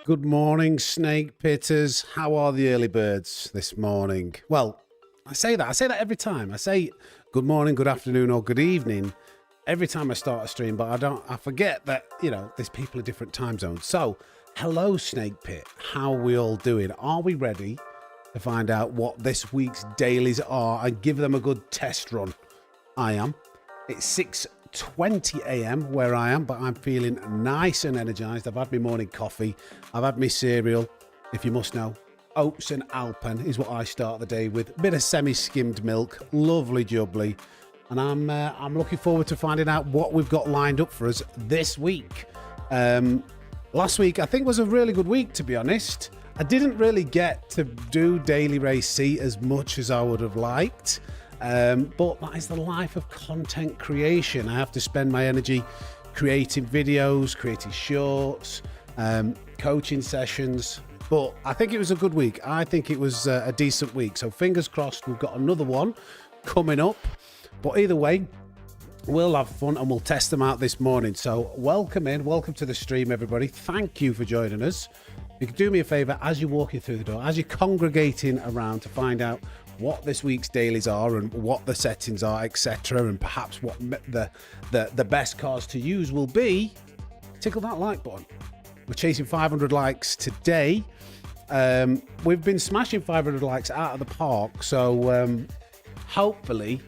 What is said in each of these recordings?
Good morning, snake pitters. How are the early birds this morning? Well, I say that every time. I say good morning, good afternoon, or good evening every time I start a stream, but I forget that, there's people in different time zones. So, hello, Snake Pit. How are we all doing? Are we ready to find out what this week's dailies are and give them a good test run? I am. It's 6:20 a.m. where I am, but I'm feeling nice and energized. I've had my morning coffee. I've had my cereal, if you must know. Oats and Alpen is what I start the day with. A bit of semi-skimmed milk, lovely jubbly. And I'm looking forward to finding out what we've got lined up for us this week. Last week, I think, was a really good week, to be honest. I didn't really get to do Daily Race C as much as I would have liked. But that is the life of content creation. I have to spend my energy creating videos, creating shorts, coaching sessions. But I think it was a good week. I think it was a decent week. So fingers crossed we've got another one coming up. But either way, we'll have fun and we'll test them out this morning. So welcome to the stream, everybody. Thank you for joining us. You can do me a favor as you're walking through the door, as you're congregating around to find out what this week's dailies are and what the settings are, etc., and perhaps what the best cars to use will be. Tickle that like button. We're chasing 500 likes today. We've been smashing 500 likes out of the park, so hopefully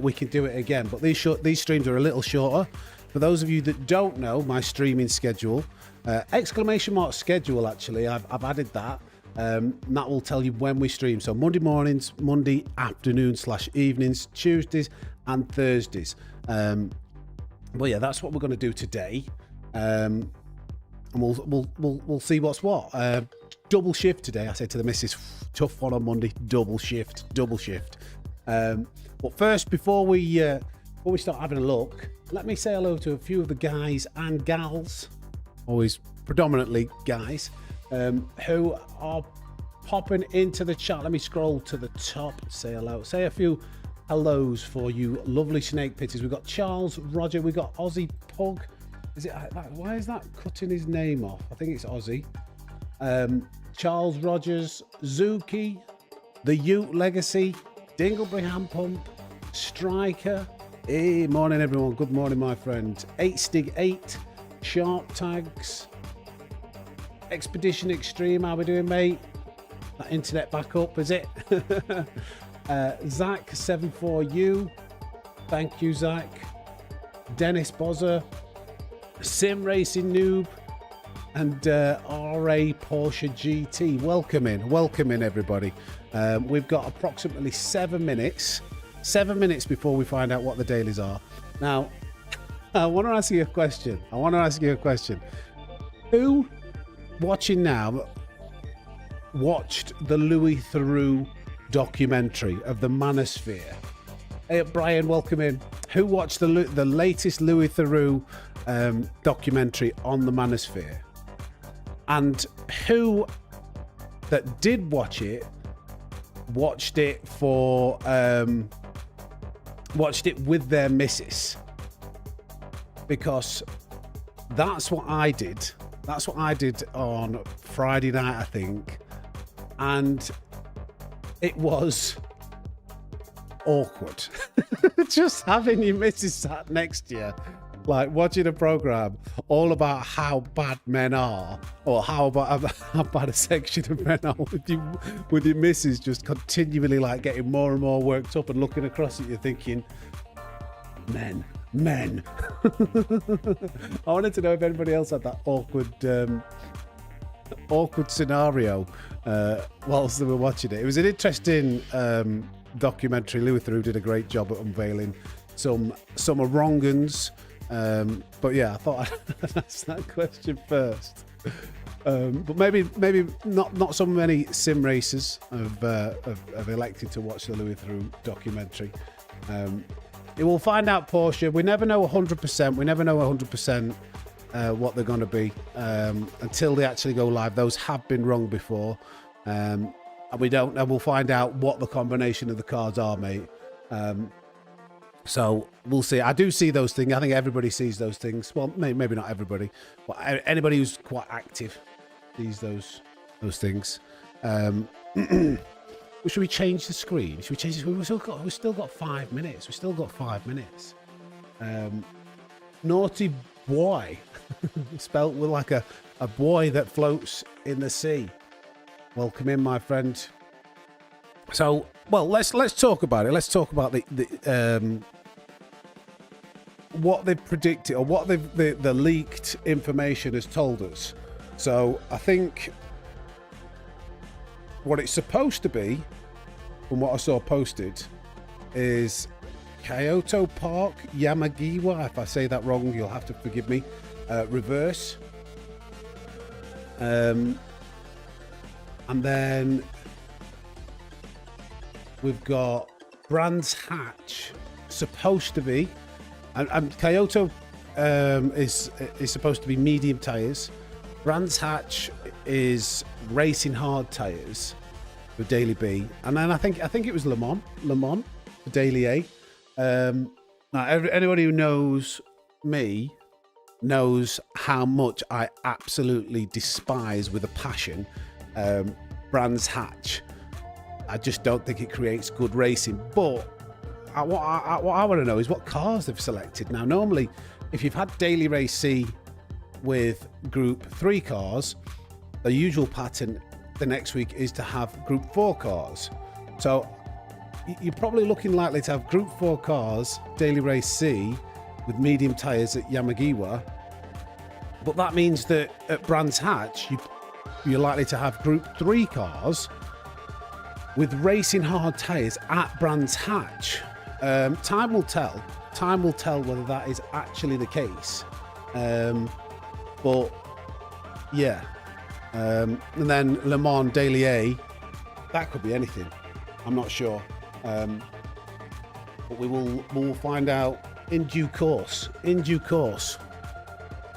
we can do it again. But these streams are a little shorter. For those of you that don't know my streaming schedule, exclamation mark schedule, actually, I've added that. That will tell you when we stream. So Monday mornings, Monday afternoon / evenings, Tuesdays and Thursdays. Well, yeah, that's what we're going to do today. And we'll see what's what. Double shift today. I said to the missus, tough one on Monday. Double shift. But first, before we start having a look, let me say hello to a few of the guys and gals. Always predominantly guys. Who are popping into the chat. Let me scroll to the top, say hello. Say a few hellos for you lovely snake pitters. We've got Charles, Roger, we've got Aussie Pug. Why is that cutting his name off? I think it's Aussie. Charles Rogers, Zuki, the Ute Legacy, Dinglebury Hand Pump, Striker. Hey, morning everyone. Good morning, my friend. 8Stig8, Sharp Tags, Expedition Extreme, how we doing, mate? That internet back up, is it? Zach74U, thank you, Zach. Dennis Bozzer, Sim Racing Noob, and RA Porsche GT. Welcome in, everybody. We've got approximately 7 minutes before we find out what the dailies are. Now, I want to ask you a question. Who watching now watched the Louis Theroux documentary of the Manosphere? Hey, Brian, welcome in. Who watched the latest Louis Theroux documentary on the Manosphere? And who that did watch it watched it with their missus? Because that's what I did. That's what I did on Friday night, I think. And it was awkward. Just having your missus sat next to you, like watching a program all about how bad men are, or how bad a section of men are, with your missus just continually like getting more and more worked up and looking across at you thinking, men. I wanted to know if anybody else had that awkward scenario whilst they were watching it. It was an interesting documentary. Louis Theroux did a great job at unveiling some wrong uns. But yeah, I thought I'd ask that question first. But maybe not so many sim racers have elected to watch the Louis Theroux documentary. We'll find out Porsche. We never know 100%. We never know 100% what they're going to be until they actually go live. Those have been wrong before. And we don't know. We'll find out what the combination of the cards are, mate. So we'll see. I do see those things. I think everybody sees those things. Well, maybe not everybody, but anybody who's quite active those things. Should we change the screen? Should we change the screen? We've still got 5 minutes. We've still got 5 minutes. Naughty boy, spelt with like a boy that floats in the sea. Welcome in, my friend. So, well, let's talk about it. Let's talk about the what they've predicted, or what the leaked information has told us. So I think what it's supposed to be, from what I saw posted, is Kyoto Park Yamagiwa. If I say that wrong, you'll have to forgive me. Reverse. And then we've got Brands Hatch, supposed to be, and Kyoto is supposed to be medium tires. Brands Hatch is racing hard tires for Daily B, and then I think it was Le Mans for Daily A. Now anybody who knows me knows how much I absolutely despise, with a passion, Brands Hatch. I just don't think it creates good racing. But what I want to know is what cars they've selected. Now, normally, if you've had Daily Race C with Group 3 cars, the usual pattern the next week is to have Group 4 cars. So you're probably looking likely to have Group 4 cars, Daily Race C, with medium tyres at Yamagiwa. But that means that at Brands Hatch, you're likely to have Group 3 cars with racing hard tyres at Brands Hatch. Time will tell. Time will tell whether that is actually the case. But yeah. And then Le Mans Daily A, that could be anything. I'm not sure. But we'll find out in due course. In due course.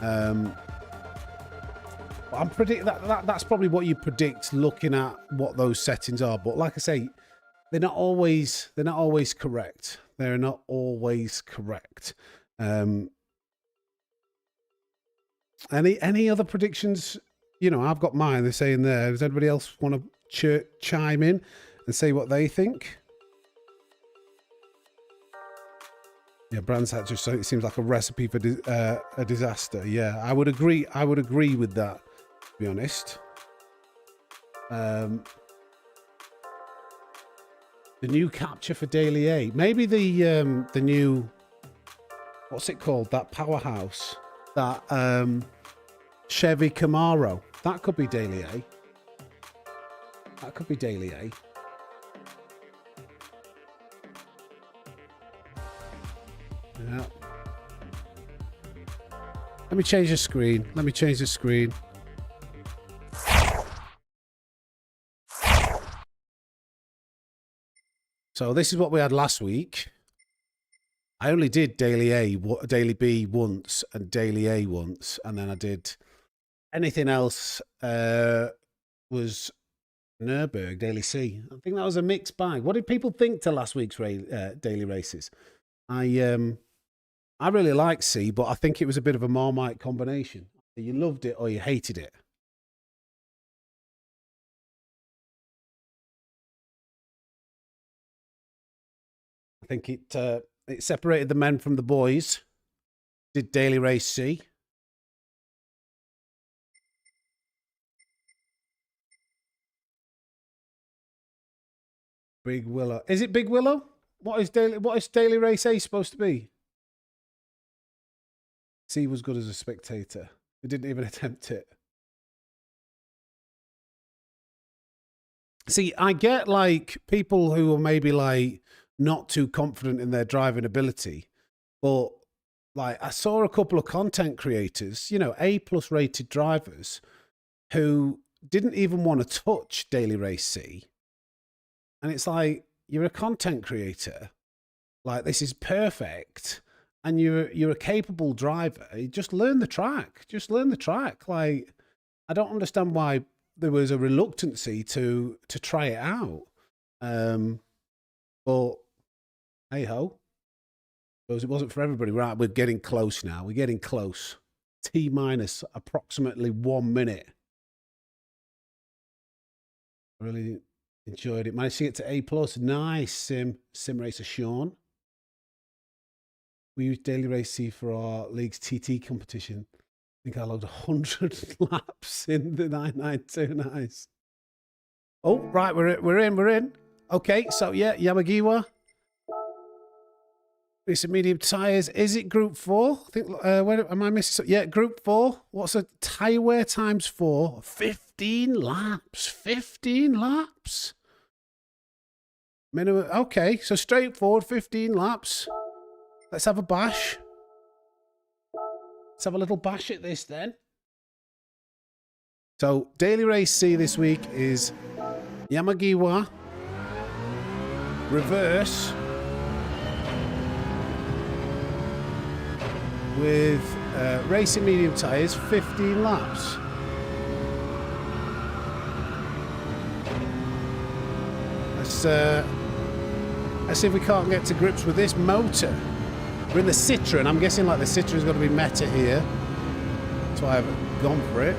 I'm predict that's probably what you predict looking at what those settings are. But like I say, they're not always correct. They're not always correct. Any other predictions? You know, I've got mine. They're saying there. Does anybody else want to chime in and say what they think? Yeah, Brands Hatch just, so it seems like a recipe for a disaster. Yeah, I would agree. I would agree with that, to be honest. The new capture for Daily A. Maybe the new, what's it called? That powerhouse. That Chevy Camaro. That could be Daily A. That could be Daily A. Yeah. Let me change the screen. Let me change the screen. So this is what we had last week. I only did Daily B once and Daily A once, and then I did anything else was Nürburgring, Daily C. I think that was a mixed bag. What did people think to last week's daily races? I really liked C, but I think it was a bit of a Marmite combination. You loved it or you hated it. I think it separated the men from the boys. Did Daily Race C. Big Willow. Is it Big Willow? What is Daily Race A supposed to be? C was good as a spectator. He didn't even attempt it. See, I get like people who are maybe like not too confident in their driving ability, but like I saw a couple of content creators, you know, A+ rated drivers who didn't even want to touch Daily Race C. And it's like, you're a content creator. Like, this is perfect. And you're a capable driver. You just learn the track. Just learn the track. Like, I don't understand why there was a reluctancy to try it out. But hey ho. Suppose it wasn't for everybody. Right, we're getting close now. We're getting close. T minus approximately 1 minute. Really enjoyed it. Managed to get to A+. Nice, Sim Racer Sean. We used Daily Race C for our league's TT competition. I think I logged 100 laps in the 992. Nice. Oh, right, we're in. Okay, so yeah, Yamagiwa. It's a medium tyres. Is it Group 4? I think. Where am I missing? Yeah, Group 4. What's a tyre wear times 4? 15 laps. 15 laps. Minimum. Okay, so straightforward. 15 laps. Let's have a bash. Let's have a little bash at this then. So Daily Race C this week is Yamagiwa reverse with racing medium tyres, 15 laps. Let's see if we can't get to grips with this motor. We're in the Citroen. I'm guessing like the Citroen's got to be meta here. That's why I've gone for it.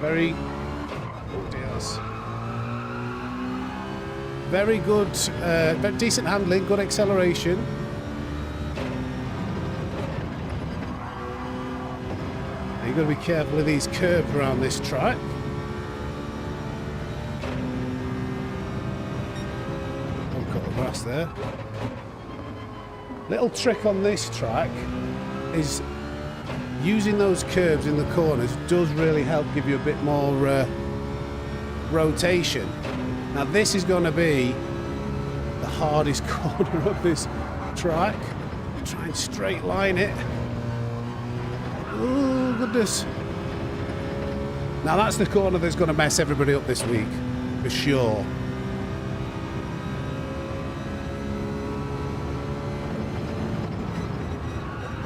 Very good, very decent handling, good acceleration. Now you've got to be careful of these curbs around this track. Don't cut the grass there. Little trick on this track is using those curbs in the corners does really help give you a bit more rotation. Now this is going to be the hardest corner of this track. Try and straight line it. Oh goodness. Now that's the corner that's going to mess everybody up this week, for sure.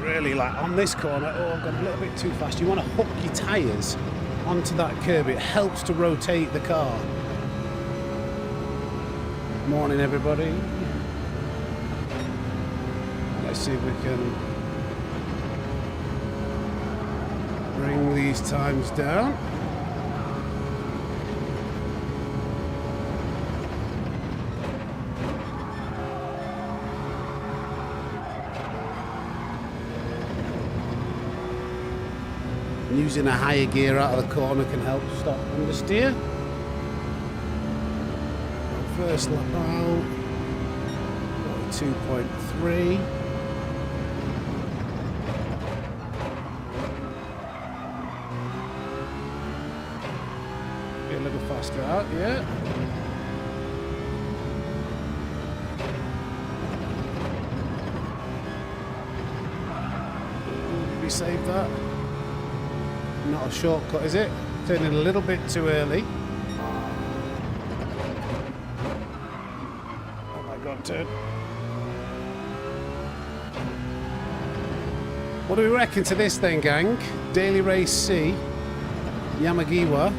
Really, like on this corner, oh, I've gone a little bit too fast. You want to hook your tyres onto that curb. It helps to rotate the car. Morning, everybody. Let's see if we can bring these times down. Using a higher gear out of the corner can help stop understeer. First lap out, 42.3. Be a little faster out, yeah. Did we save that? Not a shortcut, is it? Turning a little bit too early. Oh my God, turn. What do we reckon to this then, gang? Daily Race C, Yamagiwa.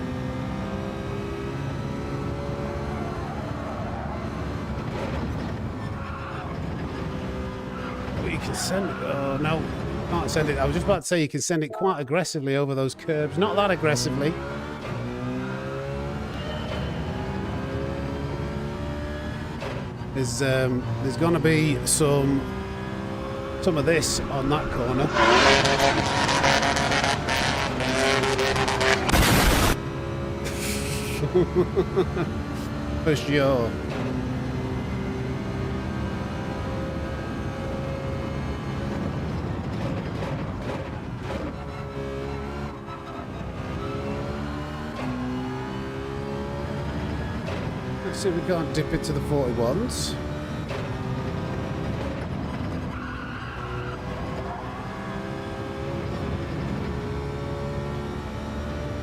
But you can send it. Oh no. Can't send it. I was just about to say you can send it quite aggressively over those curbs. Not that aggressively. There's going to be some of this on that corner. For sure. Let's see if we can't dip into the 41s.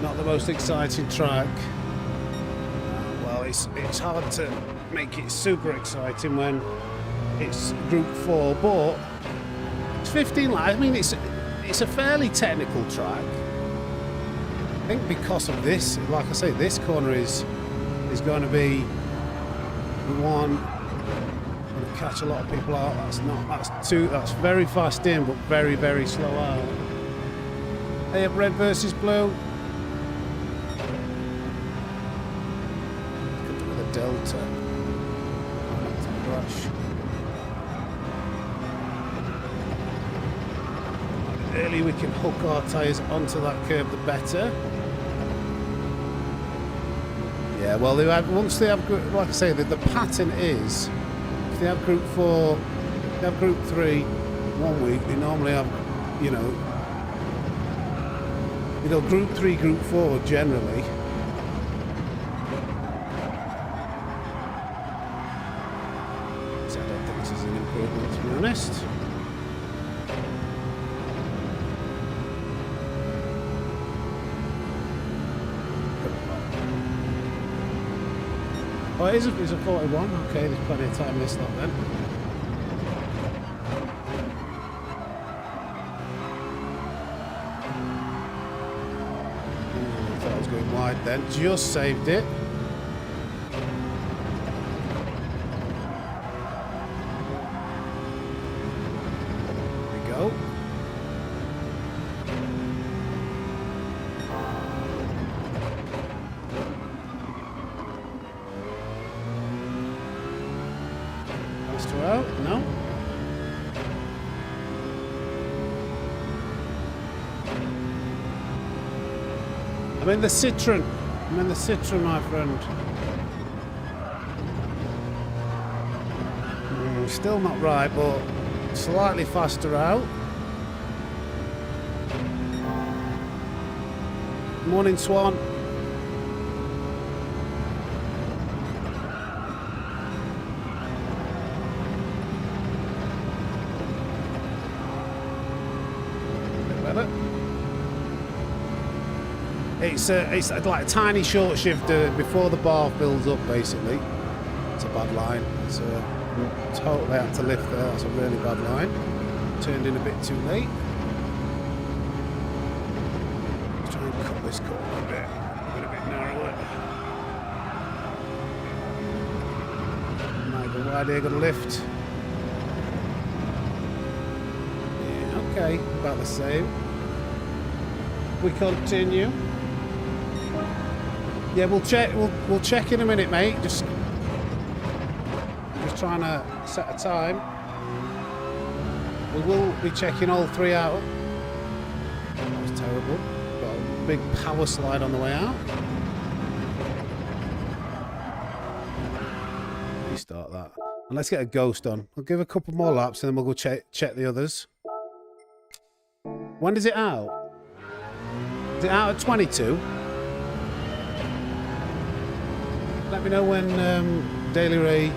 Not the most exciting track. Well, it's hard to make it super exciting when it's Group 4, but it's 15 laps. I mean, it's a fairly technical track. I think because of this, like I say, this corner is going to be the one going to catch a lot of people out. That's very fast in, but very, very slow out. Hey up, red versus blue. Delta. Rush. The earlier we can hook our tyres onto that curb, the better. Yeah, well, once they have, like I say, the pattern is, if they have Group 4, they have Group 3 1 week, they normally have, you know, Group 3, Group 4 generally. So I don't think this is an improvement, to be honest. Oh, it's a 41. Okay, there's plenty of time this lot then. I thought I was going wide then. Just saved it. There we go. Out? No. I'm in the Citroen. I'm in the Citroen, my friend. Still not right, but slightly faster out. Morning, Swan. It's like a tiny short shifter before the bar fills up, basically. It's a bad line. It's totally had to lift there. That's a really bad line. Turned in a bit too late. Let's try and cut this corner a bit narrower. Might go wide here, got a lift. Yeah, okay, about the same. We continue. Yeah, we'll check. We'll check in a minute, mate. Just trying to set a time. We will be checking all three out. That was terrible. Got a big power slide on the way out. Restart that. And let's get a ghost on. We'll give a couple more laps and then we'll go check the others. When does it out? Is it out at 22? Let me know when Daily Ray.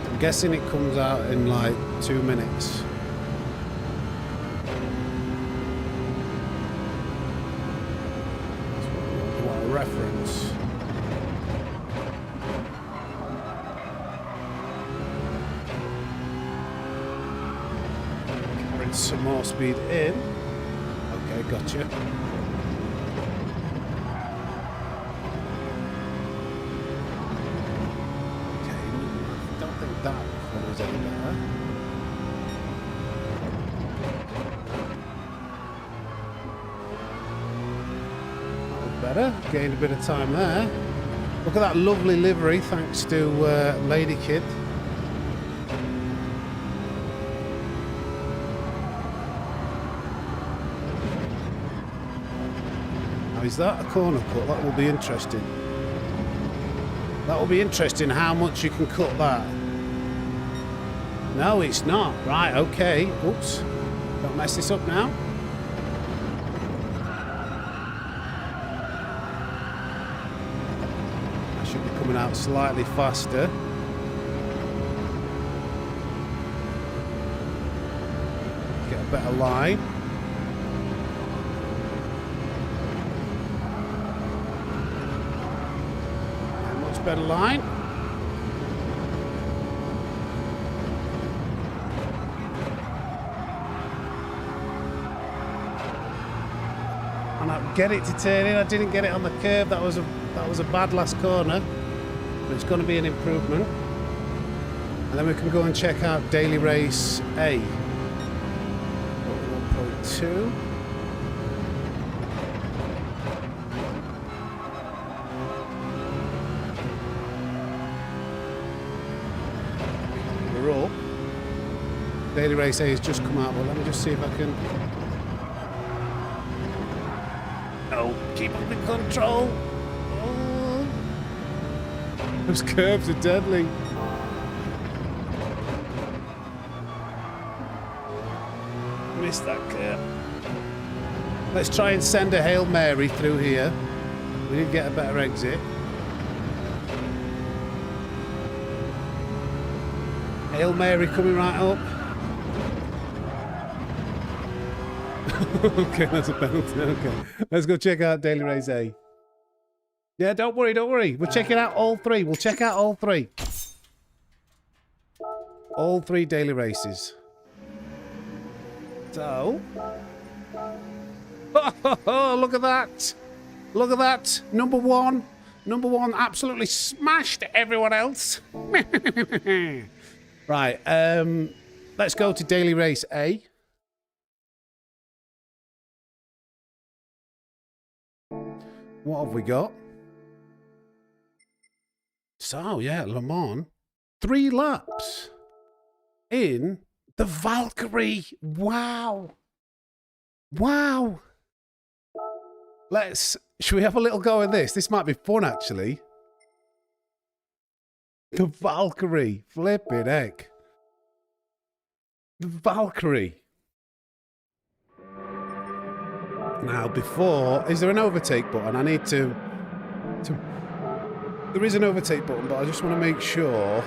I'm guessing it comes out in like 2 minutes. What a reference. Some more speed in. Okay, gotcha. Okay, don't think that one was any better. That was better. Gained a bit of time there. Look at that lovely livery, thanks to Lady Kid. Is that a corner cut? That will be interesting. That will be interesting how much you can cut that. No, it's not. Right, okay. Oops. Don't mess this up now. I should be coming out slightly faster. Get a better line. Better line. And I get it to turn in. I didn't get it on the curve. That was a bad last corner, but it's going to be an improvement. And then we can go and check out Daily Race A. 1.2. Daily Race A has just come out, but let me just see if I can... Oh, keep up in control. Oh. Those curves are deadly. Missed that curve. Let's try and send a Hail Mary through here. We did get a better exit. Hail Mary coming right up. Okay, that's a penalty. Okay, let's go check out Daily Race A. Yeah, don't worry, don't worry. We're checking out all three. We'll check out all three. All three daily races. So... Oh, look at that. Look at that. Number one. Number one absolutely smashed everyone else. Right, let's go to Daily Race A. What have we got? So, yeah, Le Mans. 3 laps in the Valkyrie. Wow. Wow. Should we have a little go at this? This might be fun, actually. The Valkyrie. Flipping heck. The Valkyrie. Now, before... Is there an overtake button? I need to... There is an overtake button, but I just want to make sure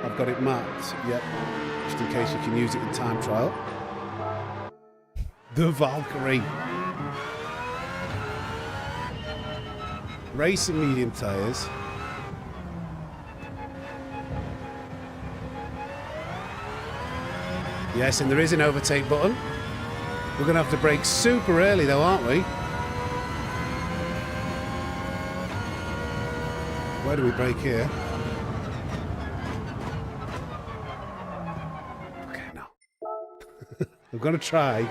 I've got it mapped. Yep. Just in case you can use it in time trial. The Valkyrie. Racing medium tyres. Yes, and there is an overtake button. We're going to have to brake super early though, aren't we? Where do we brake here? Okay, no. I'm going to try.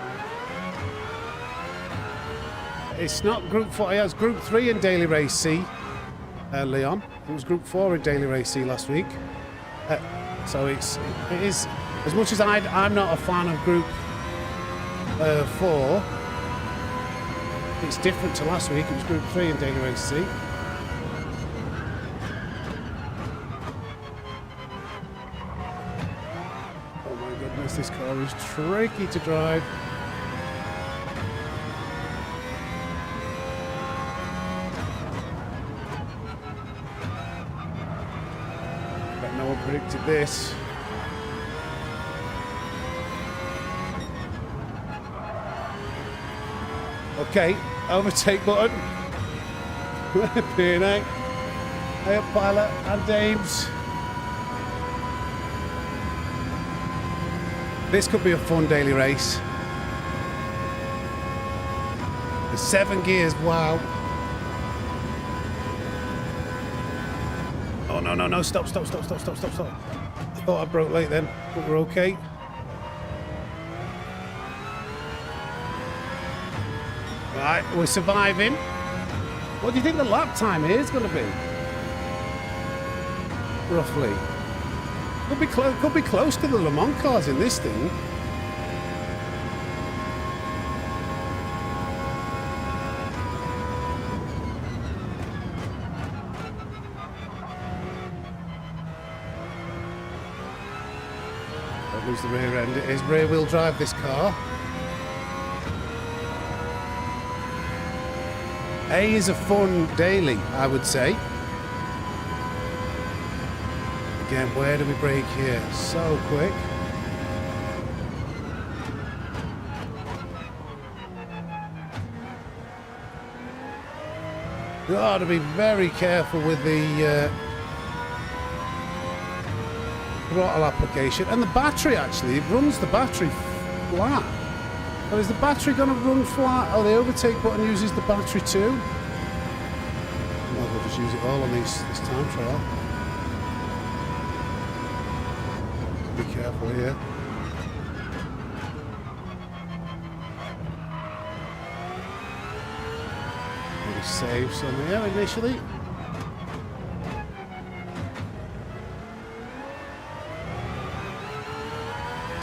It's not Group 4, it's Group 3 in Daily Race C, Leon. It was Group 4 in Daily Race C last week. So it is, as much as I'm not a fan of Group 4, it's different to last week. It was Group 3 in Daily Race C. Oh my goodness, this car is tricky to drive. No one predicted this. Okay, overtake button. P&A. Hey up, Pilot and Dames. This could be a fun daily race. The 7 gears, wow. Oh, no, no, no, stop. I thought I broke late then, but we're okay. Right, we're surviving. What do you think the lap time here is going to be? Roughly. Could be close to the Le Mans cars in this thing. Don't lose the rear end. It is rear wheel drive, this car. A is a fun daily, I would say. Again, where do we brake here? So quick. Got to be very careful with the throttle application. And the battery, actually, it runs the battery flat. Oh, is the battery going to run flat? Oh, the overtake button uses the battery too. Well, we'll just use it all on this time trial. Be careful here. Maybe save some here initially.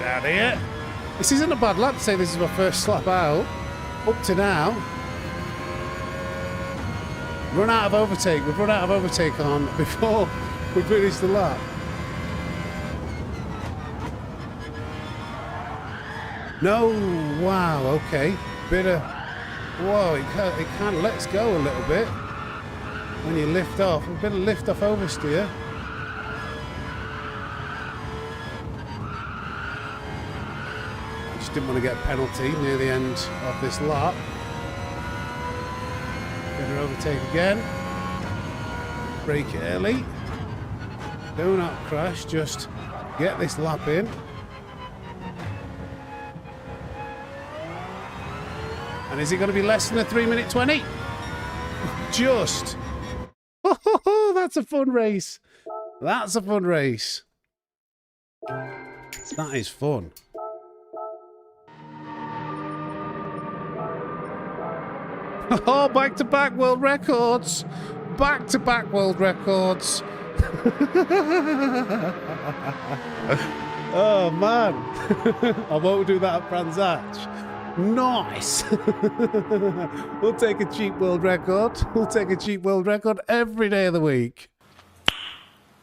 Down here. This isn't a bad lap to say this is my first lap out. Up to now. Run out of overtake. We've run out of overtake on before we finish the lap. No, wow, okay. Bit of, whoa, it kind of lets go a little bit when you lift off. A bit of lift off oversteer. I just didn't want to get a penalty near the end of this lap. Better overtake again. Brake early. Do not crash, just get this lap in. And is it going to be less than a 3:20? Just. Oh, that's a fun race. That's a fun race. That is fun. Oh, back-to-back world records. Back-to-back world records. Oh, man. I won't do that at Brands Hatch. Nice. We'll take a cheap world record. We'll take a cheap world record every day of the week.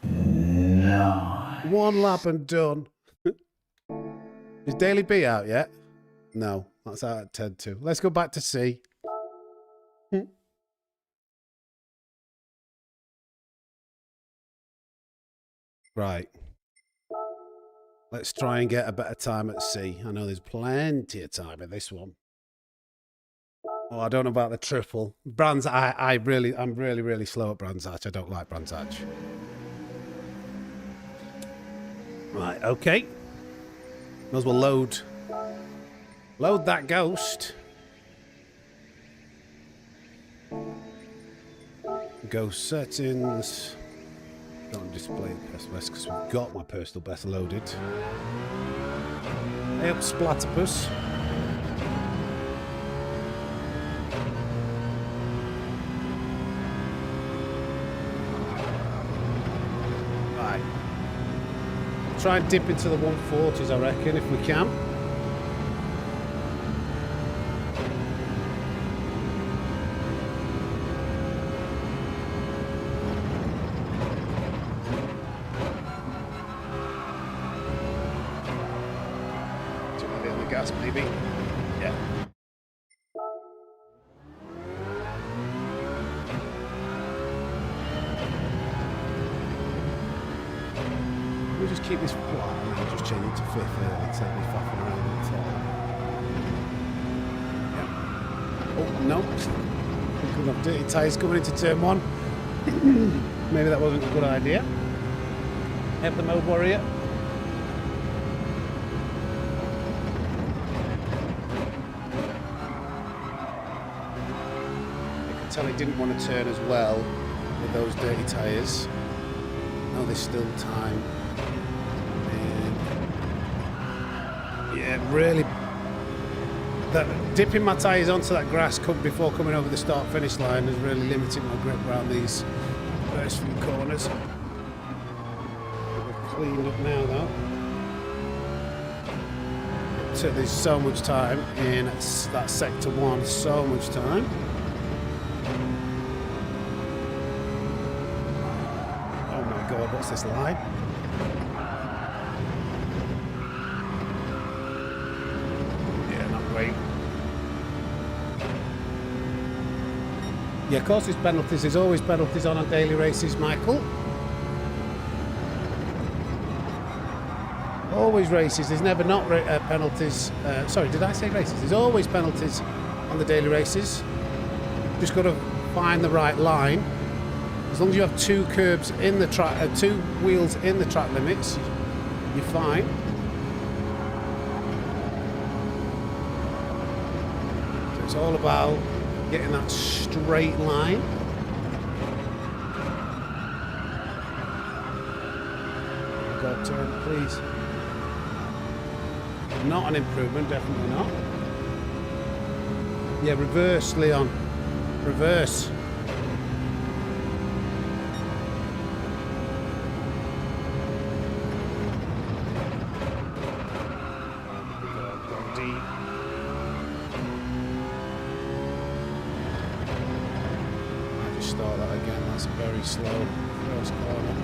No. One lap and done. Is Daily B out yet? No, that's out at 10-2. Let's go back to C. Right. Let's try and get a better time at C. I know there's plenty of time at this one. Oh, I don't know about the triple. Brands, I'm really slow at Brands Hatch. I don't like Brands Hatch. Right, okay. Might as well load that ghost. Ghost settings. Don't display personal best because we've got my personal best loaded. Hey up, Splatterpus. Right. Try and dip into the 140s, I reckon, if we can. Maybe. Yeah. We'll just keep this flat and then just change it to fifth early instead of faffing around on the top. Yeah. Oh, no. We could have dirty tyres coming into turn one. Maybe that wasn't a good idea. Have the mode warrior. He didn't want to turn as well with those dirty tyres. No, there's still time. And yeah, really. Dipping my tyres onto that grass before coming over the start-finish line is really limiting my grip around these first few corners. We're cleaned up now, though. So there's so much time in that sector one. So much time. God, what's this line? Yeah, not great. Yeah, of course there's penalties. There's always penalties on daily races, Michael. Always races. There's never not penalties. Sorry, did I say races? There's always penalties on the daily races. Just got to find the right line. As long as you have two curbs in the track, two wheels in the track limits, you're fine. So it's all about getting that straight line. Go turn, please. Not an improvement, definitely not. Yeah, reverse, Leon. Reverse. That's very slow. First corner.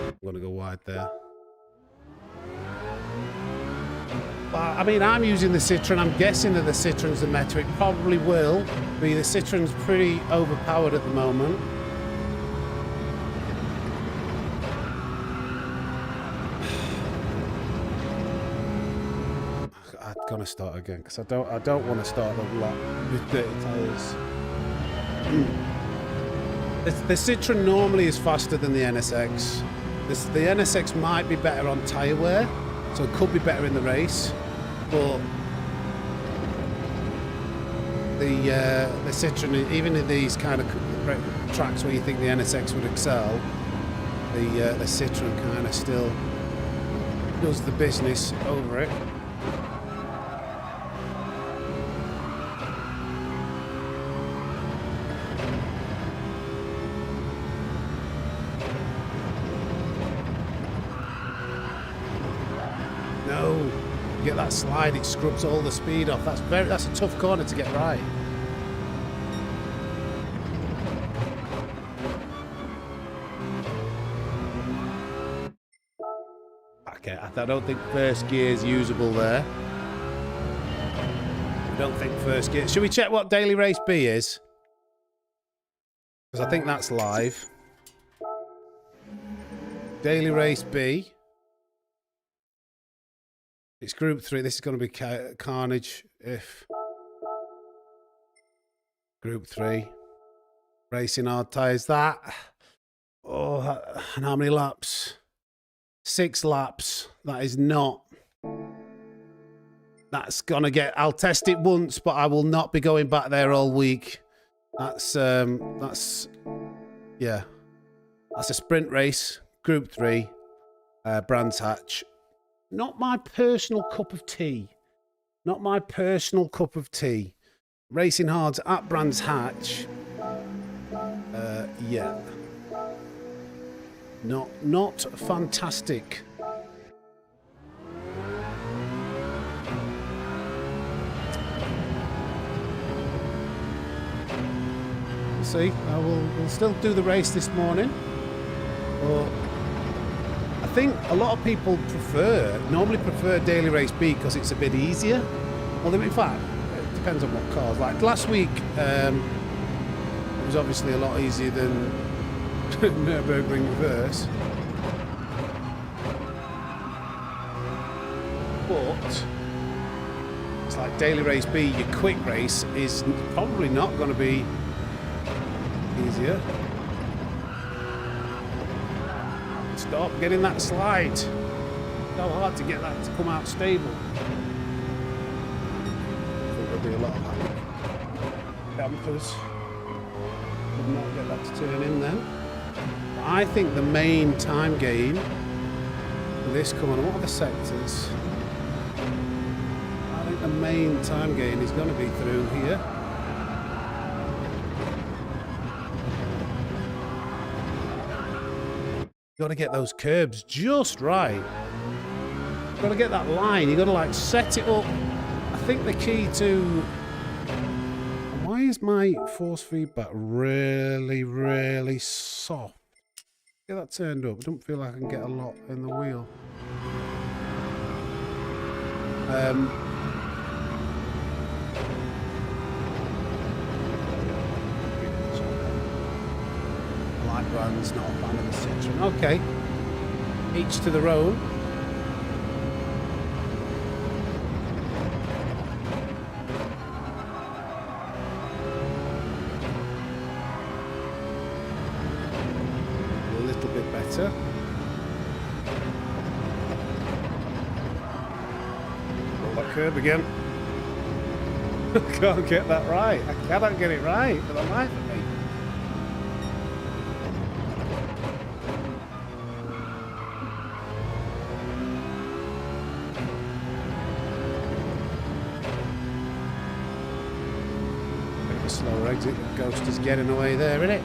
I'm going to go wide there. But, I mean, I'm using the Citroen. I'm guessing that the Citroen's the better. It probably will be. The Citroen's pretty overpowered at the moment. I'm gonna start again because I don't want to start a lot with dirty tyres. The Citroen normally is faster than the NSX. The NSX might be better on tyre wear, so it could be better in the race, but the Citroen, even in these kind of tracks where you think the NSX would excel, the Citroen kind of still does the business over it. No, get that slide, it scrubs all the speed off. That's a tough corner to get right. Okay, I don't think first gear is usable there. I don't think first gear. Should we check what daily race B is? Because I think that's live. Daily race B. It's Group 3. This is going to be carnage if... Group 3. Racing hard tyres. That... Oh, and how many laps? 6 laps. That is not... That's going to get... I'll test it once, but I will not be going back there all week. That's... Yeah. That's a sprint race. Group 3. Brands Hatch. Not my personal cup of tea. Not my personal cup of tea. Racing Hard's at Brands Hatch. Yeah. Not fantastic. See, we'll still do the race this morning. But I think a lot of people normally prefer Daily Race B because it's a bit easier. Well, in fact, it depends on what cars. Like last week, it was obviously a lot easier than Nürburgring reverse. But it's like Daily Race B, your quick race is probably not going to be easier. Stop getting that slide. So hard to get that to come out stable. I think there'll be a lot of dampers. Would not get that to turn in then. But I think the main time gain for this corner, what are the sectors? I think the main time gain is going to be through here. You've got to get those curbs just right. You've got to get that line. You've got to like set it up. I think the key to... Why is my force feedback really, really soft? Get that turned up. I don't feel like I can get a lot in the wheel. Brands, not a fan of the Citroen. Okay, each to their own. A little bit better. Roll that curb again. I can't get that right. I cannot get it right for the life of me. Slower exit, Ghost is getting away there, isn't it?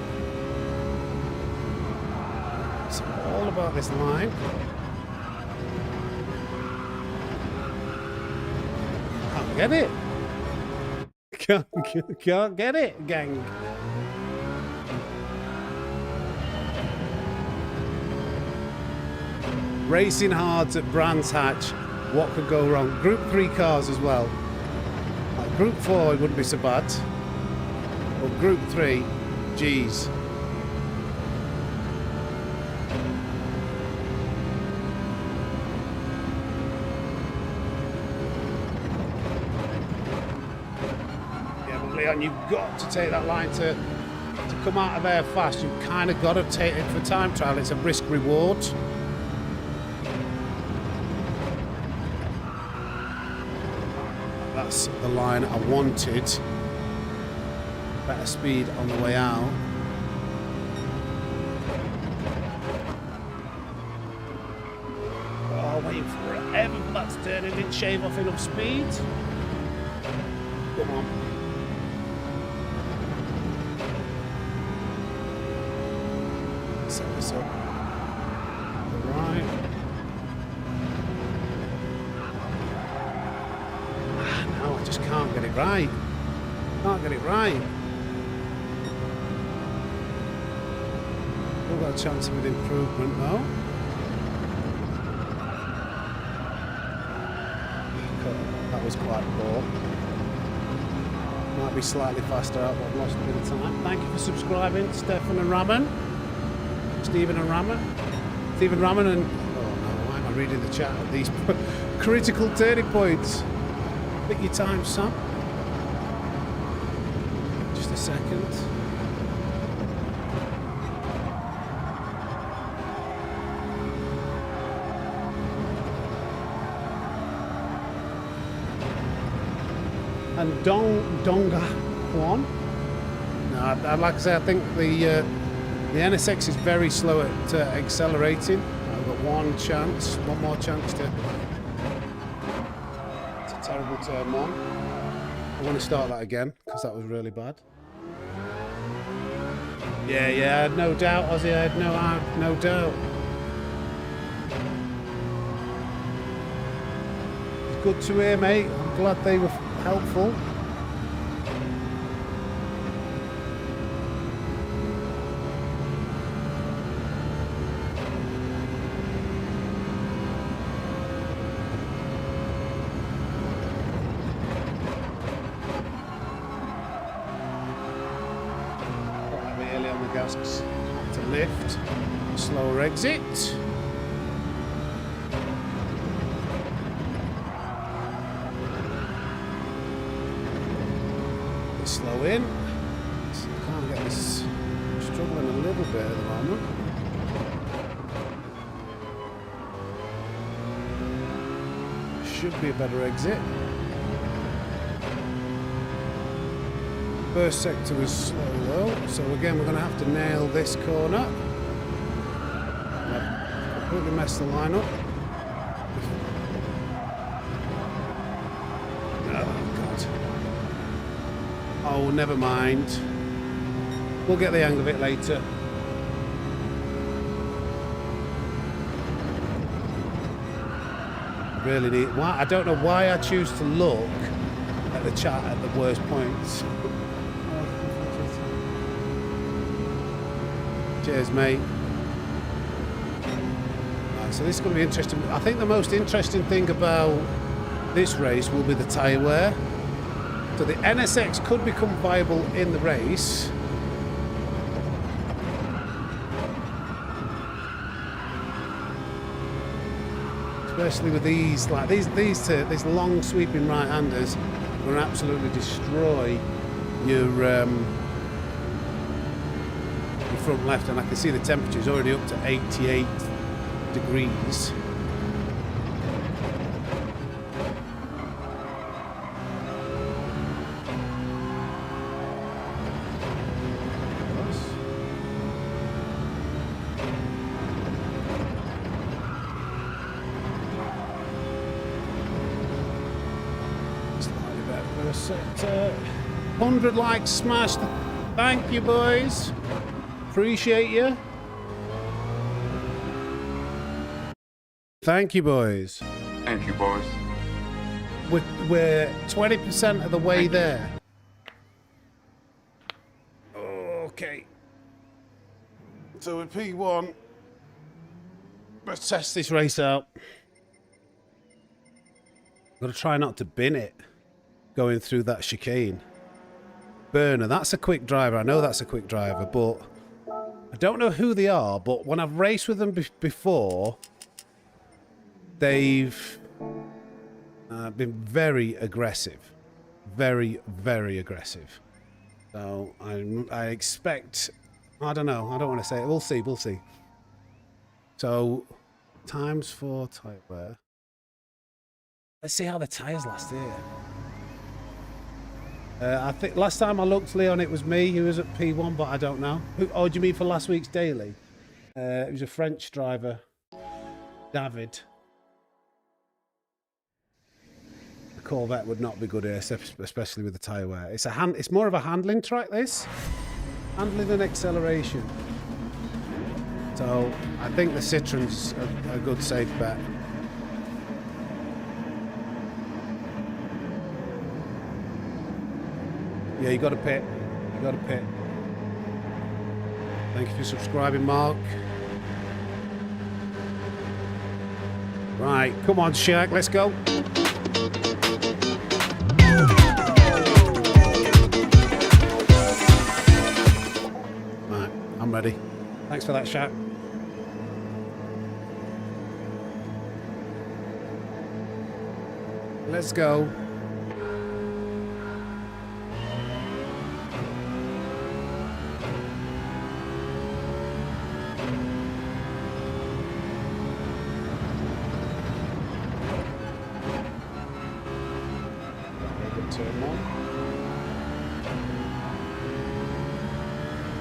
It's all about this line. Can't get it. Can't get it, gang. Racing hards at Brands Hatch. What could go wrong? Group 3 cars as well. Like Group 4, it wouldn't be so bad. But Group 3, geez. And you've got to take that line to come out of there fast. You've kind of got to take it for time trial. It's a risk reward. That's the line I wanted. Better speed on the way out. Oh, waiting forever for that to turn. It didn't shave off enough speed. Come on. Set this up. Right. No, I just can't get it right. Can't get it right. We've got a chance of an improvement though. That was quite poor. Might be slightly faster out, but I've lost a bit of time. Thank you for subscribing, Stefan and Raman. Stephen and Raman. Stephen Raman and... Oh no, why am I reading the chat? These critical turning points. Pick your time, Sam. Just a second. And Donga Kwan. No, like I say, I think the NSX is very slow at accelerating. I've got one more chance to... It's a terrible turn one. I want to start that again, because that was really bad. Yeah, I had no doubt, Ozzy, I had no doubt. It's good to hear, mate. I'm glad they were helpful. To lift, slower exit. Slow in. So I can't get this. I'm struggling a little bit at the moment. Should be a better exit. First sector was slow though, so again we're going to have to nail this corner. I've completely messed the line up. Oh god. Oh, never mind. We'll get the hang of it later. Really need. Why? I don't know why I choose to look at the chat at the worst points. Cheers, mate. Right, so this is going to be interesting. I think the most interesting thing about this race will be the tyre wear. So the NSX could become viable in the race. Especially with these, like these long sweeping right-handers, will absolutely destroy your front left, and I can see the temperature is already up to 88 degrees. Slightly better first sector. 100 likes smashed. Thank you, boys. Appreciate you. Thank you, boys. Thank you, boys. We're 20% of the way there. So with P1, let's test this race out. Got to try not to bin it going through that chicane. Burner, that's a quick driver. I know that's a quick driver, but I don't know who they are. But when I've raced with them before, they've been very aggressive. Very, very aggressive. So I expect... I don't know. I don't want to say it. We'll see. We'll see. So, times for tyre wear. Let's see how the tyres last year. I think last time I looked, Leon, it was me who was at P1, but I don't know. Oh, do you mean for last week's daily? It was a French driver, David. The Corvette would not be good here, especially with the tyre wear. It's more of a handling track, this. Handling and acceleration. So I think the Citroen's a good safe bet. Yeah, you got to pit. You got to pit. Thank you for subscribing, Mark. Right, come on, Shaq, let's go. Right, I'm ready. Thanks for that, Shaq. Let's go.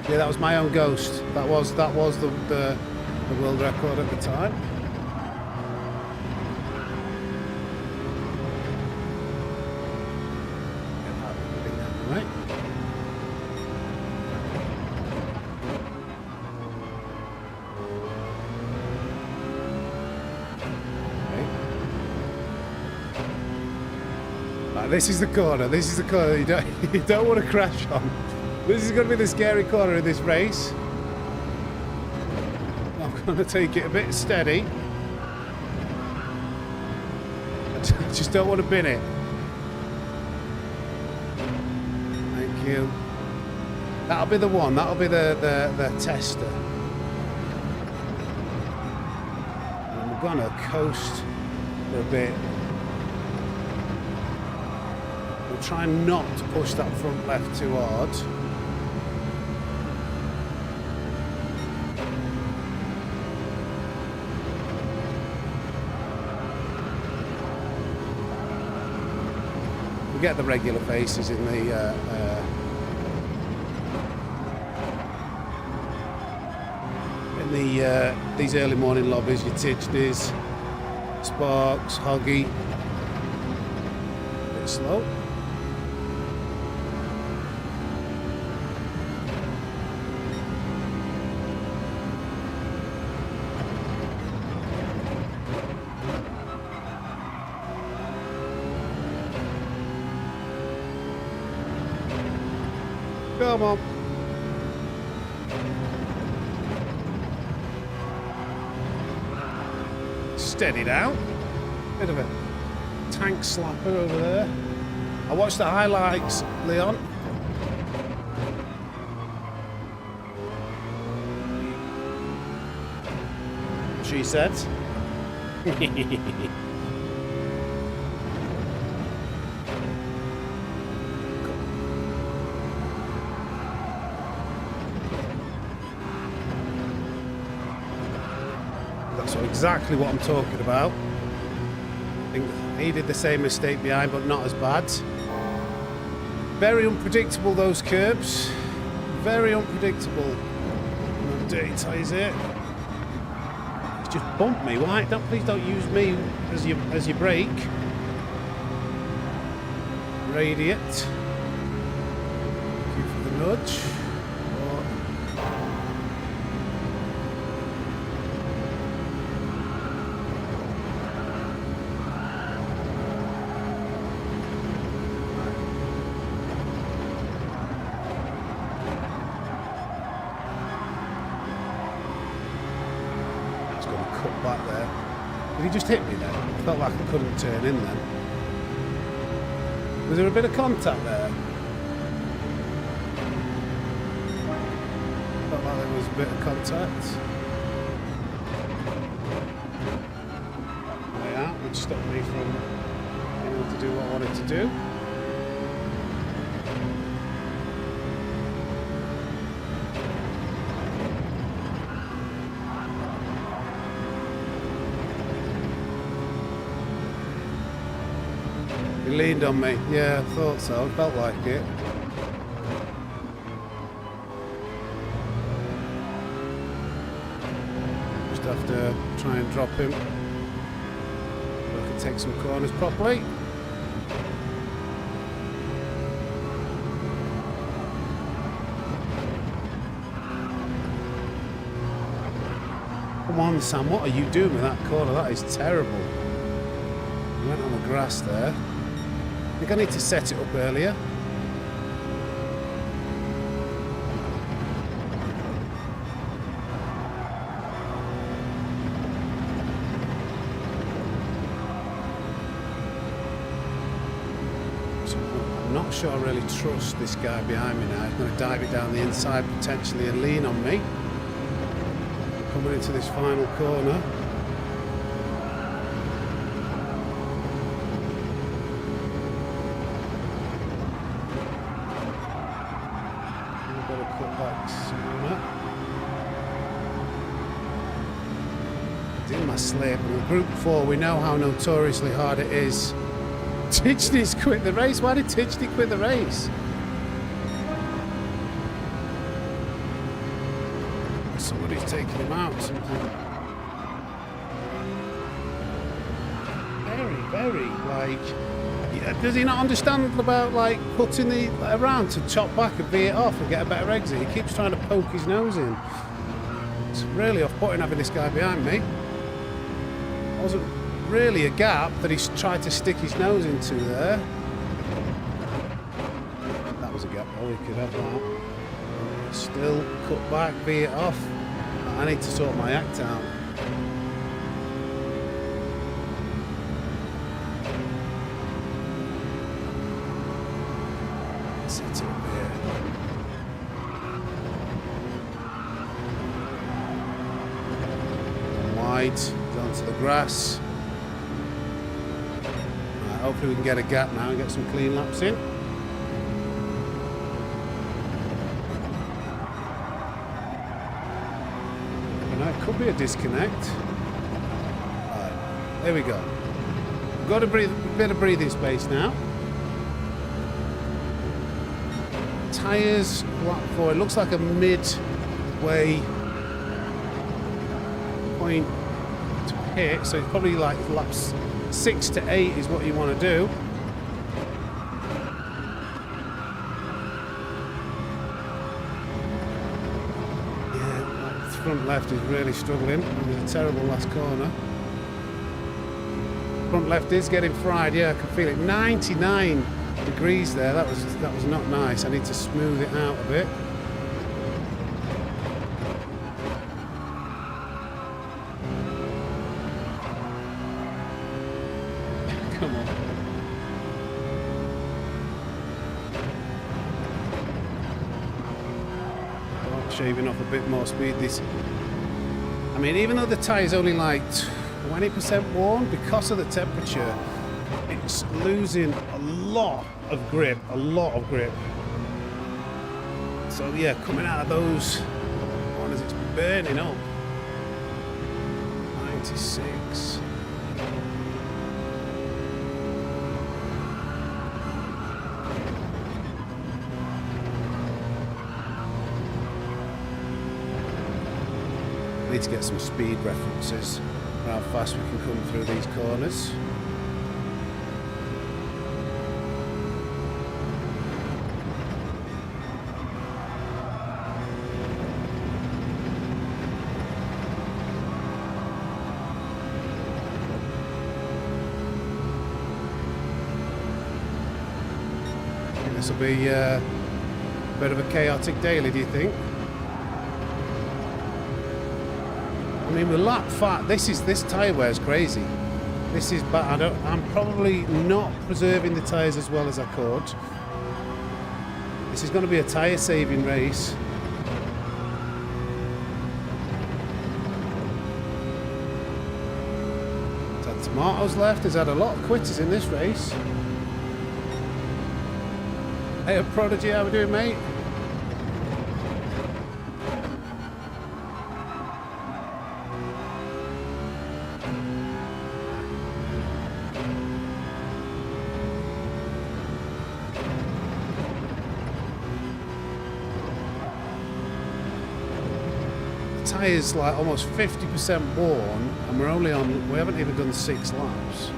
Yeah, that was my own Ghost. That was the world record at the time. Right. Okay. Right, this is the corner. This is the corner you don't want to crash on. This is going to be the scary corner of this race. I'm going to take it a bit steady. I just don't want to bin it. Thank you. That'll be the one. That'll be the tester. And I'm going to coast for a bit. We'll try not to push that front left too hard. Get the regular faces in the these early morning lobbies. Your Titchney's, Sparks, Hoggy. A bit slow. Come on. Steady down. Bit of a tank slapper over there. I watched the highlights, Leon. She said. That's exactly what I'm talking about. I think he did the same mistake behind, but not as bad. Very unpredictable, those curbs. Very unpredictable. Dirty tyres here. It's just bumped me. Why? Please don't use me as your brake. Radiate. Thank you for the nudge. cut back there. Did he just hit me then? I felt like I couldn't turn in then. Was there a bit of contact there? Felt like there was a bit of contact. Way out, which stopped me from being able to do what I wanted to do. He leaned on me. Yeah, I thought so. Felt like it. Just have to try and drop him. So I can take some corners properly. Come on, Sam. What are you doing with that corner? That is terrible. He went on the grass there. I think I need to set it up earlier. So I'm not sure I really trust this guy behind me now. He's going to dive it down the inside potentially and lean on me. Coming into this final corner. In my slip. In Group 4 we know how notoriously hard it is. Titchney's quit the race. Why did Titchney quit the race? Somebody's taking him out. Something very like. Yeah, does he not understand about like putting the around to chop back and veer it off and get a better exit? He keeps trying to poke his nose in. It's really off-putting having this guy behind me. Wasn't really a gap that he's tried to stick his nose into there. That was a gap. Oh, we could have that. Still cut back, veer it off. I need to sort my act out. Set it up here. Wide. Onto the grass. Right, hopefully we can get a gap now and get some clean laps in. And it could be a disconnect. Right, there we go. We've got a bit of breathing space now. Tyres, lap 4. It looks like a midway point hit, so it's probably like laps 6 to 8 is what you want to do. Yeah, front left is really struggling. It was a terrible last corner. Front left is getting fried. Yeah, I can feel it. 99 degrees there. That was not nice. I need to smooth it out a bit. Come on. Oh, shaving off a bit more speed. I mean, even though the tyre's only like 20% worn, because of the temperature, it's losing a lot of grip. So yeah, coming out of those corners, it's burning up. 96. Need to get some speed references for how fast we can come through these corners. This will be a bit of a chaotic daily, do you think? mean, with lap 5, this tyre wear is crazy. This is bad. I'm probably not preserving the tyres as well as I could. This is going to be a tyre saving race. He's had tomatoes left. He's had a lot of quitters in this race. Hey, Prodigy, how we doing, mate? Tyres like almost 50% worn, and we haven't even done 6 laps.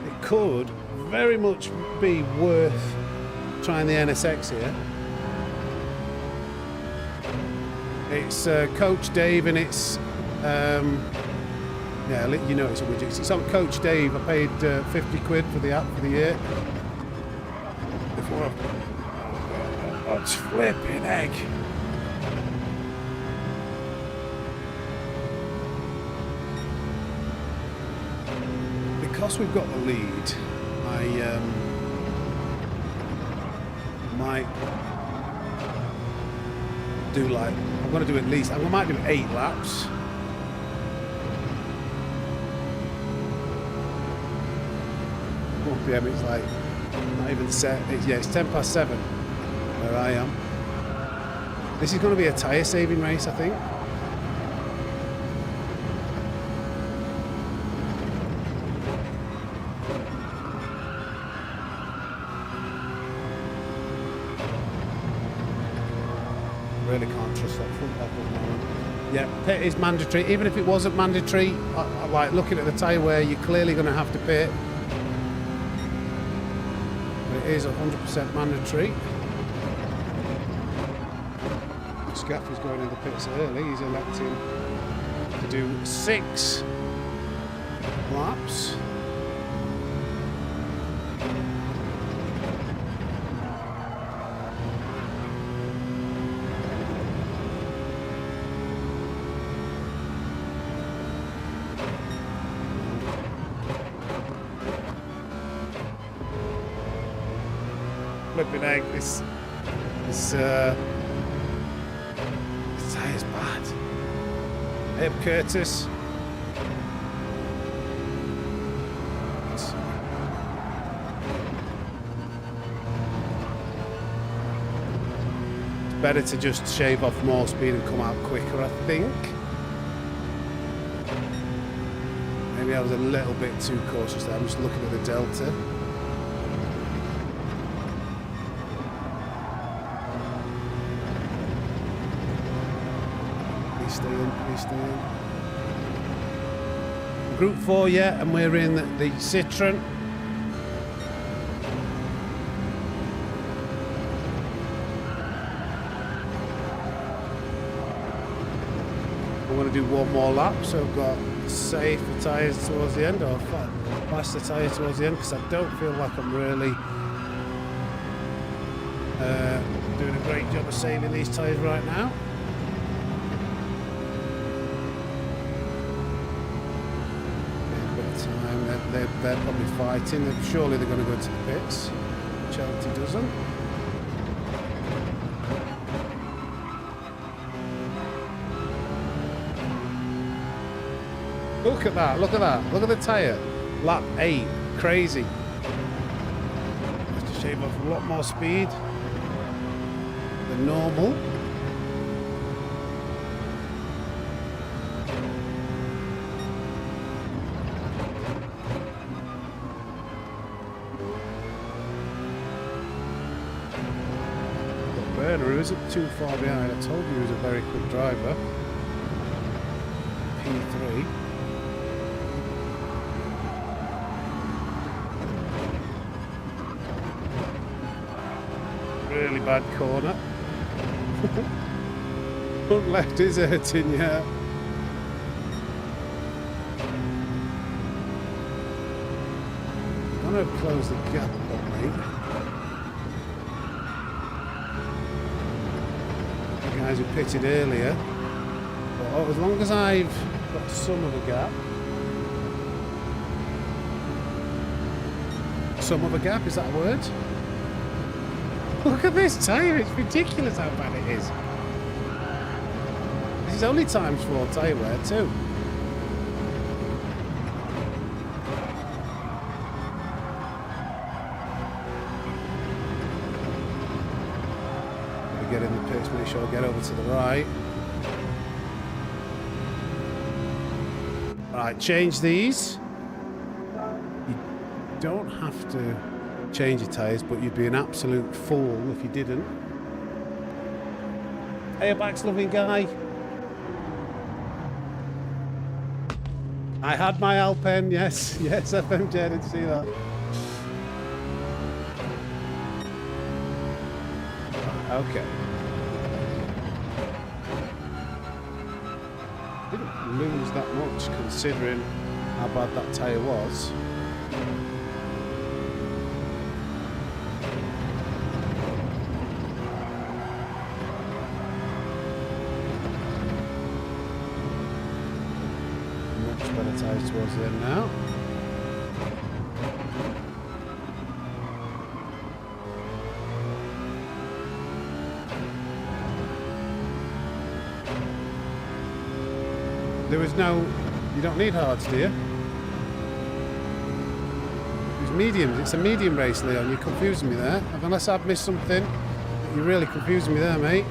It could very much be worth trying the NSX here. It's Coach Dave, and it's yeah, you know it's a widget. It's on Coach Dave. I paid 50 quid for the app for the year. Before it's flipping egg. Because we've got the lead, I might do like, I'm going to do at least, I might do 8 laps. One PM, it's like, not even set, it's 10 past 7 where I am. This is going to be a tyre saving race, I think. Really can't trust that front level at the moment. Yeah, pit is mandatory. Even if it wasn't mandatory, I like looking at the tyre wear, you're clearly going to have to pit. But it is 100% mandatory. Scaffy's going in the pits early. He's electing to do 6 laps. Flipping egg, this tire's bad. Hey, Curtis. It's better to just shave off more speed and come out quicker, I think. Maybe I was a little bit too cautious there. I'm just looking at the delta. Stay in. Group 4, yeah, and we're in the Citroen. We're going to do 1 more lap, so I've got safer tyres towards the end, or faster tyres towards the end, because I don't feel like I'm really doing a great job of saving these tyres right now. They're probably fighting. Surely they're going to go to the pits. Chelsea doesn't. Look at that. Look at that. Look at the tyre. Lap 8. Crazy. Has to shave off a lot more speed than normal. Who isn't too far behind. I told you he was a very quick driver. P3. Really bad corner. Front left is hurting, yeah. I'm going to close the gap up, mate. Guys who pitted earlier, but Oh, as long as I've got some of a gap. Some of a gap, is that a word? Look at this tyre, it's ridiculous how bad it is. This is only ×4 tyre wear too. Get in the pits, make sure I get over to the right. Right, change these. You don't have to change your tyres, but you'd be an absolute fool if you didn't. Airbags loving guy. I had my Alpen, yes, yes, FMJ, did see that. Okay. Didn't lose that much considering how bad that tyre was. Much better tyres towards the end now. There was no, you don't need hards, do you? It's mediums, it's a medium race, Leon, you're confusing me there. Unless I've missed something, you're really confusing me there, mate.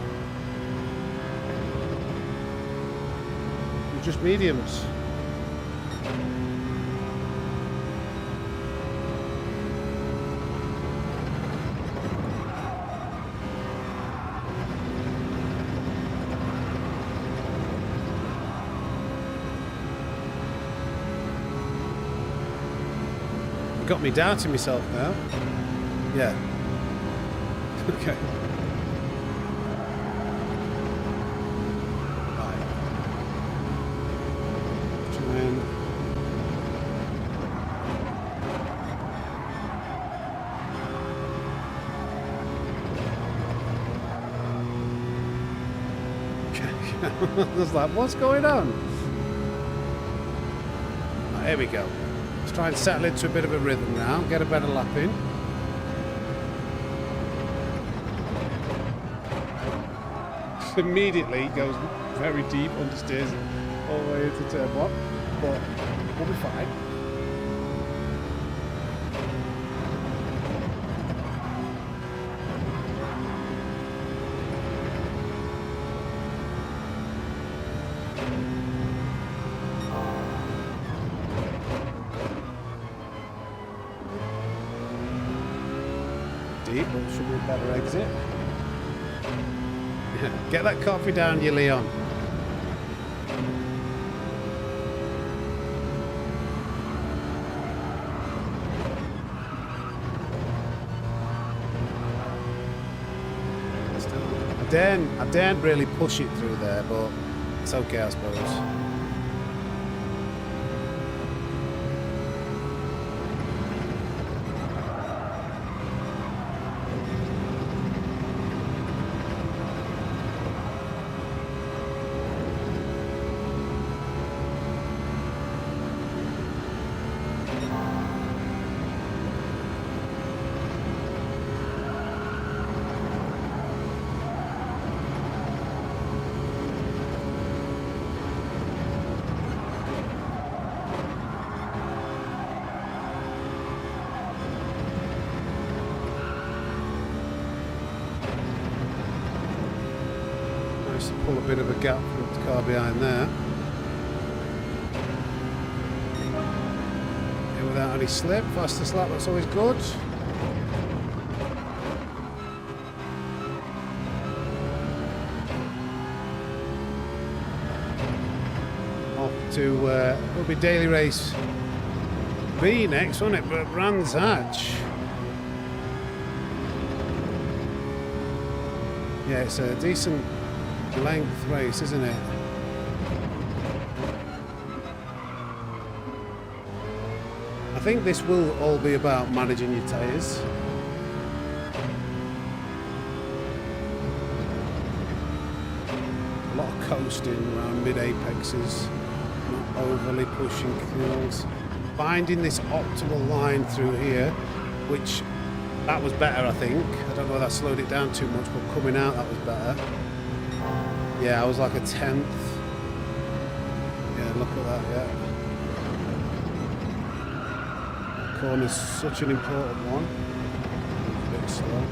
You're just mediums. Got me doubting myself now. Yeah. Okay. Right. Try and... Okay. I was like, what's going on? Right, here we go. Try and settle into a bit of a rhythm now, get a better lap in. Immediately goes very deep, understeers all the way into turn 1, but we'll be fine. Deep, but should be a better exit. Yeah, get that coffee down, you Leon. I daren't really push it through there, but it's okay, I suppose. To pull a bit of a gap from the car behind there. Yeah, without any slip, fastest lap, that's always good. Off to, it'll be daily race B next, won't it? But Brands Hatch. Yeah, it's a decent length race, isn't it? I think this will all be about managing your tyres. A lot of coasting around mid-apexes, not overly pushing kills. Finding this optimal line through here, which that was better, I think. I don't know whether I slowed it down too much, but coming out that was better. Yeah, I was like a 10th. Yeah, look at that, yeah. Corner's such an important one. A bit slow.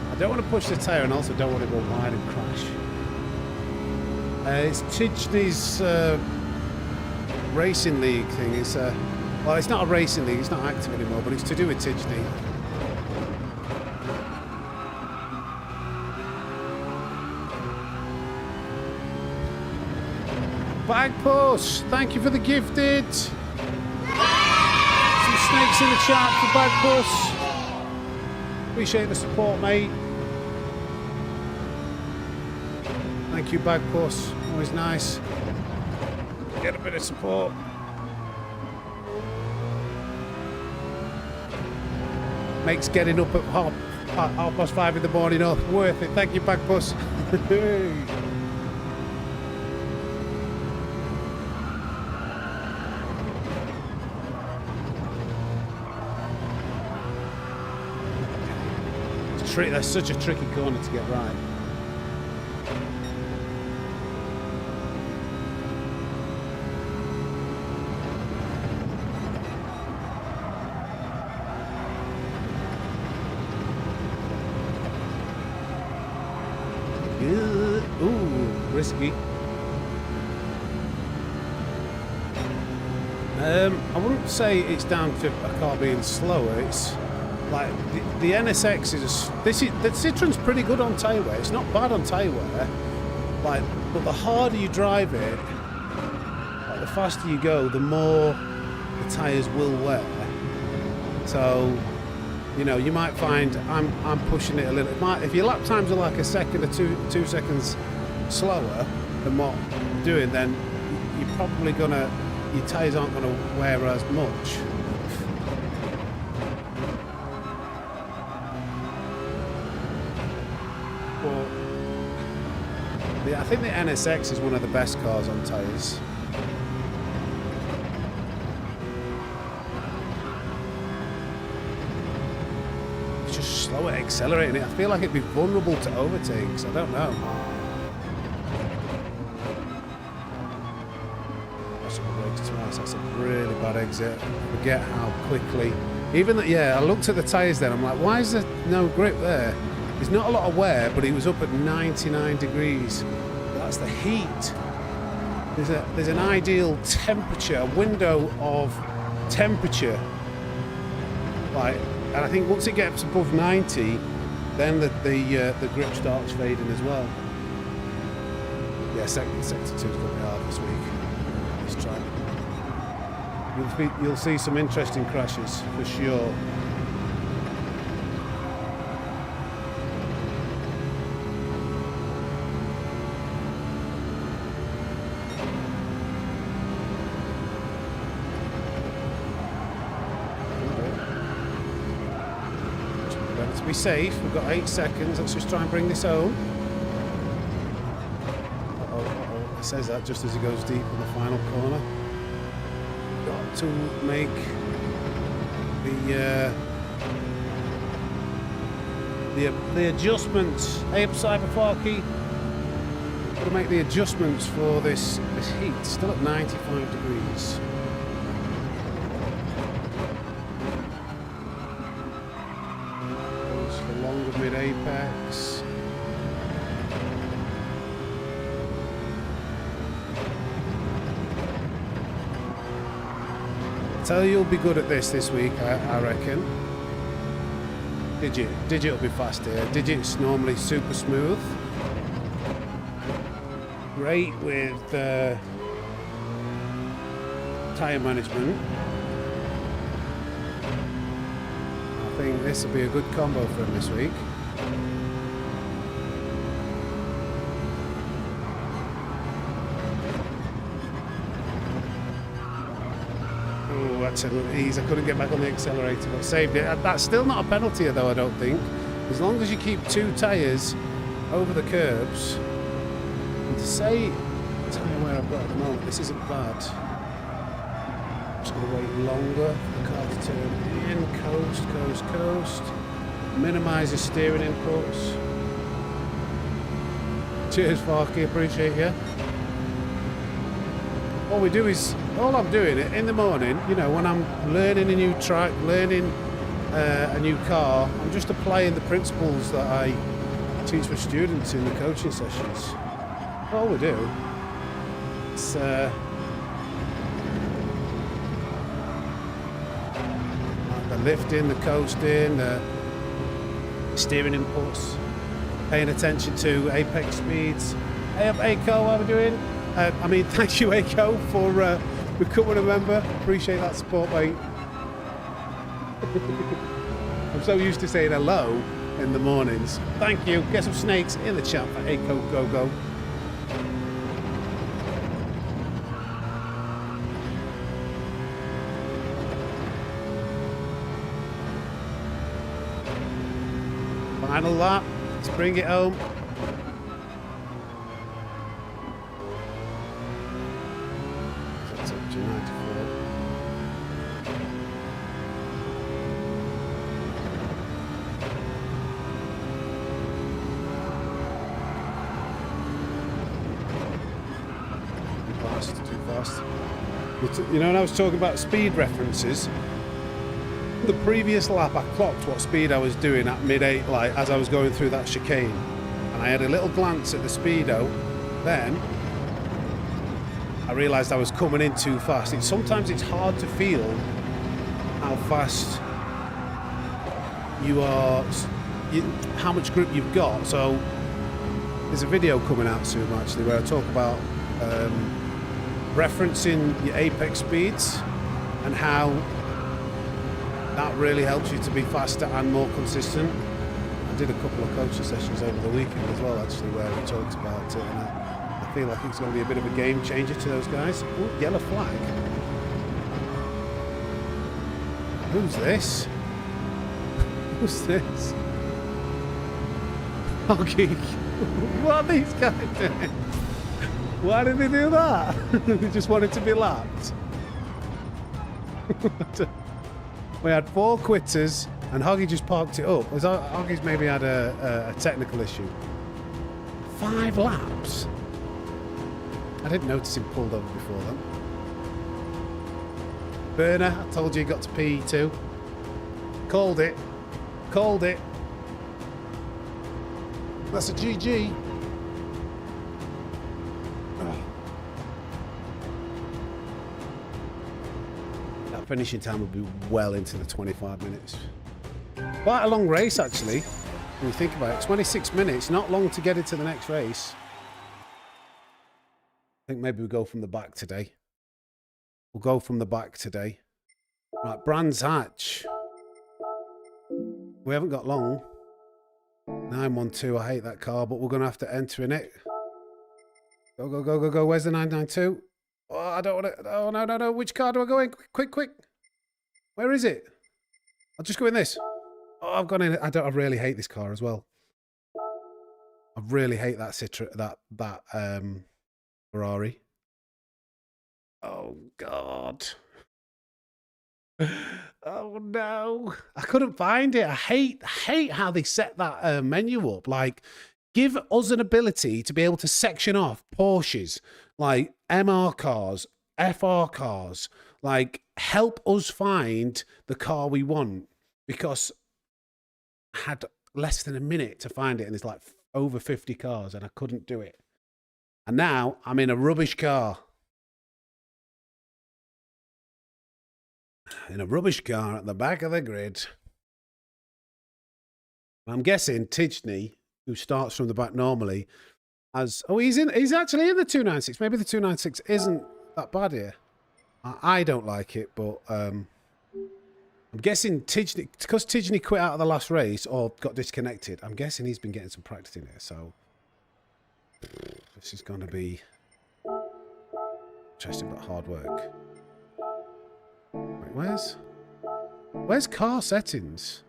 I don't want to push the tyre and also don't want to go wide and crash. It's Tidgney's racing league thing. It's well, it's not a racing league. It's not active anymore, but it's to do with Tidgney. Bagpuss, thank you for the gifted. Some snakes in the chat for Bagpuss. Appreciate the support, mate. Thank you, Bagpuss. Always nice. Get a bit of support. Makes getting up at half past 5 in the morning worth it. Thank you, Bagpuss. That's such a tricky corner to get right. Ooh, risky. I wouldn't say it's down to a car being slower. It's like the NSX is the Citroen's pretty good on tyre wear. It's not bad on tyre wear, like, but the harder you drive it, like, the faster you go, the more the tyres will wear. So, you know, you might find I'm pushing it a little. If your lap times are like a second or two seconds slower than what I'm doing, then you're probably your tyres aren't gonna wear as much. I think the NSX is one of the best cars on tyres. It's just slow at accelerating it. I feel like it'd be vulnerable to overtakes. I don't know. That's a brakes twice. That's a really bad exit. I forget how quickly. Even that, yeah, I looked at the tyres then. I'm like, why is there no grip there? There's not a lot of wear, but it was up at 99 degrees. That's the heat. There's an ideal temperature, a window of temperature. Like, and I think once it gets above 90, then the grip starts fading as well. Yeah, sector 2's going to be hard this week. Let's try. You'll see some interesting crashes for sure. Be safe. We've got 8 seconds. Let's just try and bring this home. It says that just as it goes deep in the final corner. Got to make the adjustments. Hey, up Cyberfarky. Got to make the adjustments for this heat. Still at 95 degrees. Mid-apex. Tell you you'll be good at this week, I reckon. Digit will be fast here. Digit's normally super smooth. Great with tyre management. I think this will be a good combo for him this week. Oh, that's an ease. I couldn't get back on the accelerator, but saved it. That's still not a penalty, though, I don't think. As long as you keep 2 tyres over the curbs. And to say the tyre wear I've got at the moment, this isn't bad. I'm just going to wait longer for the car to turn in. Coast, coast, coast. Minimise the steering inputs. Cheers, Farky, appreciate you. All we do is, all I'm doing in the morning, you know, when I'm learning a new track, learning a new car, I'm just applying the principles that I teach for students in the coaching sessions. All we do is like the lifting, the coasting, the steering inputs, paying attention to apex speeds. Hey up, Aiko, how are we doing? Thank you, Aiko, for becoming a member. Appreciate that support, mate. I'm so used to saying hello in the mornings. Thank you. Get some snakes in the chat for Aiko Go Go. Final lap. Let's bring it home. You know, when I was talking about speed references, the previous lap I clocked what speed I was doing at mid-8 light as I was going through that chicane, and I had a little glance at the speedo. Then I realised I was coming in too fast. Sometimes it's hard to feel how fast you are, how much grip you've got. So there's a video coming out soon actually where I talk about referencing your apex speeds and how that really helps you to be faster and more consistent. I did a couple of coaching sessions over the weekend as well actually where we talked about it, and I feel like it's going to be a bit of a game changer to those guys. Ooh, yellow flag. Who's this? Who's this? Okay. What are these guys doing? Why did they do that? They just wanted to be lapped. We had 4 quitters and Hoggy just parked it up. Hoggy's maybe had a technical issue. 5 laps? I didn't notice him pulled over before then. Burner, I told you got to pee too. Called it. Called it. That's a GG. That finishing time will be well into the 25 minutes. Quite a long race, actually, when you think about it. 26 minutes, not long to get into the next race. I think maybe we'll go from the back today. We'll go from the back today. Right, Brands Hatch. We haven't got long. 912, I hate that car, but we're going to have to enter in it. Go, go, go, go, go. Where's the 992? Oh, I don't want to. Oh, no, no, no. Which car do I go in? Quick, quick, quick. Where is it? I'll just go in this. Oh, I've gone in. I really hate this car as well. I really hate that Ferrari. Oh, God. Oh, no. I couldn't find it. I hate how they set that menu up. Like, give us an ability to be able to section off Porsches, like MR cars, FR cars, like help us find the car we want, because I had less than a minute to find it and there's like over 50 cars and I couldn't do it. And now I'm in a rubbish car. In a rubbish car at the back of the grid. I'm guessing Tidgney, who starts from the back normally, he's actually in the 296. Maybe the 296 isn't that bad here. I don't like it, but I'm guessing Tidgney, because Tidgney quit out of the last race or got disconnected, I'm guessing he's been getting some practice in it. So this is going to be interesting, but hard work. Wait, where's car settings?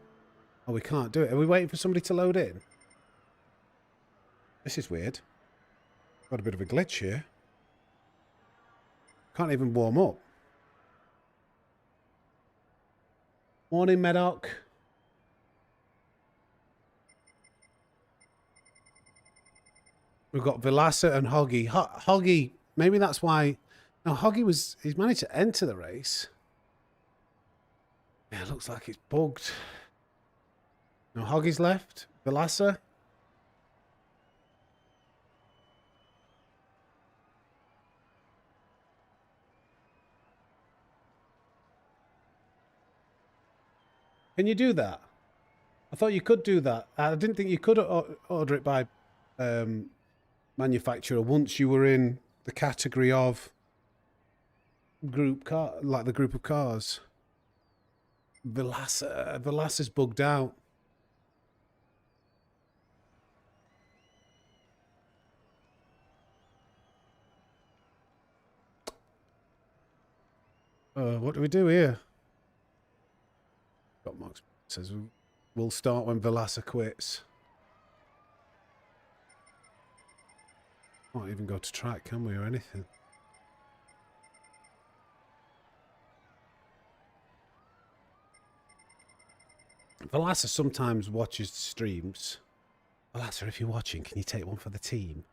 Oh, we can't do it. Are we waiting for somebody to load in? This is weird. Got a bit of a glitch here. Can't even warm up. Morning, Medoc. We've got Vilassa and Hoggy. Hoggy, maybe that's why. No, Hoggy he's managed to enter the race. Yeah, it looks like it's bugged. No, Hoggy's left. Vilassa. Can you do that? I thought you could do that. I didn't think you could order it by manufacturer once you were in the category of group car, like the group of cars. Vilassa's bugged out. What do we do here? Got Max says we'll start when Vilassa quits. Can't even go to track, can we, or anything? Vilassa sometimes watches the streams. Vilassa, if you're watching, can you take one for the team?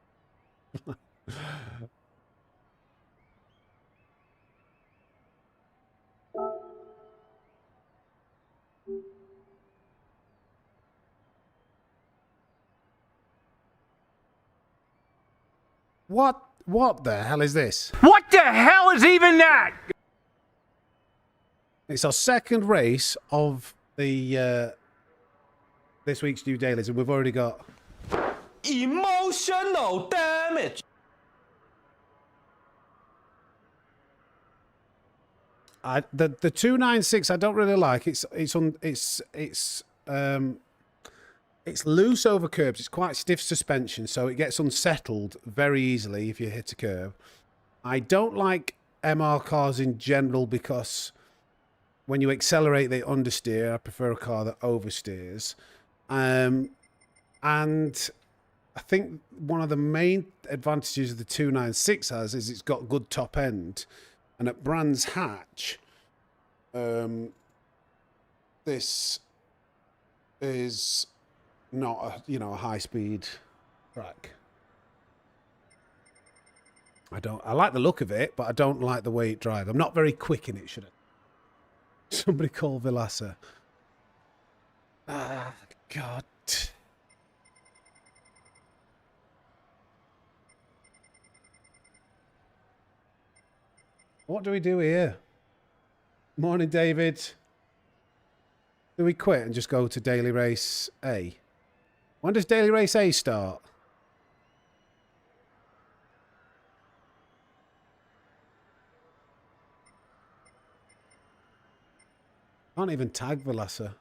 What the hell is this? What the hell is even that? It's our second race of the this week's new dailies, and we've already got emotional damage. The 296 I don't really like. It's loose over curbs. It's quite stiff suspension, so it gets unsettled very easily if you hit a curb. I don't like MR cars in general because when you accelerate, they understeer. I prefer a car that oversteers. And I think one of the main advantages of the 296 has is it's got good top end. And at Brands Hatch, this is not a high speed track. I like the look of it, but I don't like the way it drives. I'm not very quick in it, should I? Somebody call Vilassa. Ah, God. What do we do here? Morning, David. Do we quit and just go to Daily Race A? When does Daily Race A start? Can't even tag Vilassa.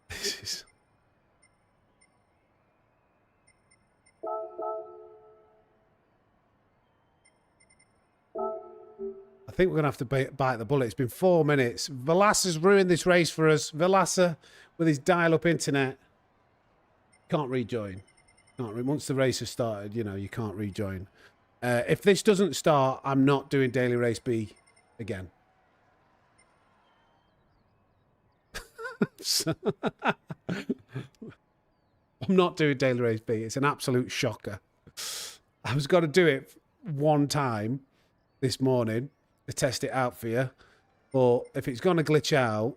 This is... I think we're going to have to bite the bullet. It's been 4 minutes. Vilassa's ruined this race for us. Vilassa, with his dial-up internet, can't rejoin. Once the race has started, you can't rejoin. If this doesn't start, I'm not doing Daily Race B again. I'm not doing Daily Race B. It's an absolute shocker. I was going to do it one time this morning to test it out for you. But if it's going to glitch out,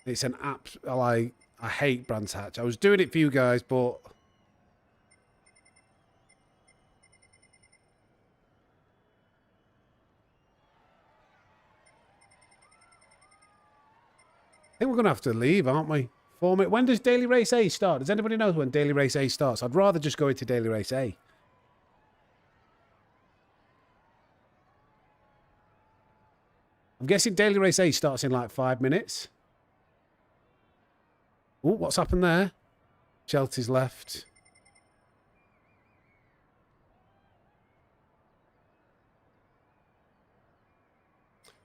it's an app. I hate Brands Hatch. I was doing it for you guys, but think we're going to have to leave, aren't we? 4 minutes. When does Daily Race A start? Does anybody know when Daily Race A starts? I'd rather just go into Daily Race A. I'm guessing Daily Race A starts in like 5 minutes. Oh, what's happened there? Chelsea's left.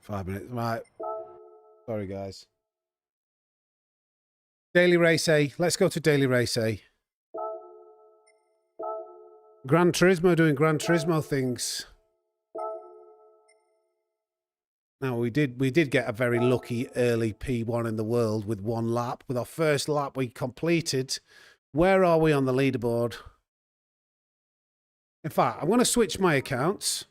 Five minutes. Right. Sorry, guys. Daily Race A. Let's go to Daily Race A. Gran Turismo doing Gran Turismo things. Now, we did get a very lucky early P1 in the world with 1 lap. With our first lap we completed. Where are we on the leaderboard? In fact, I'm going to switch my accounts.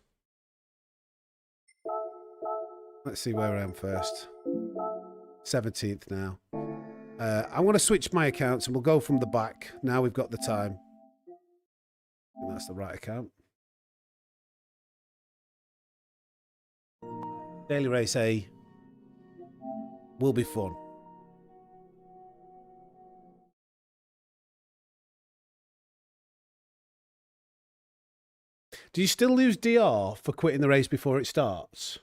Let's see where I am first. 17th now. I'm going to switch my accounts and we'll go from the back. Now we've got the time. And that's the right account. Daily Race A will be fun. Do you still lose DR for quitting the race before it starts?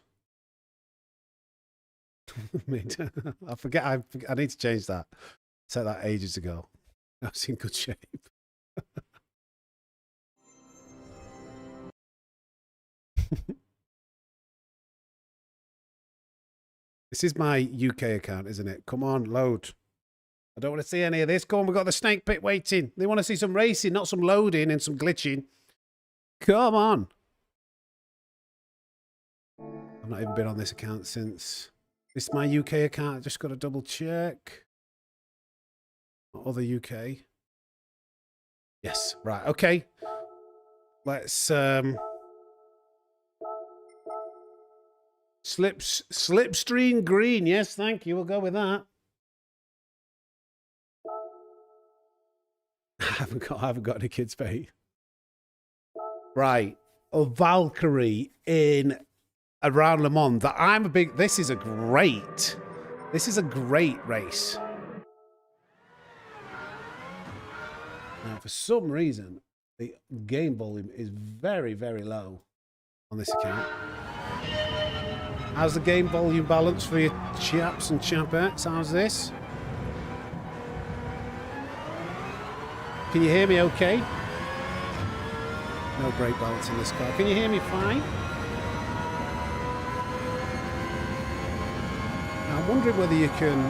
I forget. I need to change that. I said that ages ago. I was in good shape. This is my UK account, isn't it? Come on, load. I don't want to see any of this. Come on, we've got the snake pit waiting. They want to see some racing, not some loading and some glitching. Come on. I've not even been on this account since... This is my UK account. I just got to double check. Other UK. Yes, right, okay. Let's... Slipstream green. Yes, thank you. We'll go with that. I haven't got any kids' fate. Right. A Valkyrie in around Le Mans. That I'm a big. This is a great race. Now, for some reason, the game volume is very, very low on this account. How's the game volume balance for your chaps and chapettes? How's this? Can you hear me okay? No brake balance in this car. Can you hear me fine? Now, I'm wondering whether you can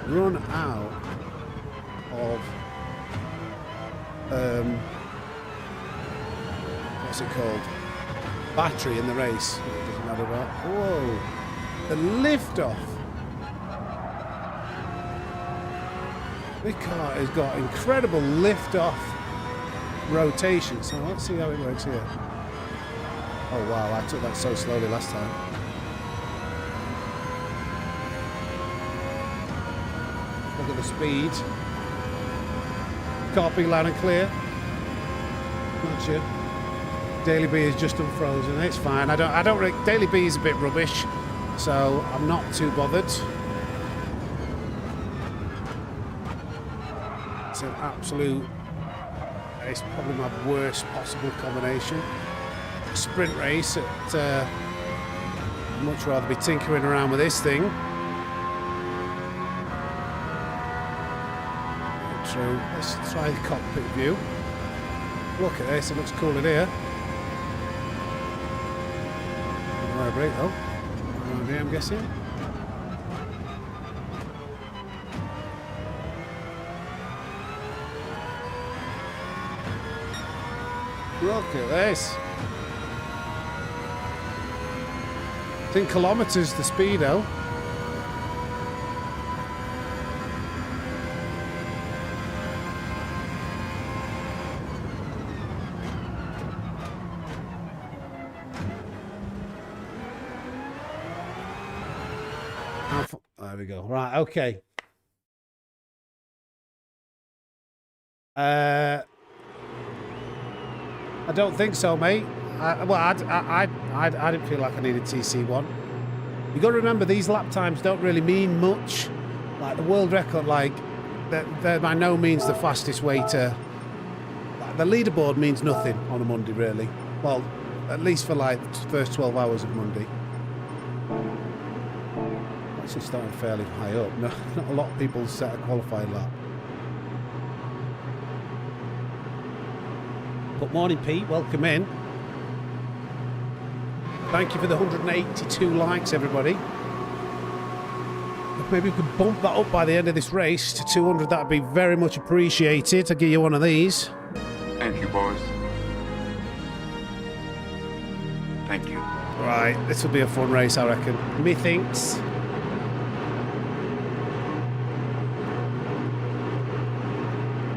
run out of what's it called? Battery in the race. It doesn't matter about. Whoa, the lift off. This car has got incredible lift off rotation. So let's see how it works here. Oh wow, I took that so slowly last time. Look at the speed. Can't be loud and clear. Gotcha. Daily B is just unfrozen. It's fine. I don't. Daily B is a bit rubbish, so I'm not too bothered. It's an absolute. It's probably my worst possible combination. Sprint race. I'd much rather be tinkering around with this thing. True. Let's try the cockpit view. Look at this. It looks cool in here. Where I brake though? Around here, I'm guessing. Look at this. It's in kilometres the speedo. There we go. Right, okay. I don't think so, mate. I didn't feel like I needed TC1. You got to remember, these lap times don't really mean much. Like the world record, like they're by no means the fastest way to. Like, the leaderboard means nothing on a Monday, really. Well, at least for like the first 12 hours of Monday. Actually, starting fairly high up. No, not a lot of people set a qualified lap. Good morning, Pete. Welcome in. Thank you for the 182 likes, everybody. If maybe we could bump that up by the end of this race to 200, that'd be very much appreciated. I'll give you one of these. Thank you, boys. Thank you. Right, this will be a fun race, I reckon. Methinks.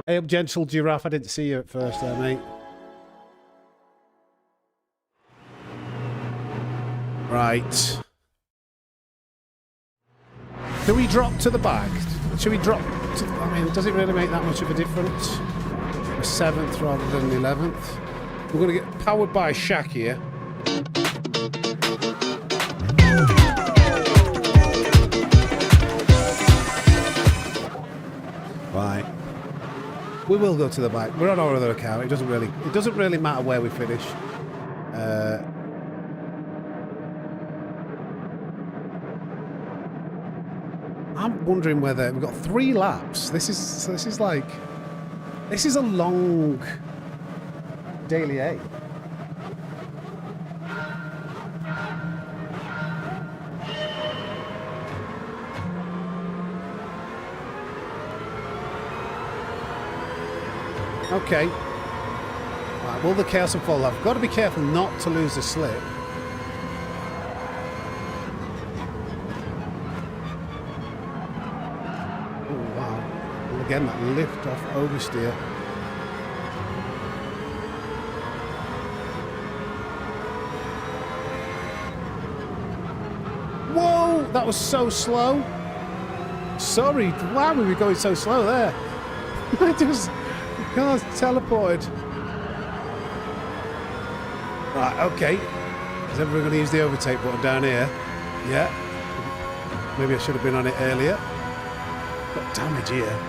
Hey up, gentle giraffe. I didn't see you at first there, mate. Right. Do we drop to the back? Should we drop to, I mean, does it really make that much of a difference? We're 7th rather than 11th. We're going to get powered by Shaq here. Right. We will go to the back. We're on our other account. It doesn't really matter where we finish. I'm wondering whether we've got 3 laps. This is a long daily A. Okay. Right, will the chaos unfold? I've got to be careful not to lose the slip. Again, that lift off oversteer. Whoa! That was so slow. Sorry, why were we going so slow there? I just, the car's teleported. Right, okay. Is everyone going to use the overtake button down here? Yeah. Maybe I should have been on it earlier. Got damage here.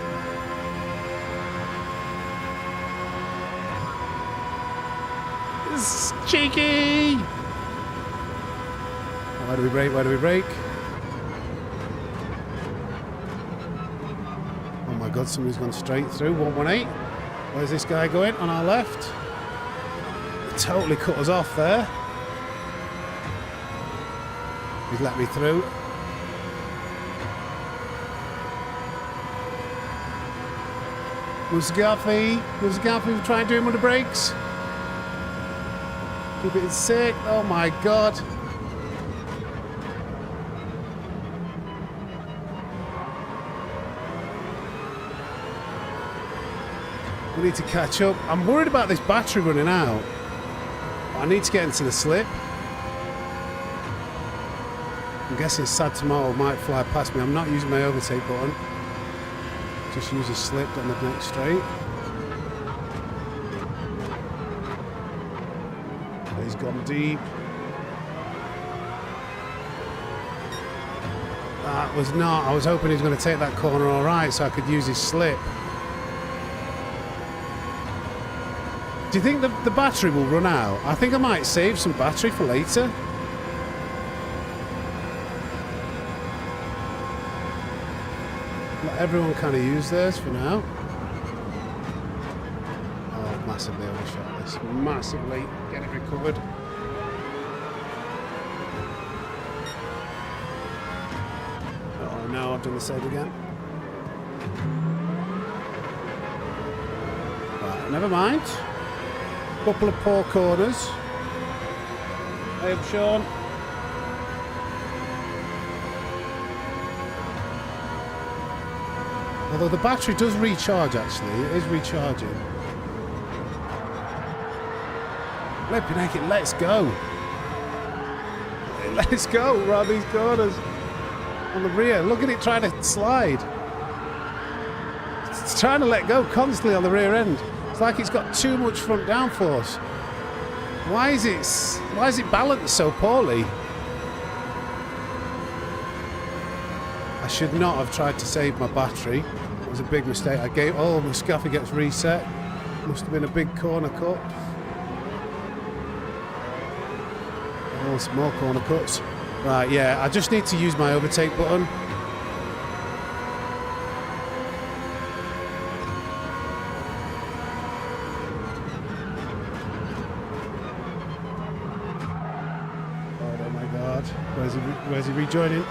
It's cheeky! Where do we brake? Where do we brake? Oh my god, somebody's gone straight through. 118. Where's this guy going? On our left. He totally cut us off there. He's let me through. Musgaffy, try and do him under brakes. Keep it in sick. Oh my god. We need to catch up. I'm worried about this battery running out. I need to get into the slip. I'm guessing Sad Tomorrow might fly past me. I'm not using my overtake button. Just use a slip on the next straight. He's gone deep. That was not. I was hoping he was going to take that corner all right so I could use his slip. Do you think the battery will run out? I think I might save some battery for later. Let everyone kind of use theirs for now. Oh, massively overshot this. Massively. Get it recovered. Oh no, I've done the save again. Right, never mind. Couple of poor corners. Hey up, Sean. Although the battery does recharge, actually. It is recharging. Flipping heck, it lets go. It lets go around these corners. On the rear. Look at it trying to slide. It's trying to let go constantly on the rear end. It's like it's got too much front downforce. Why is it balanced so poorly? should not have tried to save my battery. It was a big mistake. My scaffer gets reset. Must have been a big corner cut. Oh, some more corner cuts. Right, yeah, I just need to use my overtake button. Oh my God, where's he rejoining?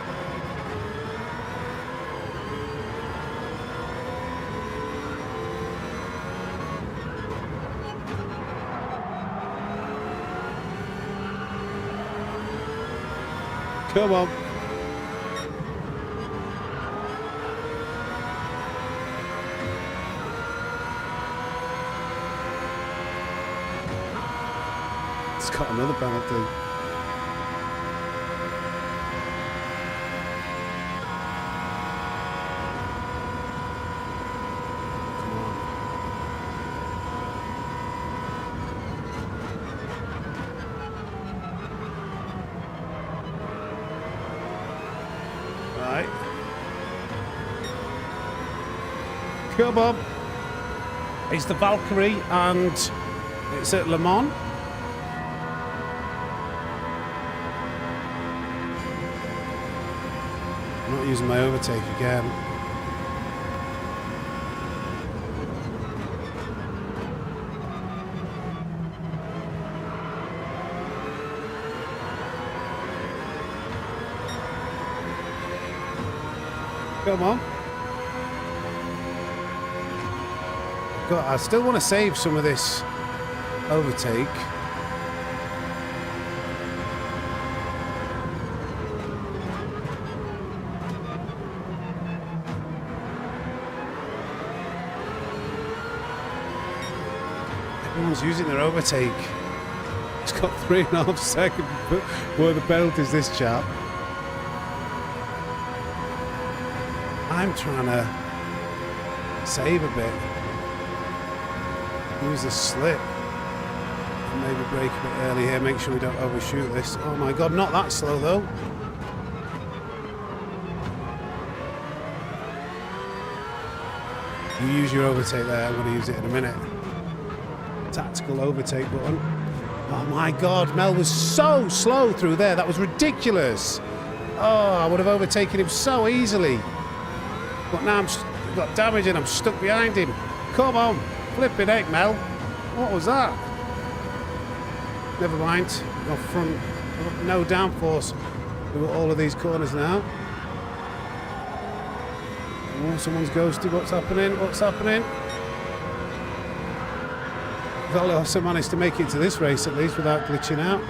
Come on. It's got another penalty. Right. Come on. It's the Valkyrie and it's at Le Mans. I'm not using my overtake again. Come on. God, I still want to save some of this overtake. Everyone's using their overtake. It's got 3.5 seconds worth of penalties, this chap. I'm trying to save a bit. Use the slip. And maybe brake a bit early here. Make sure we don't overshoot this. Oh my God, not that slow though. You use your overtake there. I'm going to use it in a minute. Tactical overtake button. Oh my God, Mel was so slow through there. That was ridiculous. Oh, I would have overtaken him so easily. But now I've got damage and I'm stuck behind him. Come on, flipping heck, Mel. What was that? Never mind. Got front, no downforce. We've got all of these corners now. Oh, someone's ghosted. What's happening? What's happening? I've also managed to make it to this race at least without glitching out.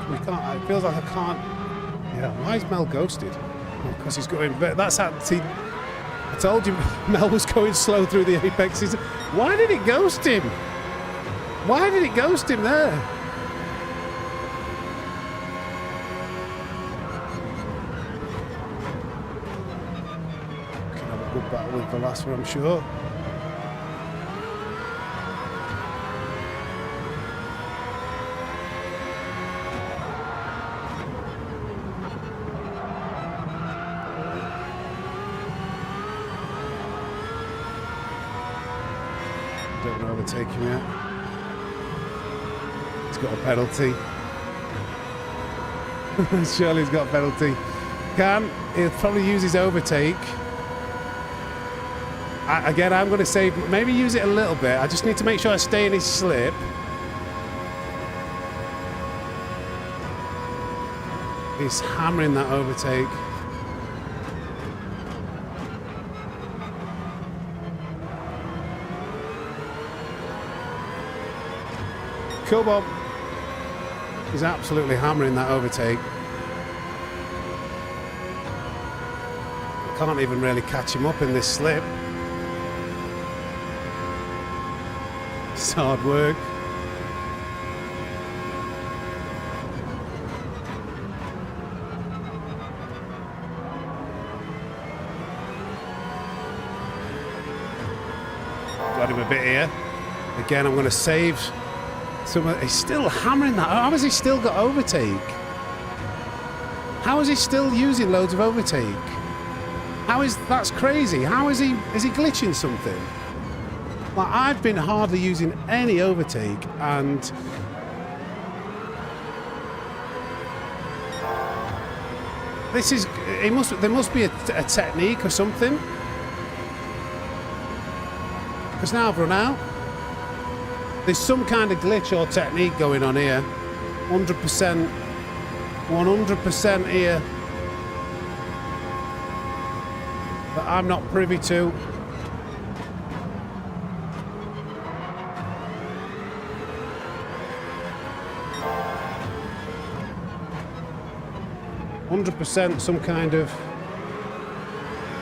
We can't. It feels like I can't. Yeah, why is Mel ghosted? Oh, because he's going. That's actually. I told you Mel was going slow through the apexes. Why did it ghost him? Why did it ghost him there? We can have a good battle with the last one, I'm sure. Don't want to overtake him yet. He's got a penalty. Surely he's got a penalty. He'll probably use his overtake. Again, I'm going to save, maybe use it a little bit. I just need to make sure I stay in his slip. He's hammering that overtake. Come on. He's absolutely hammering that overtake. Can't even really catch him up in this slip. It's hard work. got him a bit here. Again, I'm going to save some. He's still hammering that. How has he still got overtake? How is he still using loads of overtake? That's crazy. How is he glitching something? Like, I've been hardly using any overtake, and this is, there must be a technique or something. Because now I've run out. There's some kind of glitch or technique going on here. 100%, 100% here. That I'm not privy to. Some kind of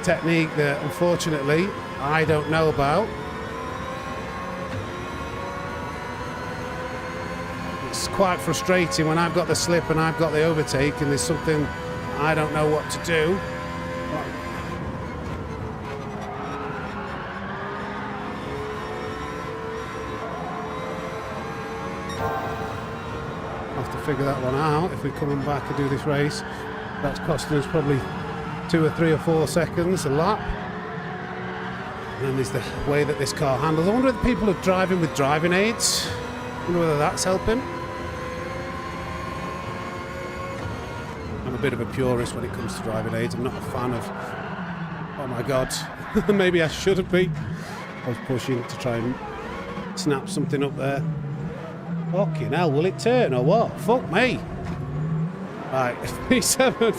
technique that unfortunately I don't know about. It's quite frustrating when I've got the slip and I've got the overtake and there's something I don't know what to do. I'll have to figure that one out if we're coming back and do this race. That's costing us probably 2 or 3 or 4 seconds a lap. And then there's the way that this car handles. I wonder if people are driving with driving aids. I wonder whether that's helping. I'm a bit of a purist when it comes to driving aids. I'm not a fan of... Oh my God. Maybe I shouldn't be. I was pushing to try and snap something up there. Fucking hell, will it turn or what? Fuck me. Right, P7.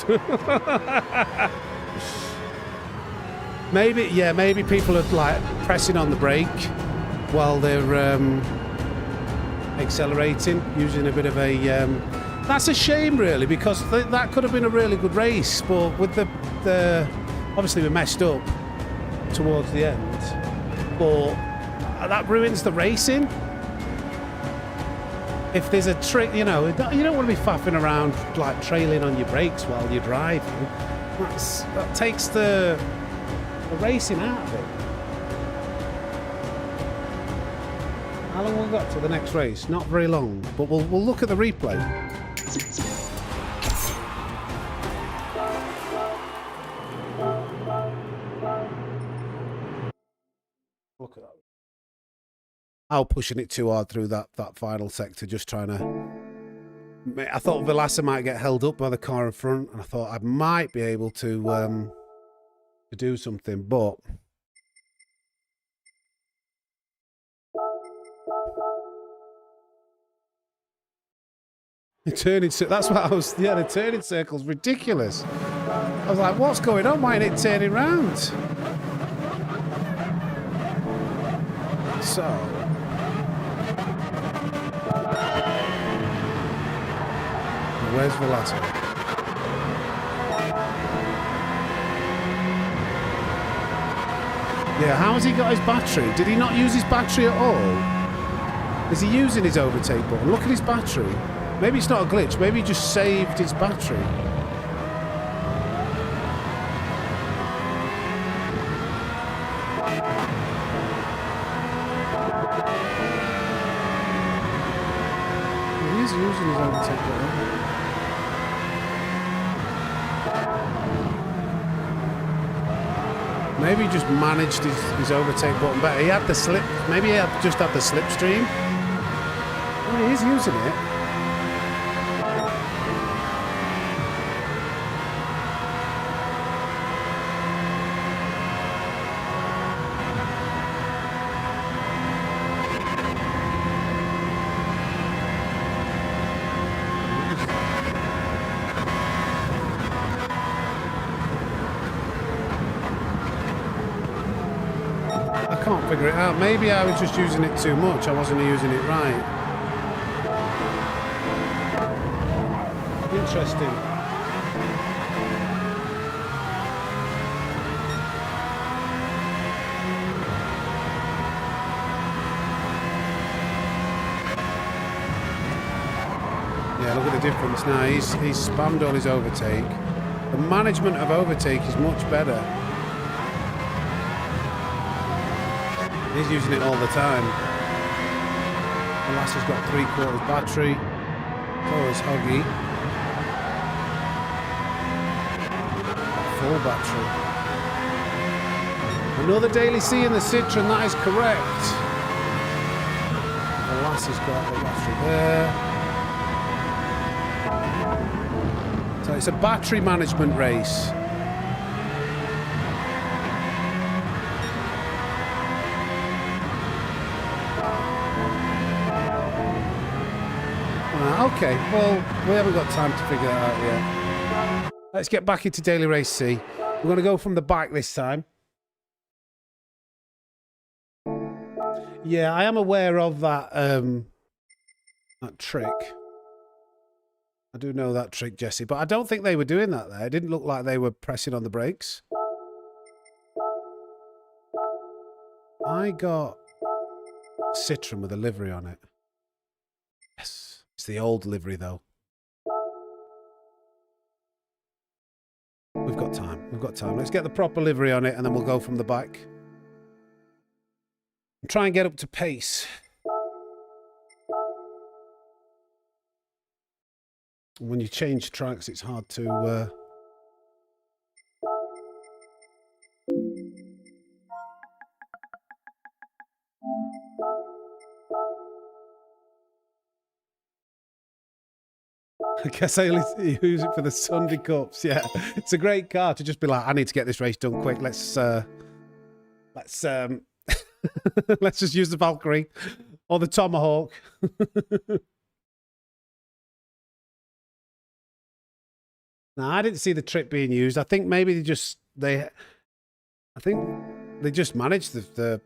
Maybe people are like pressing on the brake while they're accelerating, using a bit of a... That's a shame, really, because that could have been a really good race, but with the obviously we messed up towards the end, but that ruins the racing. If there's a trick, you don't want to be faffing around like trailing on your brakes while you're driving. That takes the racing out of it. How long have we got to the next race? Not very long, but we'll look at the replay. Look at that. I was pushing it too hard through that final sector, just trying to... I thought Velasa might get held up by the car in front, and I thought I might be able to do something, but... The turning circle, that's what I was... Yeah, the turning circle's ridiculous. I was like, what's going on? Why ain't it turning round? So... Where's Velasa? Yeah, how has he got his battery? Did he not use his battery at all? Is he using his overtake button? Look at his battery. Maybe it's not a glitch. Maybe he just saved his battery. He is using his overtake button. Maybe he just managed his overtake button better. He had the slip. Maybe he just had the slipstream. Oh, he is using it. Figure it out. Maybe I was just using it too much. I wasn't using it right. Interesting. Yeah, look at the difference now. He's spammed all his overtake. The management of overtake is much better. He's using it all the time. The last has got 3/4 battery. So is Hoggy. Full battery. Another daily C in the Citroen, that is correct. The last has got the battery there. So it's a battery management race. Okay, well, we haven't got time to figure that out yet. Let's get back into Daily Race C. We're going to go from the back this time. Yeah, I am aware of that that trick. I do know that trick, Jesse, but I don't think they were doing that there. It didn't look like they were pressing on the brakes. I got Citroen with a livery on it. Yes. It's the old livery, though. We've got time. We've got time. Let's get the proper livery on it, and then we'll go from the back. And try and get up to pace. When you change tracks, it's hard to... I guess I only use it for the Sunday Cups. Yeah, it's a great car to just be like, I need to get this race done quick. Let's let's just use the Valkyrie or the Tomahawk. No, I didn't see the trick being used. I think maybe they just managed the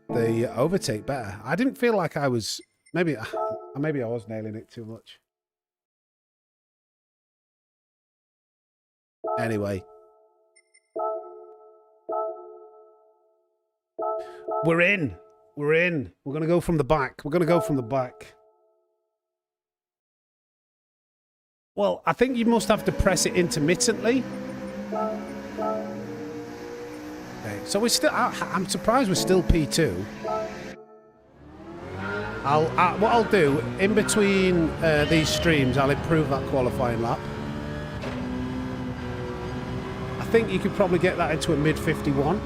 overtake better. I didn't feel like I was maybe I was nailing it too much. Anyway, we're in. We're in. We're going to go from the back. We're going to go from the back. Well, I think you must have to press it intermittently. Okay, so we're still... I'm surprised we're still P2. What I'll do, in between these streams, I'll improve that qualifying lap. I think you could probably get that into a mid-51,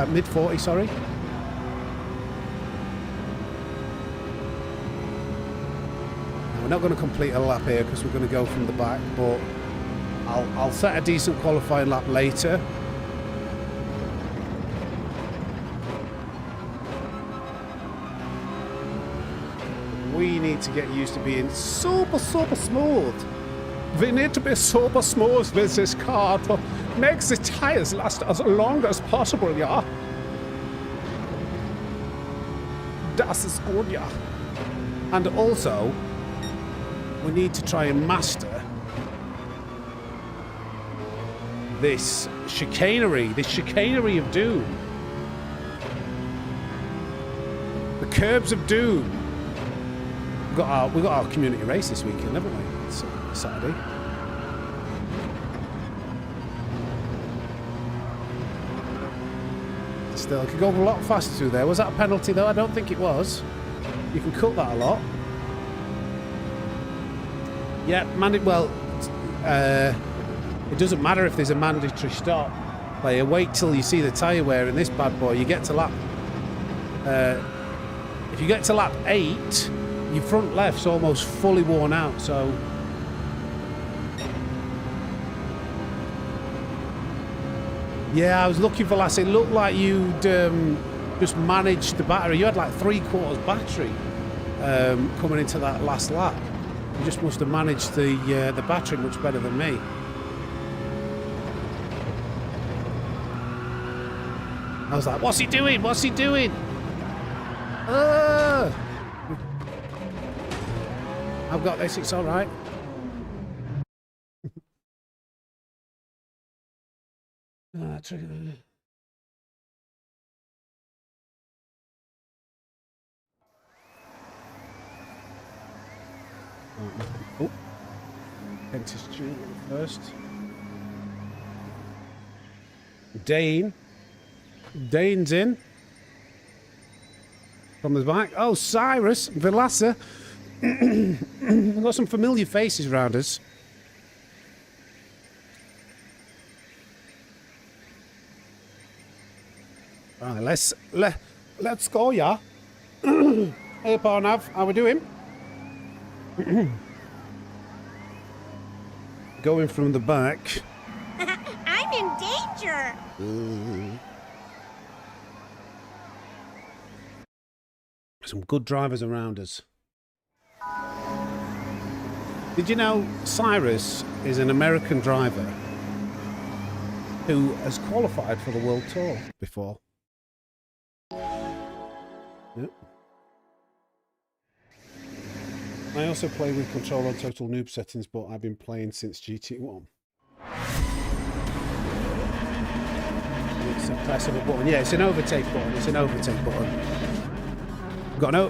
mid-40, sorry. Now, we're not going to complete a lap here because we're going to go from the back, but I'll set a decent qualifying lap later. We need to get used to being super, super smooth. We need to be super smooth with this car to make the tires last as long as possible, yeah? Das ist good, yeah. And also, we need to try and master this chicanery of doom. The curbs of doom. We've got our community race this weekend, haven't we? It's Saturday. Still, I could go a lot faster through there. Was that a penalty though? I don't think it was. You can cut that a lot. Yeah, it doesn't matter if there's a mandatory stop. Like, you wait till you see the tyre wear in this bad boy. You get to lap... if you get to lap 8, your front left's almost fully worn out, so... Yeah, I was looking for last. It looked like you'd just managed the battery. You had like 3/4 battery coming into that last lap. You just must have managed the battery much better than me. I was like, what's he doing? What's he doing? I've got this, it's all right. Oh, Prentice Junior first. Dane's in. from the back. Oh, Cyrus, Vilassa. We've got some familiar faces around us. Right, let's go, yeah. Hey, Parnav, how we doing? Going from the back. I'm in danger. Some good drivers around us. Did you know Cyrus is an American driver who has qualified for the World Tour before? Yep. I also play with control on total noob settings, but I've been playing since GT1. It's a press of a button. Yeah, it's an overtake button. It's an overtake button.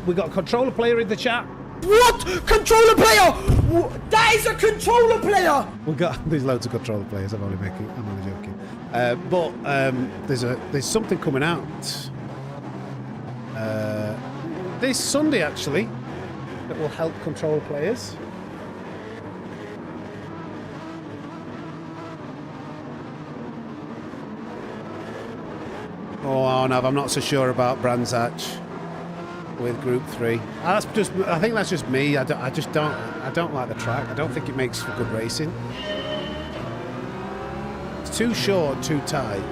We got a controller player in the chat. What? Controller player? That is a controller player! There's loads of controller players. I'm only joking. But there's something coming out this Sunday actually that will help controller players. Oh no, I'm not so sure about Brands Hatch with Group 3. I think that's just me. I don't like the track. I don't think it makes for good racing. It's too short, too tight.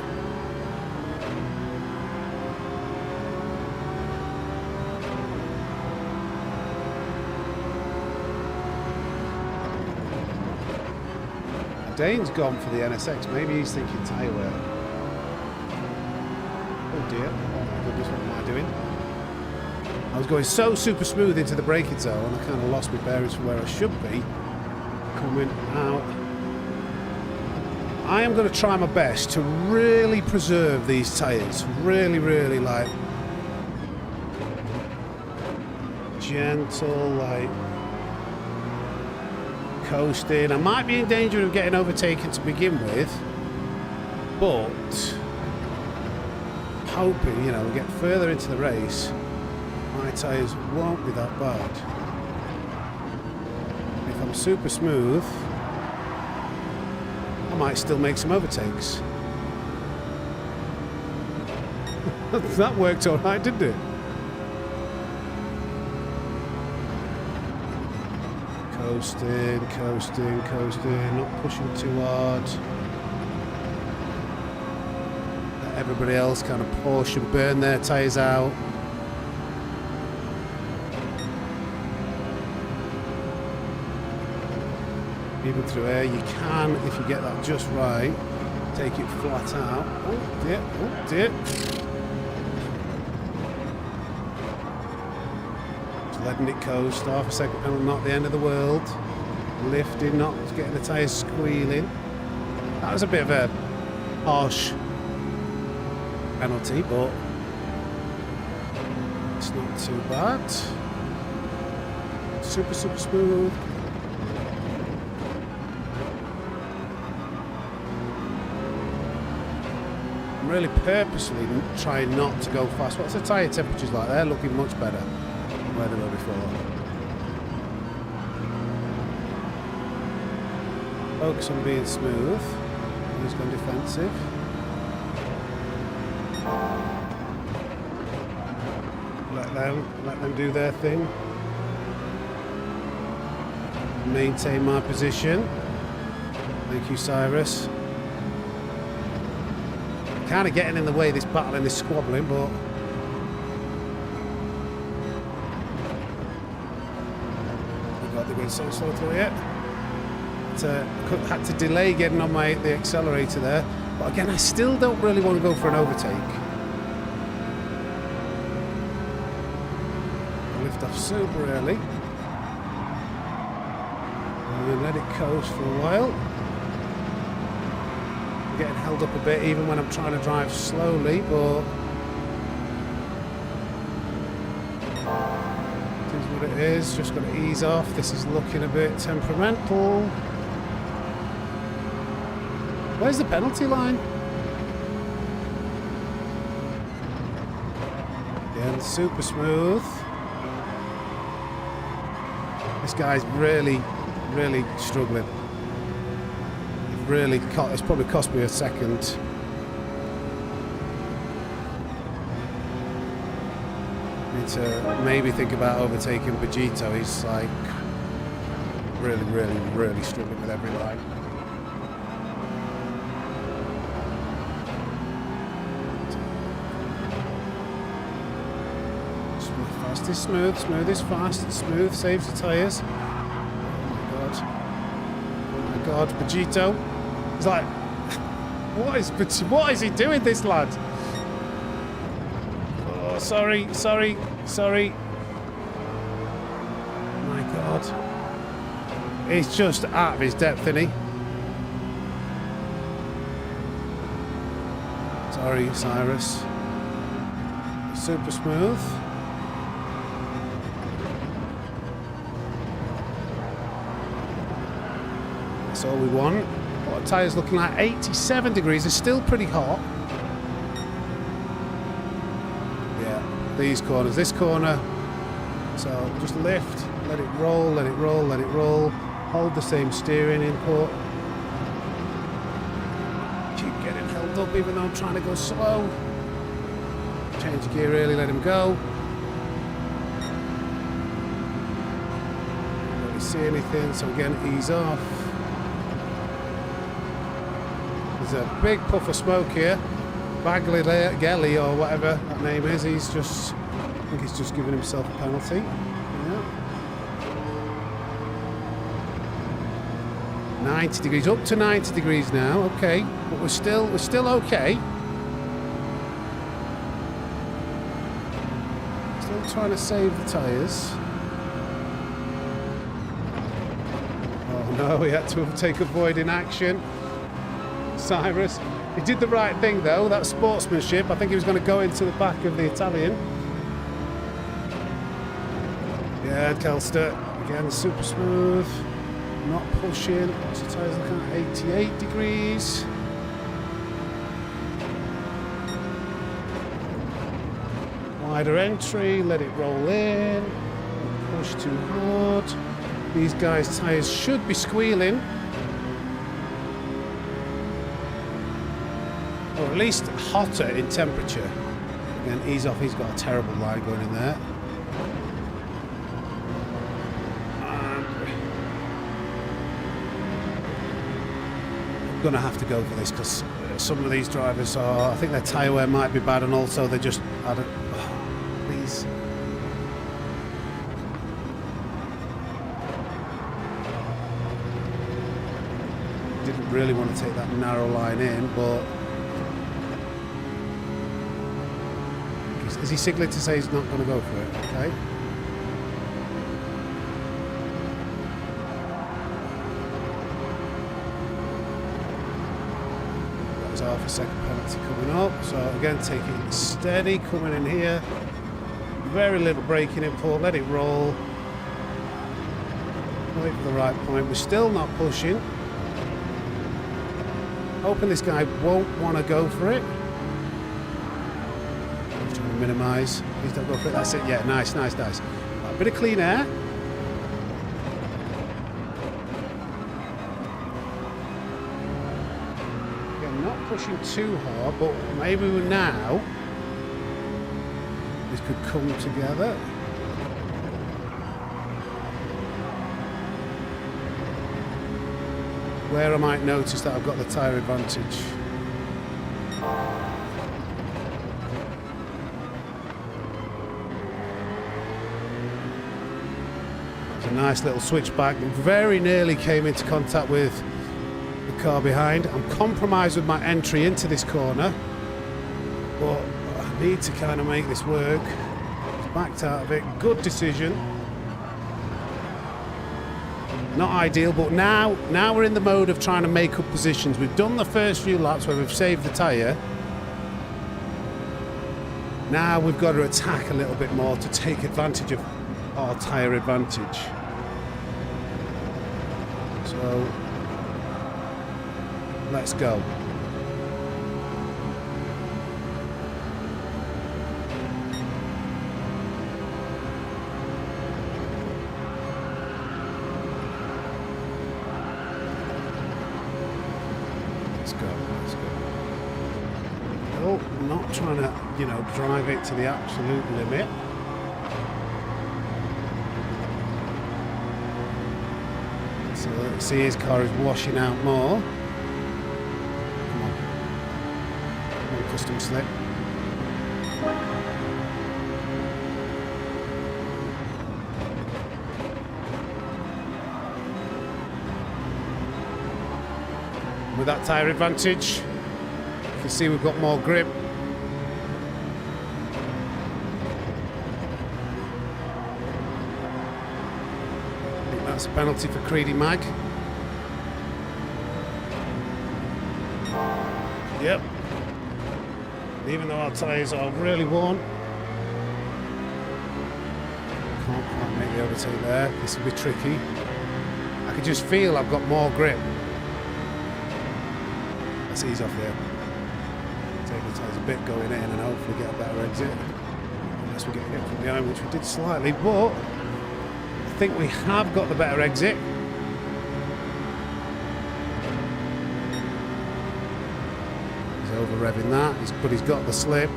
Dane's gone for the NSX. Maybe he's thinking tyre wear. Oh dear. Oh my goodness, what am I doing? I was going so super smooth into the braking zone and I kind of lost my bearings from where I should be. Coming out. I am going to try my best to really preserve these tyres. Really, really like gentle, like coasting. I might be in danger of getting overtaken to begin with, but hoping, we get further into the race, my tyres won't be that bad. If I'm super smooth, I might still make some overtakes. That worked all right, didn't it? Coasting, coasting, coasting, not pushing too hard. Let everybody else kind of push and burn their tyres out. Even through air, you can, if you get that just right, take it flat out. Oh dear, oh dear. Letting it coast, half a second penalty, not the end of the world. Lifting, not getting the tyres squealing. That was a bit of a harsh penalty, but it's not too bad. Super, super smooth. I'm really purposely trying not to go fast. What's the tyre temperatures like? They're looking much better where they were before. Focus on being smooth. He's gone defensive. Let them do their thing. Maintain my position. Thank you, Cyrus. Kind of getting in the way of this battle and this squabbling, but they're going so slow through it. Had to delay getting on the accelerator there, but again, I still don't really want to go for an overtake. I lift off super early and let it coast for a while. I'm getting held up a bit even when I'm trying to drive slowly, but what it is, just got to ease off. This is looking a bit temperamental. Where's the penalty line? Again, super smooth. This guy's really, really struggling. It's probably cost me a second. Need to maybe think about overtaking Vegito. He's like really, really, really struggling with every line. Fast is smooth, smooth is fast, smooth saves the tyres. Oh my god, Vegito. He's like, what is he doing, this lad? Oh, sorry. My god. He's just out of his depth, isn't he? Sorry, Cyrus. Super smooth. That's all we want. What tyres looking like 87 degrees. They're still pretty hot. Yeah, these corners. This corner. So just lift, let it roll, let it roll, let it roll. Hold the same steering input. Keep getting held up even though I'm trying to go slow. Change gear early, let him go. Don't really see anything, so again, ease off. There's a big puff of smoke here. Bagley or whatever that name is, I think he's just giving himself a penalty. Yeah. 90 degrees, up to 90 degrees now, okay. But we're still okay. Still trying to save the tyres. Oh no, he had to take a void in action. Cyrus. He did the right thing though, that sportsmanship. I think he was going to go into the back of the Italian. Yeah, Kelster. Again, super smooth. Not pushing. What's the tyres looking at? 88 degrees. Wider entry, let it roll in. Don't push too hard. These guys' tyres should be squealing. Or at least hotter in temperature. Again, ease off, he's got a terrible line going in there. I'm going to have to go for this because some of these drivers are, I think their tyre wear might be bad and also they just, please. Didn't really want to take that narrow line in, but is he signaling to say he's not going to go for it? Okay. That was half a second penalty coming up. So again, taking it steady, coming in here. Very little braking input. Let it roll. Wait for the right point. We're still not pushing. Hoping this guy won't want to go for it. Trying to minimise. Please don't go for it. That's it. Yeah, nice. A bit of clean air. Again, not pushing too hard, but maybe now this could come together. Where I might notice that I've got the tyre advantage. It's a nice little switchback. Very nearly came into contact with the car behind. I'm compromised with my entry into this corner, but I need to kind of make this work. Backed out of it. Good decision. Not ideal, but now we're in the mode of trying to make up positions. We've done the first few laps where we've saved the tyre. Now we've got to attack a little bit more to take advantage of our tyre advantage. So let's go. careful, not trying to, you know, drive it to the absolute limit. So let's see, his car is washing out more. Come on. Come on, custom slip. With that tyre advantage, you can see we've got more grip. I think that's a penalty for Creedy Mag. Yep. Even though our tyres are really worn, can't quite make the overtake there. This will be tricky. I can just feel I've got more grip. Let's ease off there. Take the tyres a bit going in and hopefully get a better exit. Unless we get hit from behind, which we did slightly, but I think we have got the better exit. He's over revving that, but he's got the slip.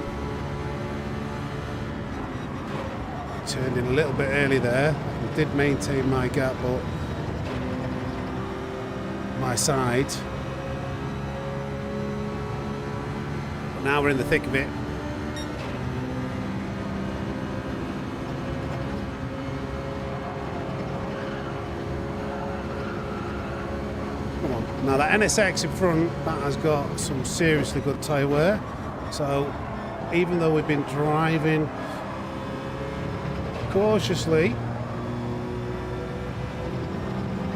Turned in a little bit early there. I did maintain my gap, but my side. Now we're in the thick of it. Come on. Now that NSX in front, that has got some seriously good tyre wear. So even though we've been driving cautiously,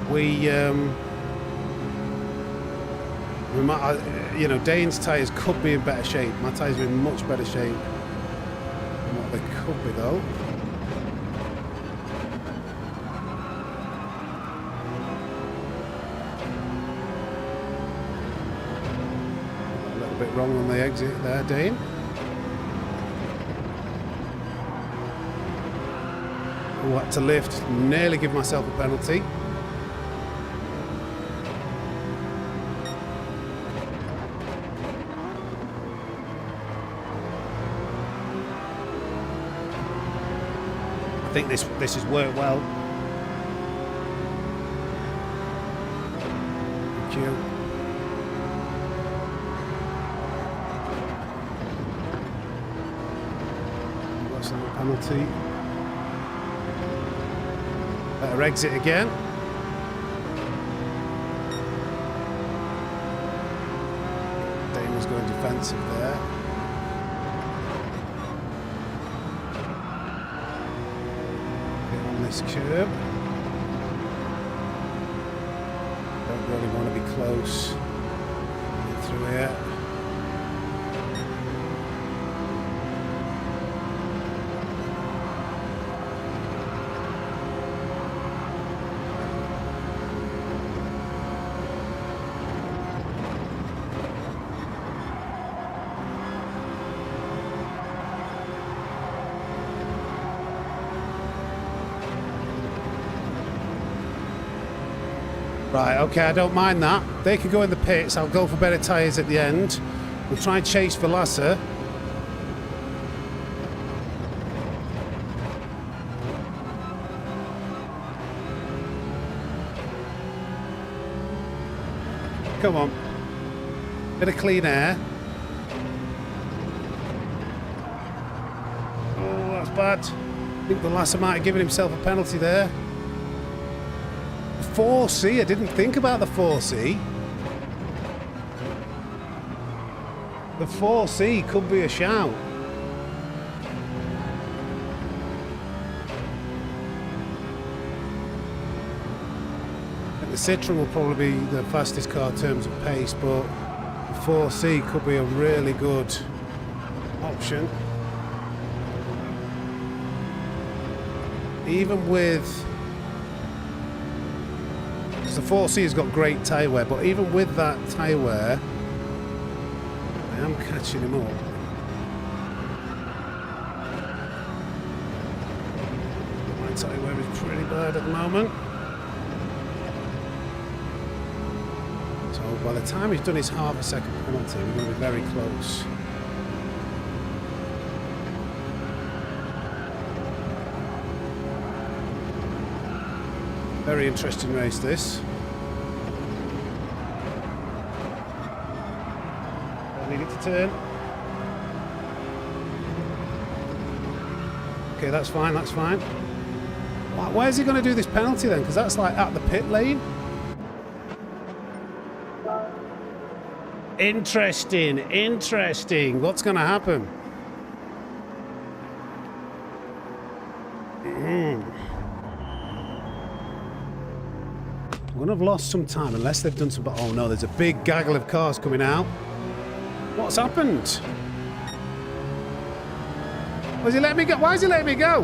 we might, you know, Dane's tyres could be in better shape. My tyres are in much better shape than what they could be, though. A little bit wrong on the exit there, Dane. Oh, had to lift, nearly give myself a penalty. I think this has worked well. Thank you. What's that penalty? Better exit again. Dane was going defensive there. This curb. Don't really want to be close. Get through here. Right, okay, I don't mind that. They can go in the pits. I'll go for better tyres at the end. We'll try and chase for Lasser. Come on. Bit of clean air. Oh, that's bad. I think the Lasser might have given himself a penalty there. 4C, I didn't think about the 4C. The 4C could be a shout. I think the Citroen will probably be the fastest car in terms of pace, but the 4C could be a really good option. Even with... The 4C has got great tyre wear, but even with that tyre wear, I am catching him up. My tyre wear is pretty bad at the moment. So by the time he's done his half a second penalty, we're going to be very close. Very interesting race, this. I need it to turn. Okay, that's fine, that's fine. Why is he going to do this penalty then? Because that's like at the pit lane. Interesting, interesting. What's going to happen? We're going to have lost some time unless they've done some... Oh no, there's a big gaggle of cars coming out. What's happened? Was he letting me go? Why is he letting me go?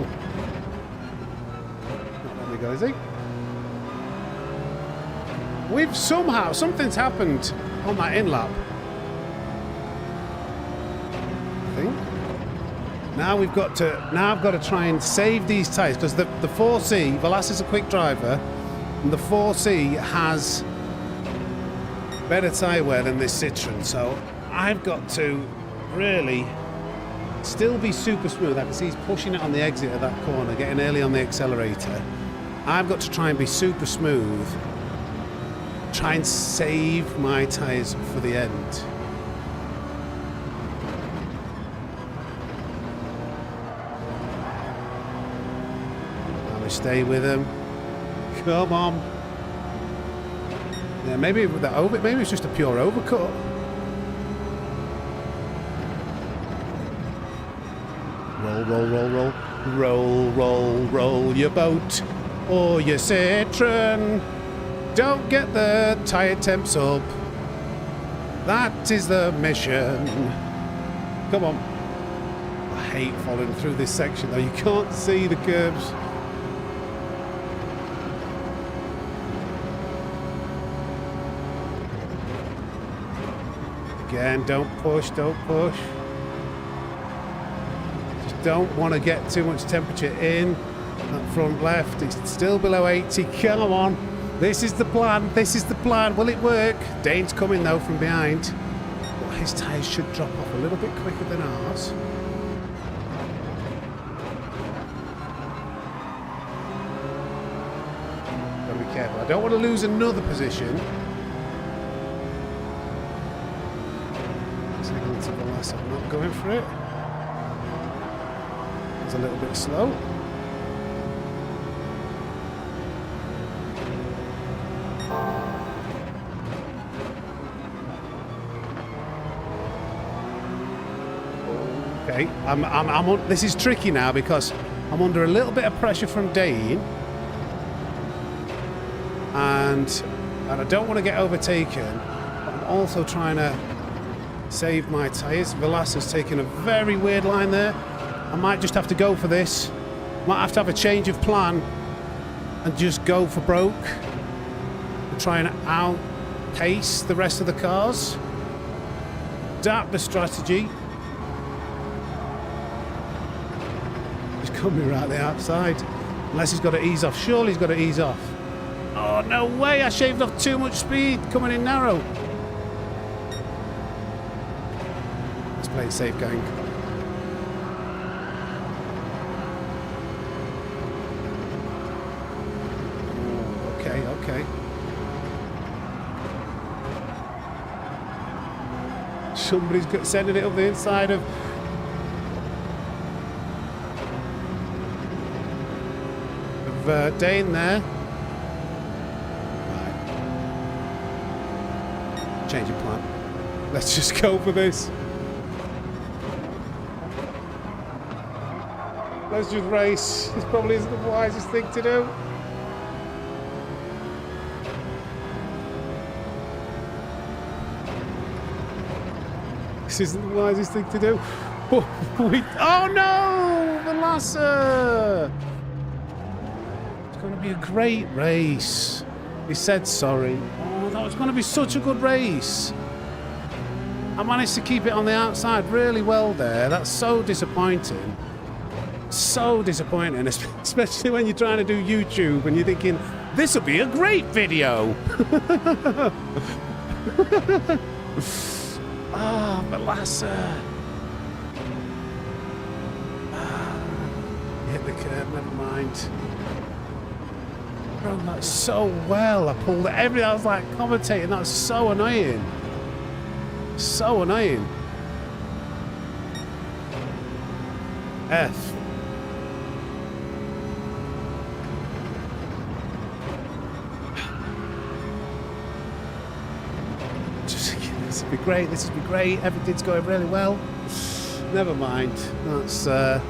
Not letting me go, is he? We've somehow... Something's happened on that in-lap. I think. Now we've got to... Now I've got to try and save these tyres because the 4C, Velasquez is a quick driver, and the 4C has better tyre wear than this Citroen, so I've got to really still be super smooth. I can see he's pushing it on the exit of that corner, getting early on the accelerator. I've got to try and be super smooth, try and save my tyres for the end. Now we stay with him. Come on. Yeah, maybe with that over, maybe it's just a pure overcut. Roll, roll, roll, roll. Roll, roll, roll your boat or your Citroen. Don't get the tyre temps up. That is the mission. Come on. I hate following through this section though. You can't see the curves. Again, don't push, don't push. Just don't want to get too much temperature in. That front left, it's still below 80. Come on. This is the plan, this is the plan. Will it work? Dane's coming though from behind. But his tyres should drop off a little bit quicker than ours. Gotta be careful. I don't want to lose another position. I'm not going for it. It's a little bit slow. Okay, this is tricky now because I'm under a little bit of pressure from Dane, and I don't want to get overtaken. But I'm also trying to save my tyres. Velasquez taking a very weird line there. I might just have to go for this. Might have to have a change of plan and just go for broke and try and outpace the rest of the cars. Adapt the strategy. He's coming right the outside. Unless he's got to ease off. Surely he's got to ease off. Oh, no way. I shaved off too much speed coming in narrow. Play it safe, gang. Okay, okay. Somebody's sending it up the inside of Dane there. Right. Change of plan. Let's just go for this. Let's just race. This probably isn't the wisest thing to do. This isn't the wisest thing to do. Oh no! Velasquez! It's going to be a great race. He said sorry. Oh, that was going to be such a good race. I managed to keep it on the outside really well there. That's so disappointing. So disappointing, especially when you're trying to do YouTube and you're thinking, this will be a great video. Ah, Velasquez. Hit the curb, never mind. Bro, that's so well. I pulled everything. I was like commentating. That's so annoying. So annoying. F. This would be great. This would be great. Everything's going really well. Never mind. That's it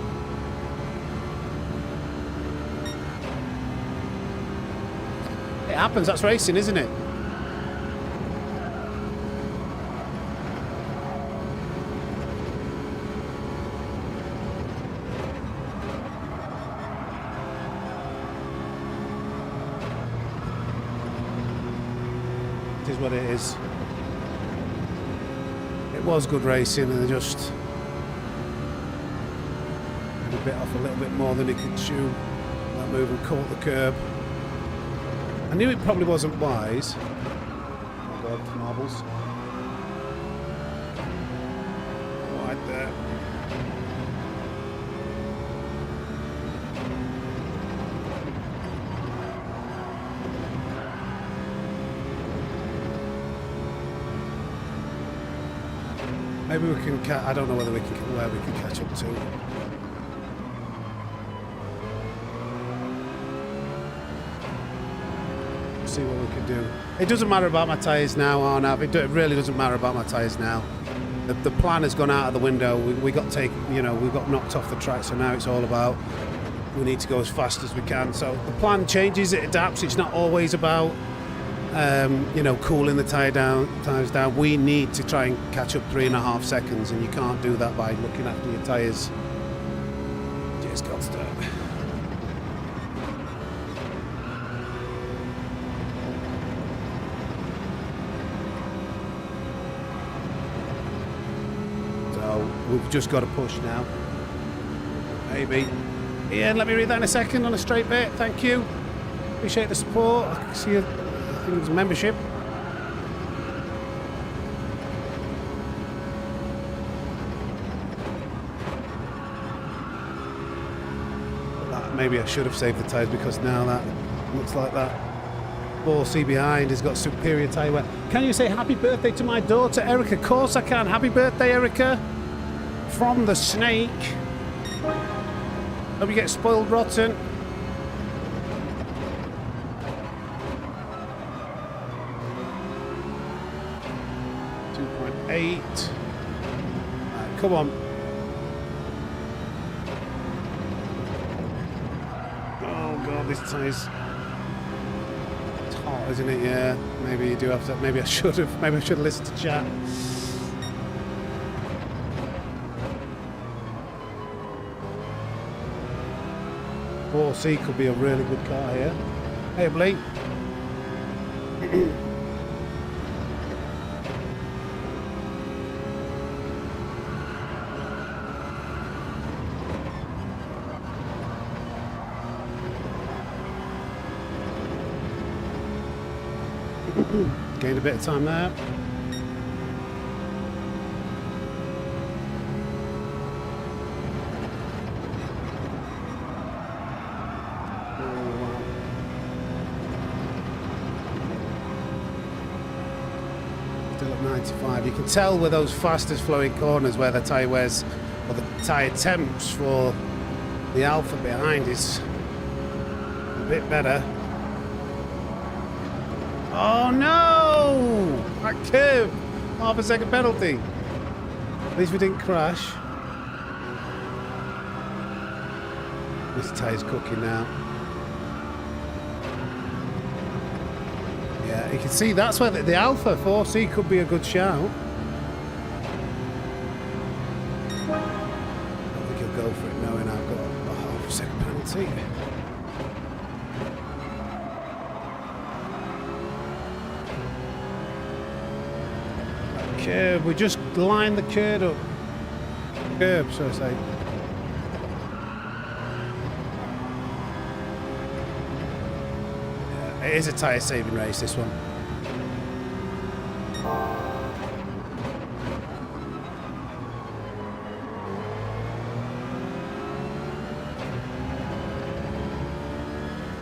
happens. That's racing, isn't it? It is what it is. It was good racing, and just bit off a little bit more than he could chew. That move and caught the curb. I knew it probably wasn't wise. Oh God, marbles. Wide there. Maybe we can. I don't know whether we can where we can catch up to. See what we can do. It doesn't matter about my tyres now, Arnav. It really doesn't matter about my tyres now. The plan has gone out of the window. We got taken, you know, we got knocked off the track. So now it's all about we need to go as fast as we can. So the plan changes, it adapts. It's not always about you know, cooling the tires down. We need to try and catch up 3.5 seconds, and you can't do that by looking after your tyres. Just got stuck. We've just got to push now. Maybe. Ian, let me read that in a second on a straight bit. Thank you. Appreciate the support. I can see I think it was a membership. Maybe I should have saved the tyres because now that looks like that 4C behind has got superior tyre wear. Can you say happy birthday to my daughter, Erica? Of course I can. Happy birthday, Erica. From the snake. Hope you get spoiled rotten. .8. Right, come on. Oh God, this tire's hot, isn't it? Yeah. Maybe you do have to. Maybe I should have. Maybe I should have listened to chat. C could be a really good car here. Hey, Blake. Gained a bit of time there. Still at 95. You can tell with those fastest flowing corners where the tyre wears, or the tyre temps for the Alpha behind is a bit better. Oh no! That curve! Half a second penalty. At least we didn't crash. This tyre's cooking now. Yeah, you can see that's where the Alpha 4C could be a good shout. I don't think he'll go for it knowing I've got a half a second penalty. Curb, we just lined the curb up. Curb, so to say. Yeah, it is a tyre saving race, this one.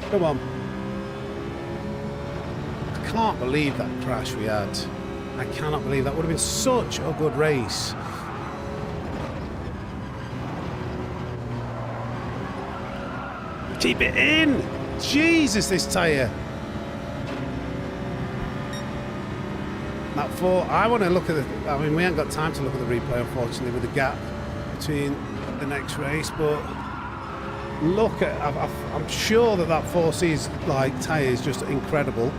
Come on. can't believe that crash we had. I cannot believe that. Would have been such a good race. Keep it in! Jesus, this tyre. That four, I want to look at the, I mean, we haven't got time to look at the replay, unfortunately, with the gap between the next race, but look at, I'm sure that 4C's like tyre is just incredible.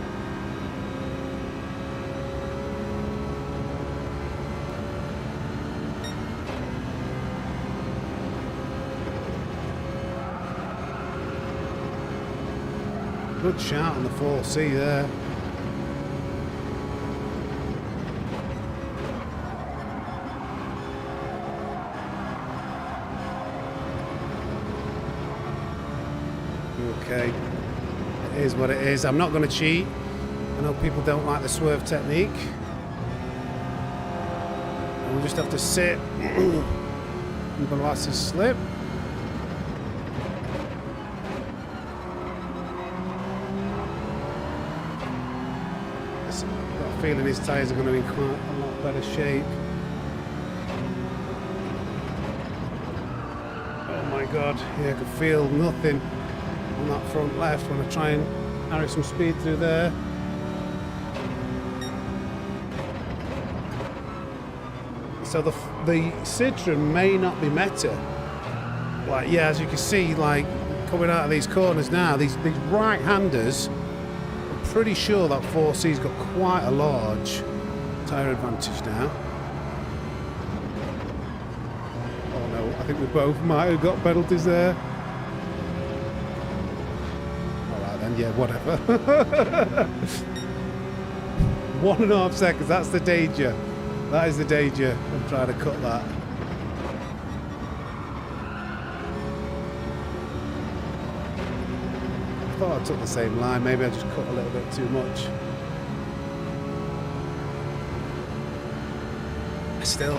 Good shout on the 4C there. Okay, it is what it is. I'm not going to cheat. I know people don't like the swerve technique. And we'll just have to sit and Velasquez slip. I've got a feeling his tyres are going to be in quite a lot better shape. Oh my God, yeah, I can feel nothing on that front left when I try and carry some speed through there. So the Citroen may not be meta. Like, yeah, as you can see, like coming out of these corners now, these right-handers, I'm pretty sure that 4C's got quite a large tyre advantage now. Oh no, I think we both might have got penalties there. Yeah, whatever. 1.5 seconds, that's the danger. That is the danger. I'm trying to cut that. I thought I took the same line. Maybe I just cut a little bit too much.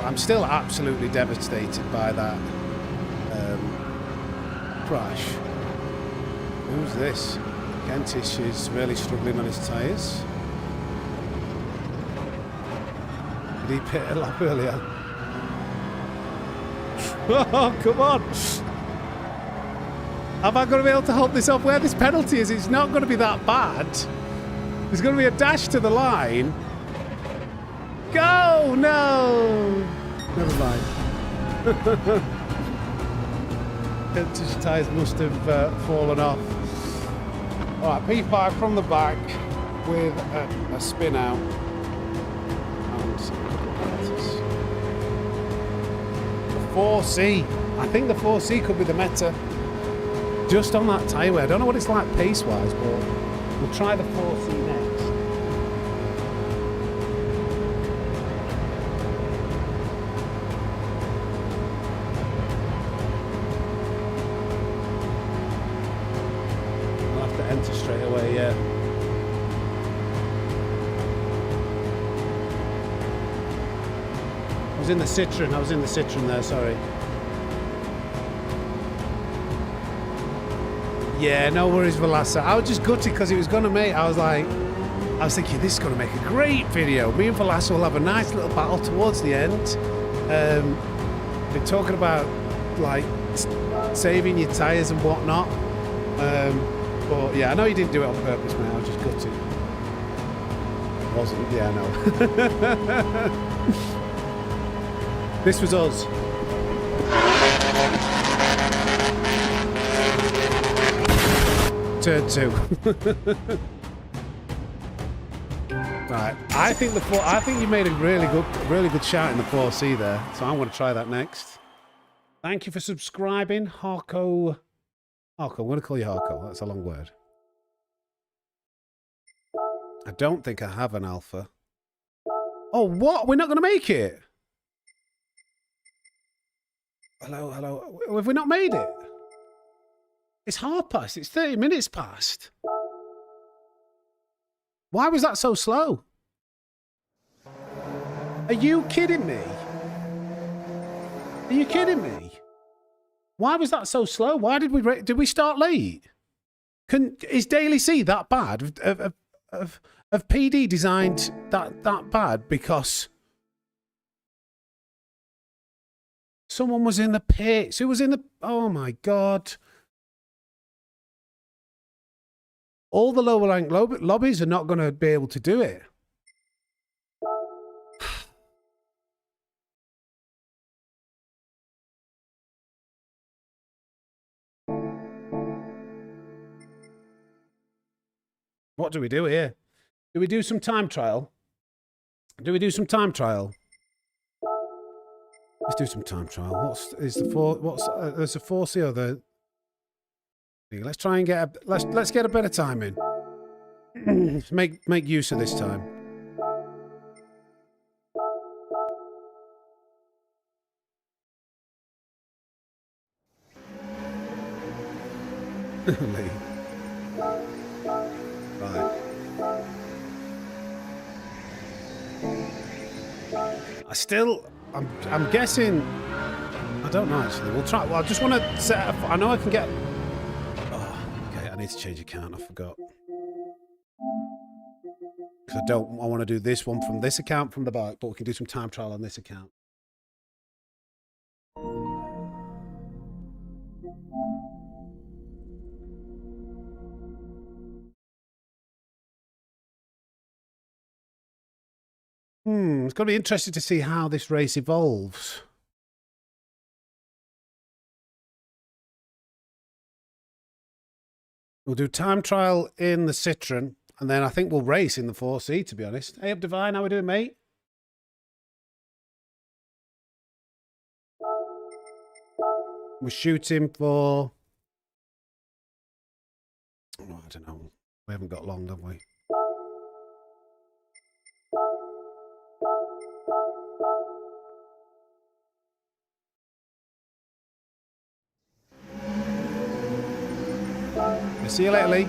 I'm still absolutely devastated by that crash. Who's this? Kentish is really struggling on his tyres. Did he pit a lap earlier? Oh, come on! Am I going to be able to hold this off? Where this penalty is, it's not going to be that bad. There's going to be a dash to the line. Go! No! Never mind. Kentish tyres must have fallen off. All right, P5 from the back with a spin out. And the 4C. I think the 4C could be the meta. Just on that tyre wear. I don't know what it's like pace-wise, but we'll try the 4C next. Enter straight away, yeah. I was in the Citroen there, sorry. Yeah, no worries, Velasa. I was just gutted because it was going to make, I was thinking this is going to make a great video. Me and Velasa will have a nice little battle towards the end. Been talking about like saving your tyres and whatnot. But yeah, I know you didn't do it on purpose, mate. I was just gutted. It wasn't, yeah, I know. This was us. Turn 2. Right, I think you made a really good shout in the 4C there. So I'm going to try that next. Thank you for subscribing, Harko. Harko, I'm going to call you Harko. That's a long word. I don't think I have an alpha. Oh, what? We're not going to make it? Hello, hello. Have we not made it? It's past. It's 30 minutes past. Why was that so slow? Are you kidding me? Are you kidding me? Why was that so slow? Why did we start late? Is Daily C that bad? of PD designed that bad because someone was in the pits. Who was in the... Oh, my God. All the lower rank lobbies are not going to be able to do it. What do we do here? Do we do some time trial? Do we do some time trial? Let's do some time trial. There's a 4C or the... Let's try and get a... Let's get a better time in. make use of this time. Lee. Right. I'm guessing. I don't know actually. We'll try. Well, I just want to set up. I know I can get. Oh, okay. I need to change account. I forgot. Because I want to do this one from this account from the back, but we can do some time trial on this account. It's going to be interesting to see how this race evolves. We'll do time trial in the Citroen, and then I think we'll race in the 4C, to be honest. Hey up, Divine, how we doing, mate? We're shooting for... Oh, I don't know. We haven't got long, have we? See you later, Lee.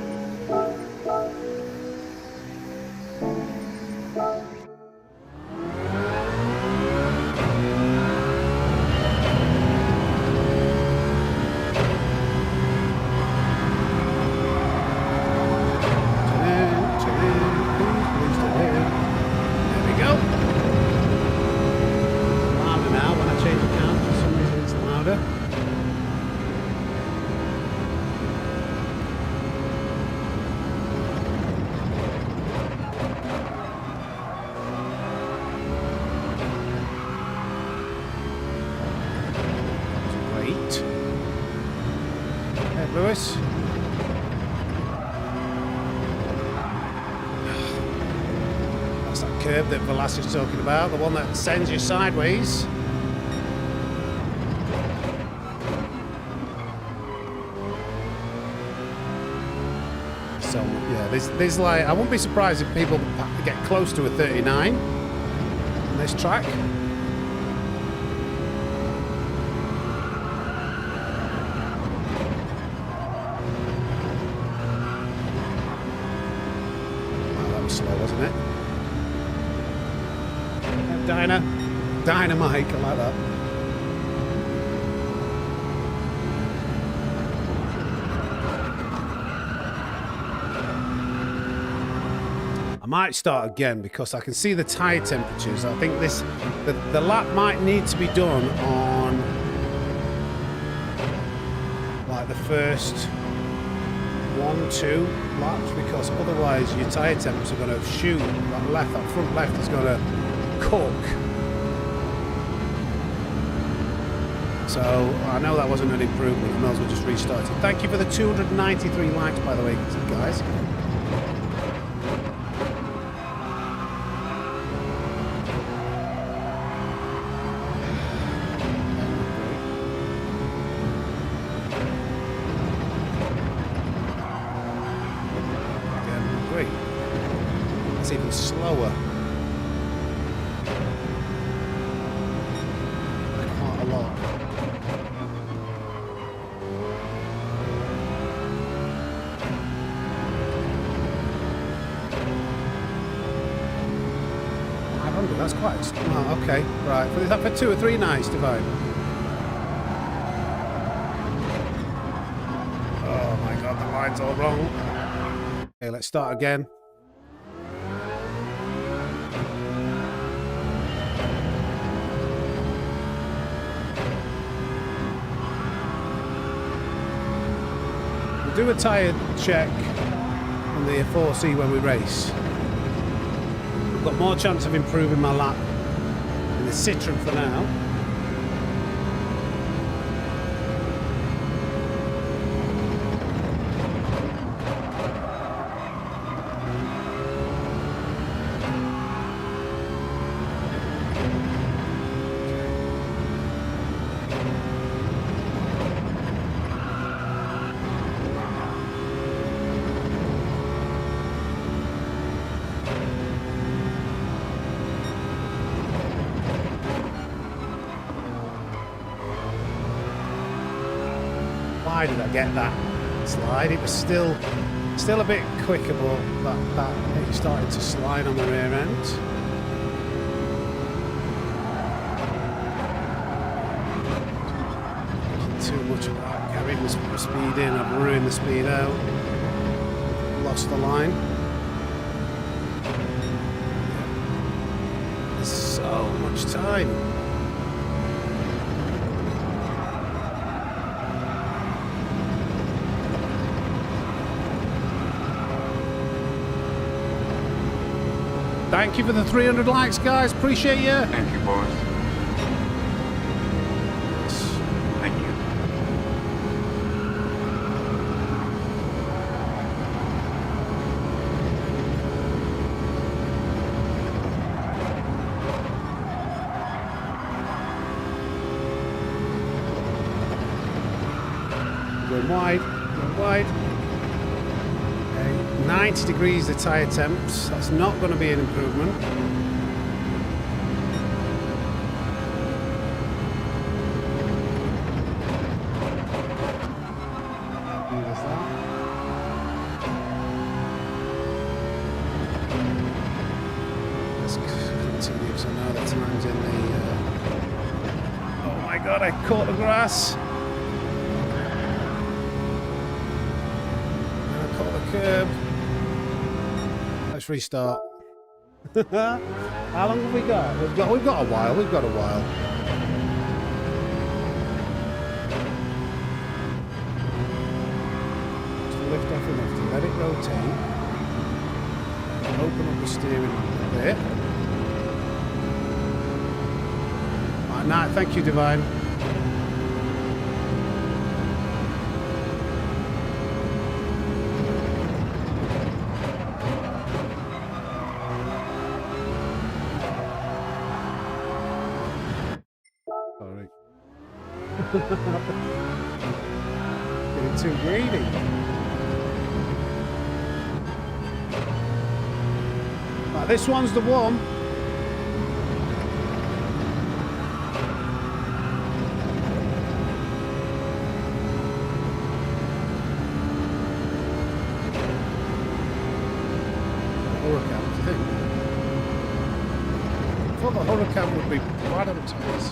Lewis. That's that curve that Velasquez is talking about, the one that sends you sideways. So yeah, there's like, I wouldn't be surprised if people get close to a 39 on this track. Dynamite, I like that. I might start again because I can see the tyre temperatures. I think the lap might need to be done on like the first 1-2 laps because otherwise your tyre temps are going to shoot. That front left is going to cook. So I know that wasn't an improvement. I might as well just restart it. Thank you for the 293 likes, by the way, guys. Again, great. It's even slower. Quite a lot. That's quite... Oh, okay, right. Is that for 2 or 3 nights, Divine? Oh my god, the line's all wrong. Okay, let's start again. do a tyre check on the 4C when we race. I've got more chance of improving my lap in the Citroen for now. Why did I get that slide? It was still a bit quicker, but that it started to slide on the rear end. Too much about carrying the speed in. I've ruined the speed out. Lost the line. There's so much time. Thank you for the 300 likes, guys. Appreciate you. Thank you, boys. Thank you. Going wide, going wide. 90 degrees the tyre temps. That's not going to be an improvement. Let's continue because I know the time's in the... Oh my god, I caught the grass. I caught the curb. Let's restart. How long have we got? We've got a while. We've got a while. Just lift off enough to let it rotate. Open up the steering a bit. Right, now, thank you, Divine. Sorry. Getting too greedy. Right, this one's the one. Hurricane, do you think? I thought the Hurricane would be right on tires.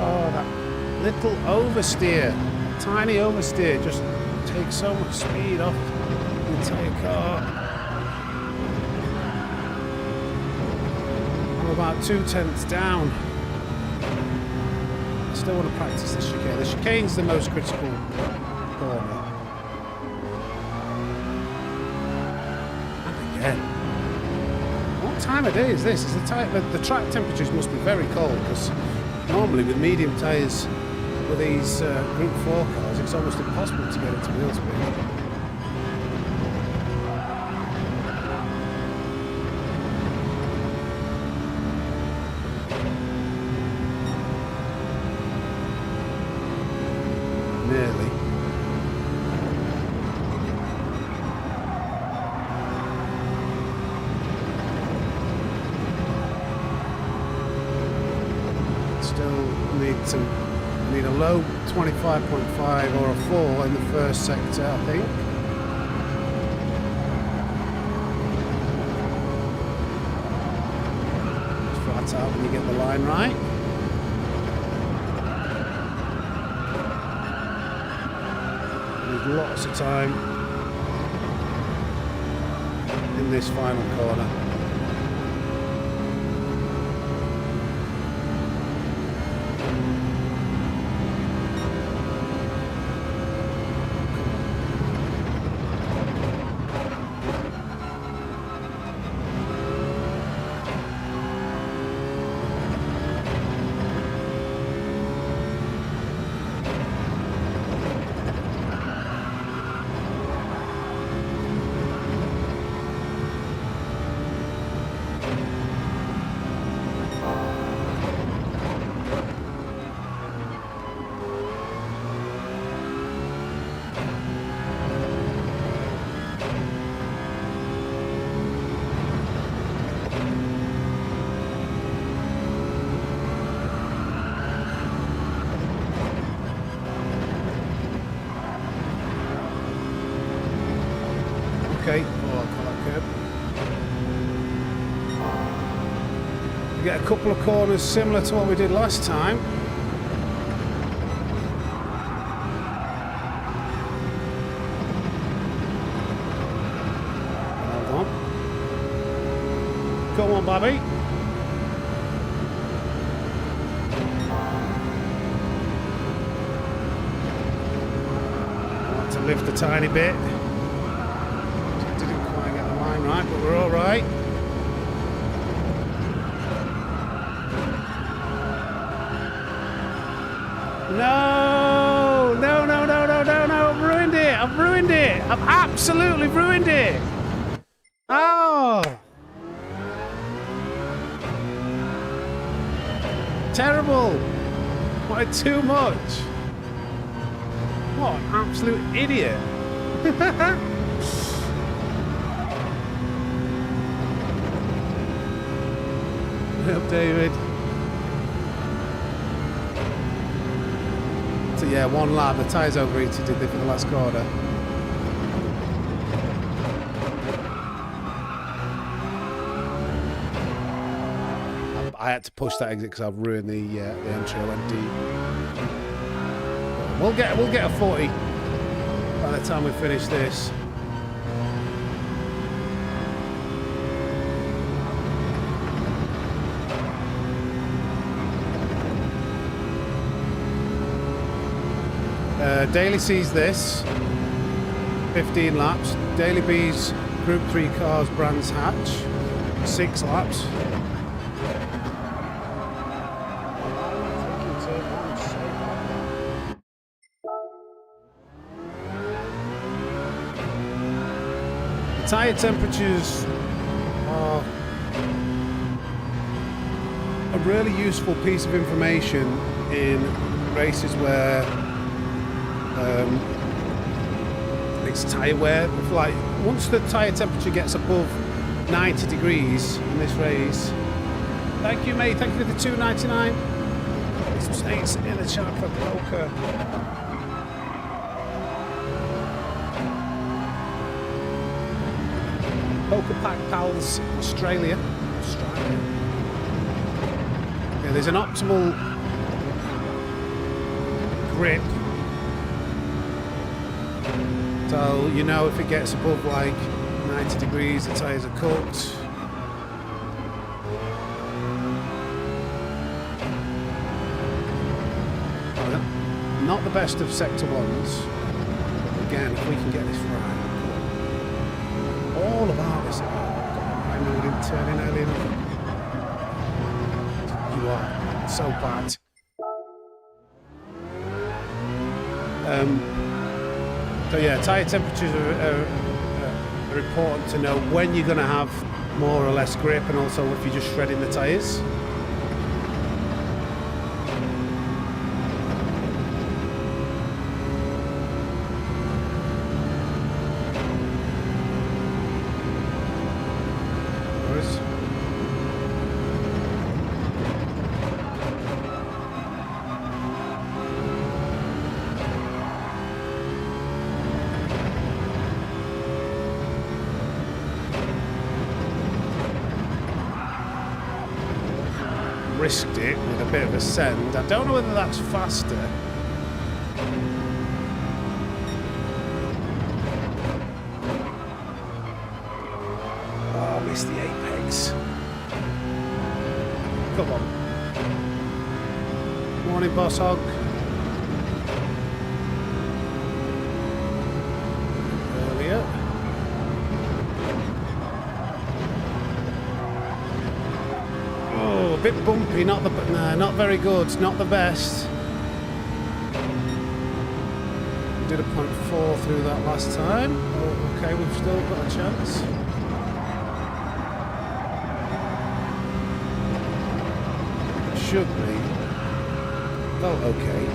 Oh, that little oversteer, tiny oversteer, just takes so much speed off the entire car. I'm about 2/10 down. I still want to practice the chicane. The chicane's the most critical corner. And again. What time of day is this? Is the track temperatures must be very cold because normally with medium tyres with these Group 4 cars, it's almost impossible to get it to wheel speed. Nearly. Still need a low 25.5 or a 4 in the first sector, I think. Just flat out when you get the line right. Need lots of time in this final corner. couple of corners similar to what we did last time. Hold on. Come on, Bobby. To lift a tiny bit. Didn't quite get the line right, but we're all right. No, no, no, no, no, no, no, I've ruined it. I've ruined it. I've absolutely ruined it. Oh. Terrible. Wanted too much. What an absolute idiot. What up, David? So yeah, one lap. The tyres overheated, did they, for the last corner? I had to push that exit because I've ruined the entry. I went deep. We'll get a 40 by the time we finish this. Daly sees this. 15 laps. Daly B's Group 3 cars Brands Hatch. 6 laps. Tyre temperatures are a really useful piece of information in races where it's tyre wear. Like once the tyre temperature gets above 90 degrees in this race. Thank you, mate. Thank you for the $2.99. Some snakes in the chat for poker. Poker Pack Pals, Australia. Yeah, there's an optimal grip. So you know if it gets above like 90 degrees, the tyres are cooked. Not the best of sector ones. Again, if we can get this right. All about this. Oh, God, I know we didn't turn in early enough. You are so bad. So yeah, tyre temperatures are important to know when you're going to have more or less grip, and also if you're just shredding the tyres. Risked it with a bit of a send. I don't know whether that's faster. Oh, missed the apex. Come on. Morning, Boss Hog. Earlier. A bit bumpy, not very good, not the best. We did a 0.4 through that last time. Oh, okay, we've still got a chance. Should be. Felt okay.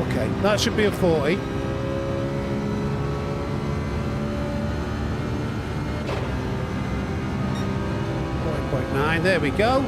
Okay. That should be a 40. 40.9, there we go.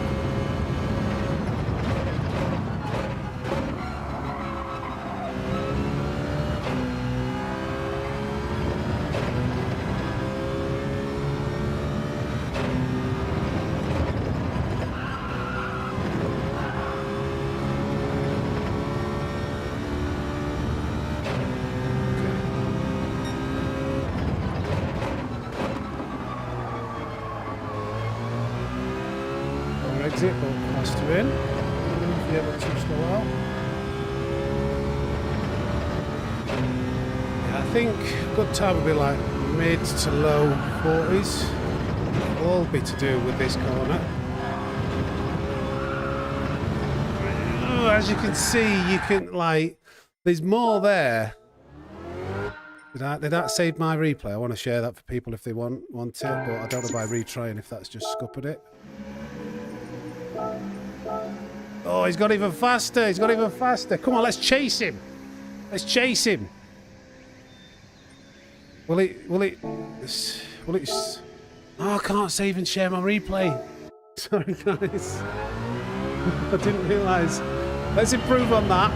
Exit, but faster in. If you ever too slow out. Yeah, I think good time would be like mid to low 40s. All be to do with this corner. As you can see, you can like. There's more there. Did that save my replay? I want to share that for people if they want it, but I don't know by retrying if that's just scuppered it. Oh, he's got even faster. He's got even faster. Come on, let's chase him. Let's chase him. Will it? Oh, I can't save and share my replay. Sorry, guys. I didn't realise. Let's improve on that.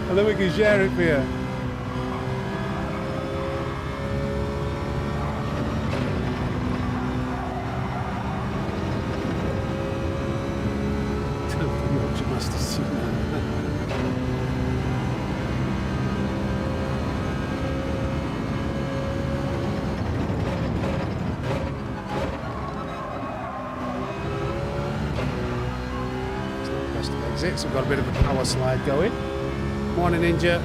And then we can share it for you. So we've got a bit of a power slide going. Morning, Ninja.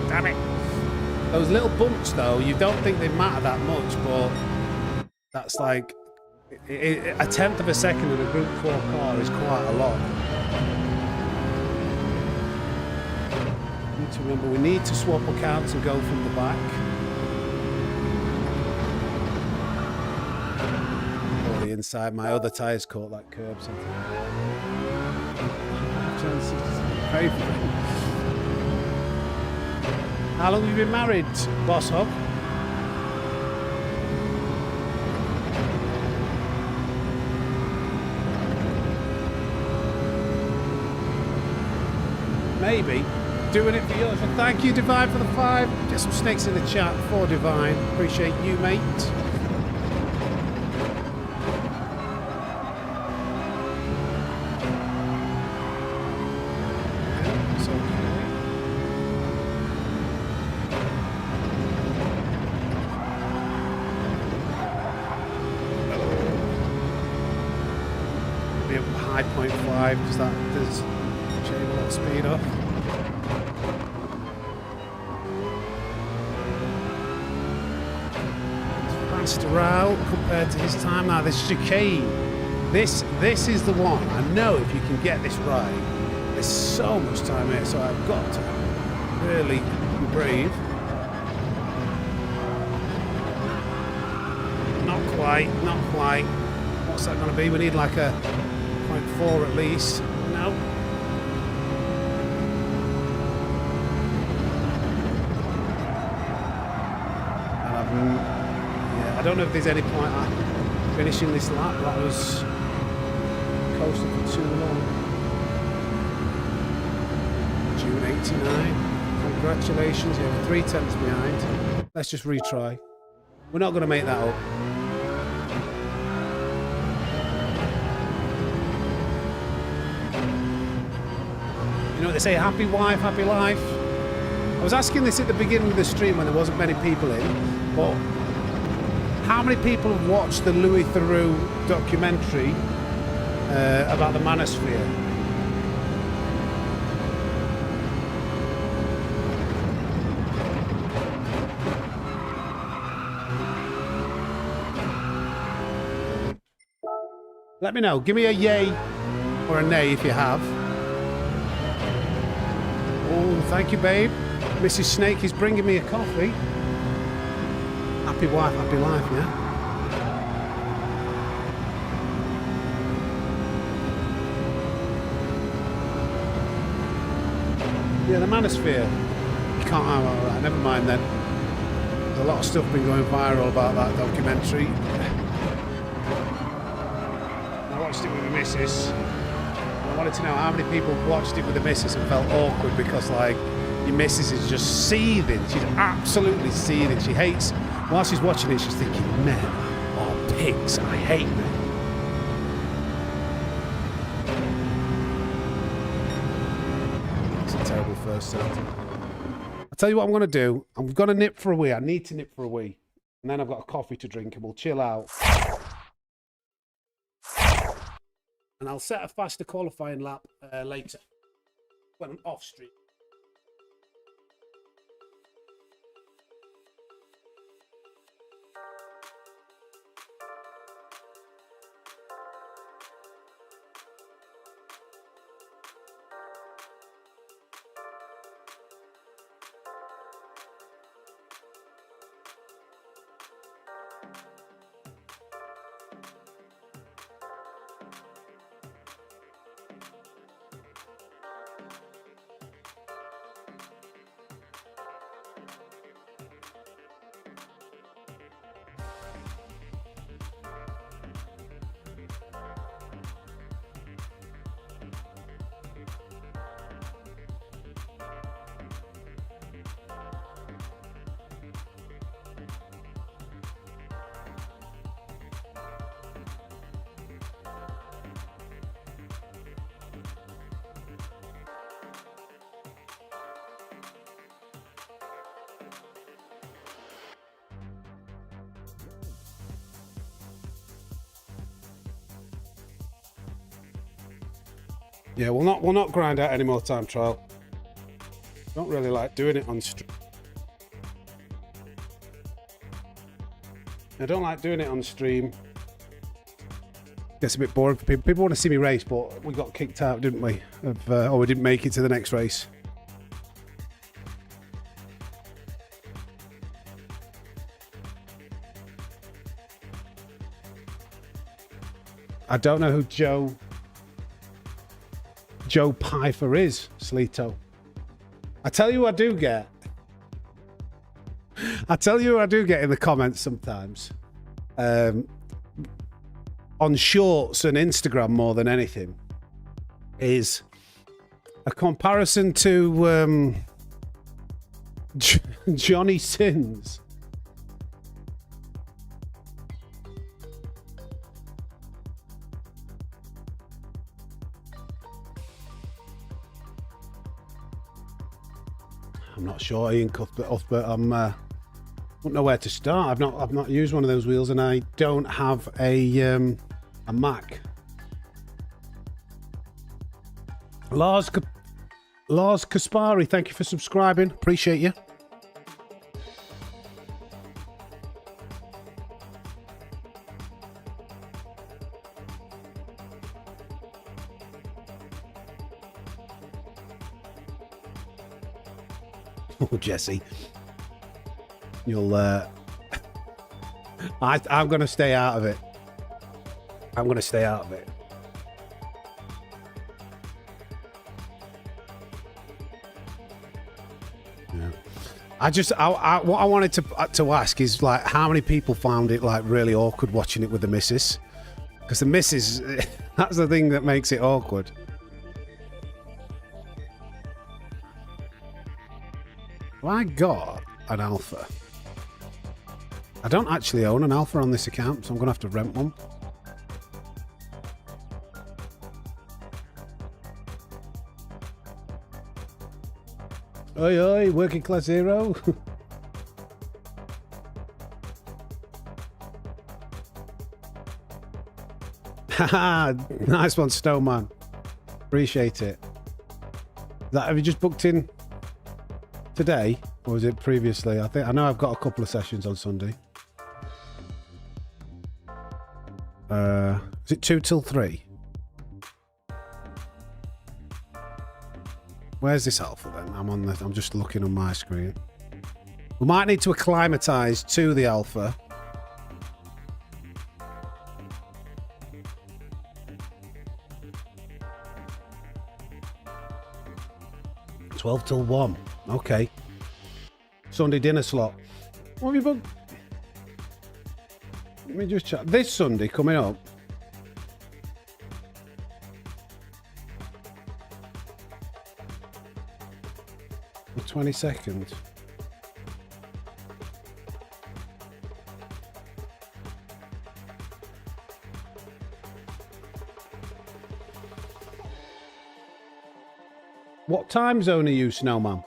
Damn it. Those little bumps, though, you don't think they matter that much, but that's like a tenth of a second in a Group 4 car is quite a lot. Need to remember, we need to swap accounts and go from the back. Inside my other tyres caught that curb something. How long have you been married, Boss Hog? Maybe. Doing it for yours. Well, thank you, Divine, for the 5. Get some snakes in the chat for Divine. Appreciate you, mate. High 0.5 because that does shave a lot of speed off. It's faster out compared to his time. Now this chicane, this is the one. I know if you can get this right, there's so much time here, so I've got to really be brave. Not quite. What's that going to be? We need like a 0.4 at least. No. And I don't know if there's any point at finishing this lap. That was coasting for too long. June 89. Congratulations. Yeah, we're 3 tenths behind. Let's just retry. We're not going to make that up. You know what they say, happy wife, happy life. I was asking this at the beginning of the stream when there wasn't many people in, but how many people have watched the Louis Theroux documentary about the manosphere? Let me know. Give me a yay or a nay if you have. Oh, thank you, babe. Mrs. Snake is bringing me a coffee. Happy wife, happy life, yeah? Yeah, the manosphere. You can't. Oh, all right, never mind then. There's a lot of stuff been going viral about that documentary. I watched it with my missus. I wanted to know how many people watched it with the missus and felt awkward because, like, your missus is just seething. She's absolutely seething. She hates. While she's watching it, she's thinking, men are pigs. I hate men. It's a terrible first set. I'll tell you what I'm going to do. I'm going to nip for a wee. I need to nip for a wee. And then I've got a coffee to drink and we'll chill out. And I'll set a faster qualifying lap later when I'm off stream. Yeah, we'll not grind out any more time trial. Don't really like doing it on stream. I don't like doing it on stream. Gets a bit boring for people. People want to see me race, but we got kicked out, didn't we? Or we didn't make it to the next race. I don't know who Joe Pfeiffer is, Sleeto. I tell you who I do get. I tell you who I do get in the comments sometimes. On shorts and Instagram more than anything. Is a comparison to Johnny Sins. I'm not sure, Ian Cuthbert, but I don't know where to start. I've not used one of those wheels, and I don't have a Mac. Lars Kaspari, thank you for subscribing. Appreciate you. Oh, Jesse, you'll. I'm going to stay out of it. I'm going to stay out of it. Yeah. What I wanted to ask is, like, how many people found it, like, really awkward watching it with the missus? Because the missus, that's the thing that makes it awkward. Have I got an Alpha? I don't actually own an Alpha on this account, so I'm going to have to rent one. Oi, oi, working class hero. Haha, nice one, Snowman. Appreciate it. Have you just booked in today, or was it previously? I know I've got a couple of sessions on Sunday. Is it 2 till 3? Where's this Alpha then? I'm just looking on my screen. We might need to acclimatise to the Alpha. 12 till 1. Okay. Sunday dinner slot. What have you booked? Let me just check. This Sunday coming up. The 22nd. What time zone are you, Snowman?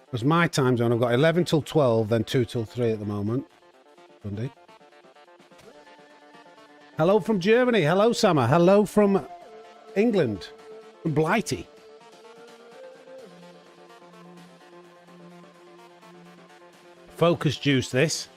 Because my time zone, I've got 11 till 12, then 2 till 3 at the moment. Sunday. Hello from Germany. Hello, Sama. Hello from England. From Blighty. Focus juice, this.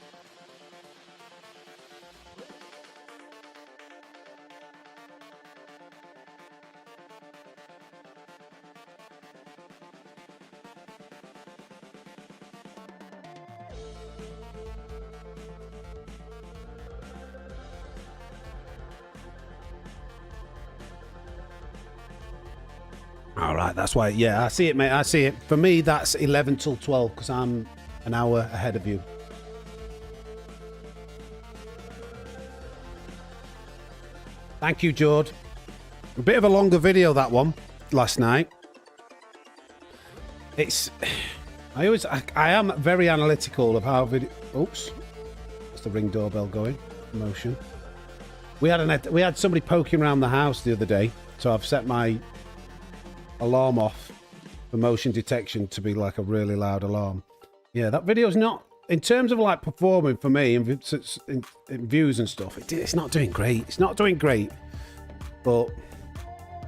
All right, that's why. Yeah, I see it, mate. I see it. For me, that's 11 till 12 because I'm an hour ahead of you. Thank you, Jord. A bit of a longer video, that one, last night. It's... I am very analytical of how video... Oops. That's the Ring doorbell going. Motion. We had somebody poking around the house the other day, so I've set my alarm off for motion detection to be like a really loud alarm. Yeah, that video's not, in terms of like performing for me in views and stuff, it's not doing great. It's not doing great, but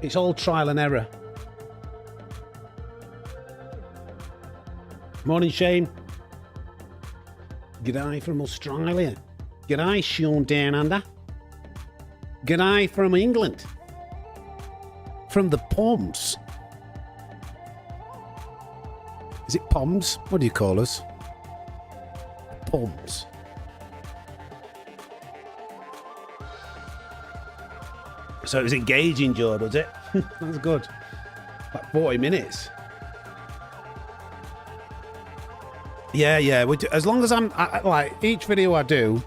it's all trial and error. Morning, Shane. G'day from Australia. G'day, Sean down under. G'day from England. From the Poms. Is it Poms? What do you call us? Poms. So it was engaging, George, was it? That's good. Like 40 minutes. Yeah. As long as I'm like each video I do,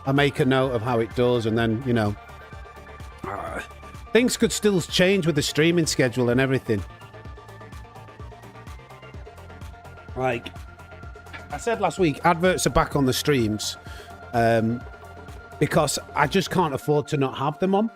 I make a note of how it does, and then things could still change with the streaming schedule and everything. Like I said last week, adverts are back on the streams because I just can't afford to not have them on.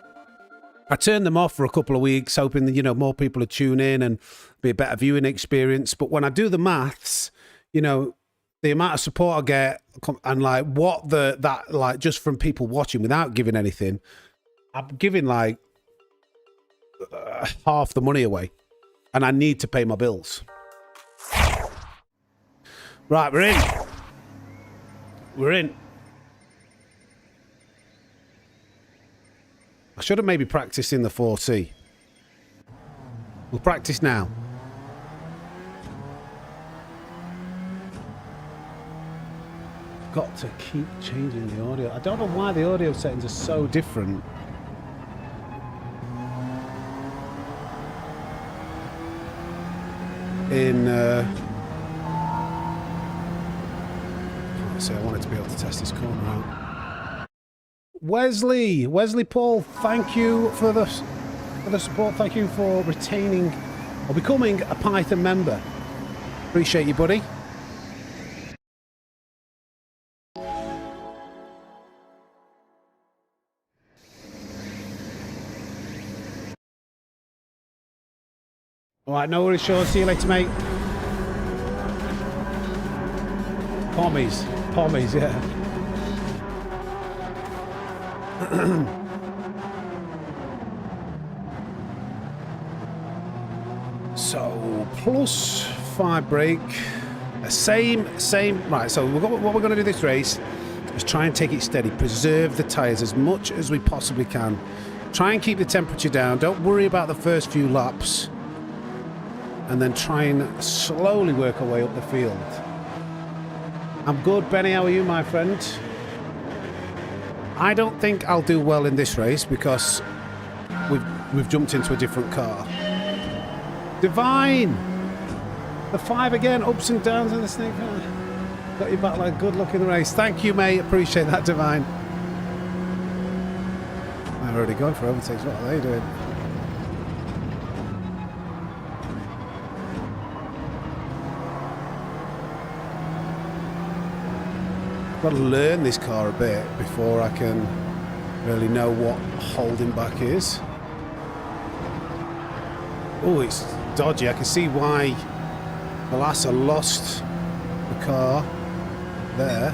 I turned them off for a couple of weeks, hoping that more people would tune in and be a better viewing experience. But when I do the maths, the amount of support I get and like what that like just from people watching without giving anything, I'm giving like half the money away, and I need to pay my bills. Right, we're in. We're in. I should have maybe practiced in the 4C. We'll practice now. Got to keep changing the audio. I don't know why the audio settings are so different. So I wanted to be able to test this corner out. Wesley Paul, thank you for the support. Thank you for retaining or becoming a Python member. Appreciate you, buddy. All right, no worries, Sean. See you later, mate. Pommies, yeah. So, +5 brake. Same. Right, so what we're going to do this race is try and take it steady. Preserve the tyres as much as we possibly can. Try and keep the temperature down. Don't worry about the first few laps. And then try and slowly work our way up the field. I'm good, Benny. How are you, my friend? I don't think I'll do well in this race because We've jumped into a different car. Divine! The 5 again, ups and downs in the snake. Got you back like good luck in the race. Thank you, mate. Appreciate that, Divine. They're already going for overtakes. What are they doing? I've got to learn this car a bit before I can really know what holding back is. Oh, it's dodgy. I can see why Velasa lost the car there.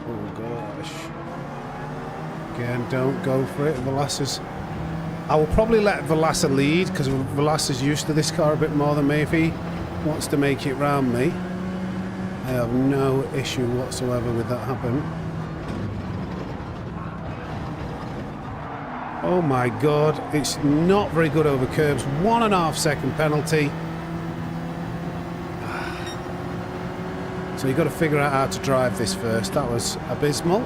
Oh gosh. Again, don't go for it. Velasa's... I will probably let Velasa lead because Velasa's used to this car a bit more than me. If he wants to make it round me, I have no issue whatsoever with that happening. Oh my god, it's not very good over curbs. 1.5 second penalty. So you've got to figure out how to drive this first. That was abysmal.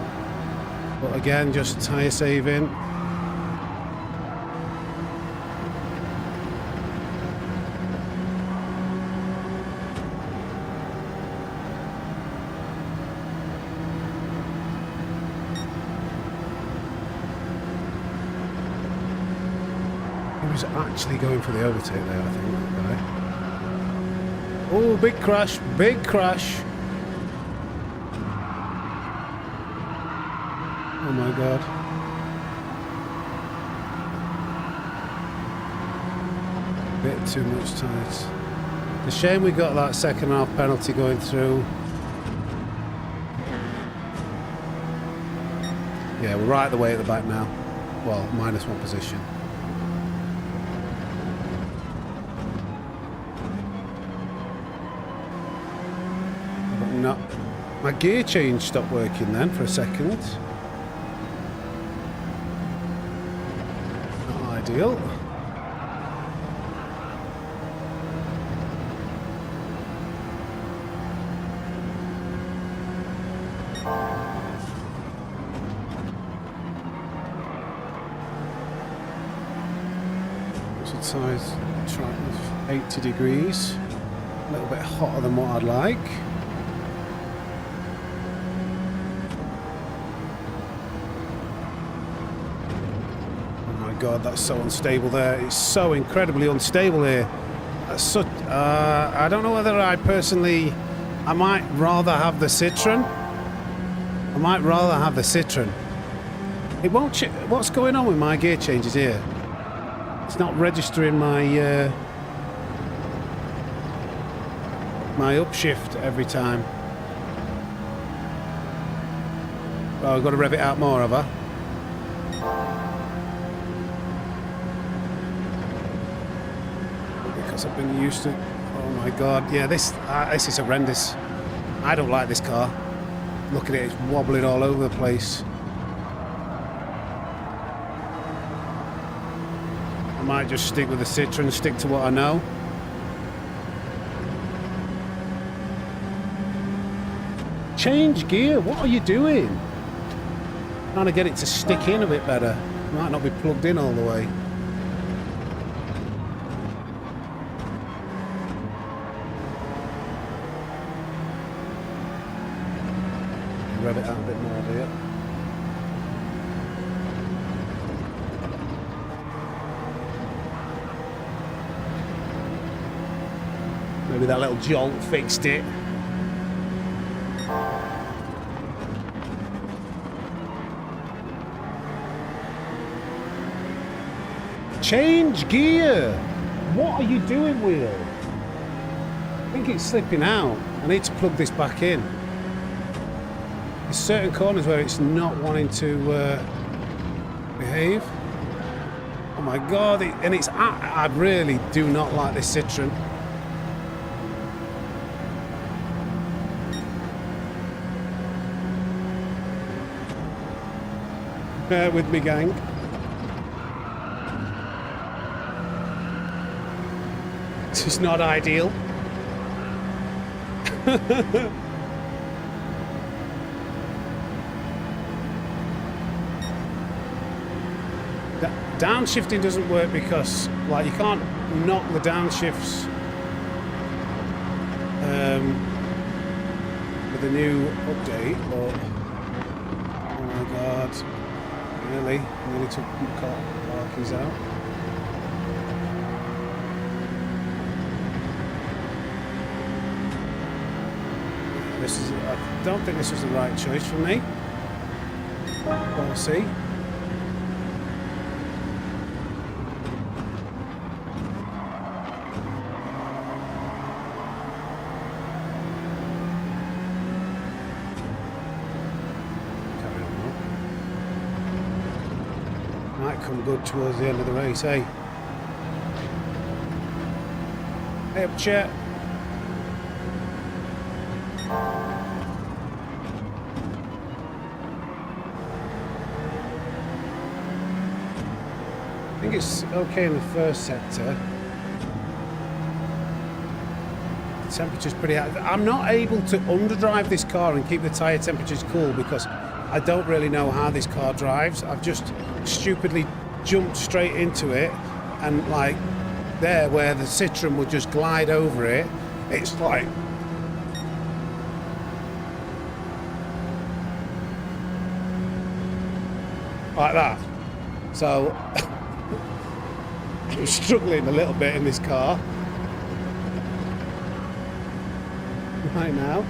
But again, just tyre saving. Actually going for the overtake there, I think, that guy. Oh, big crash, big crash. Oh my god. Bit too much tight. It's a shame we got that second half penalty going through. Yeah, we're right the way at the back now. Well, -1 position. No, my gear change stopped working then for a second. Not ideal. So size track of 80 degrees. A little bit hotter than what I'd like. God, that's so unstable there. It's so incredibly unstable here. That's such, I don't know whether I might rather have the Citroen. I might rather have the Citroen. It won't, what's going on with my gear changes here? It's not registering my, my upshift every time. Oh, I've got to rev it out more, have I? I've been used to. Oh my god, yeah, this is horrendous. I don't like this car. Look at it, it's wobbling all over the place. I might just stick with the Citroen, stick to what I know. Change gear, what are you doing? Trying to get it to stick in a bit better. Might not be plugged in all the way. Rev it out a bit more here. Maybe that little jolt fixed it. Change gear! What are you doing, Wheel? I think it's slipping out. I need to plug this back in. There's certain corners where it's not wanting to behave. Oh my god, I really do not like this Citroen. Bear with me, gang. This is not ideal. Downshifting doesn't work because, like, you can't knock the downshifts with the new update, but oh my god, nearly took Markings out. I don't think this was the right choice for me. We'll see. Might come good towards the end of the race, eh? Hey up, chat. I think it's okay in the first sector. The temperature's pretty high. I'm not able to underdrive this car and keep the tyre temperatures cool because I don't really know how this car drives. I've just stupidly jumped straight into it, and like there where the Citroen would just glide over it, it's like that. So I'm struggling a little bit in this car right now.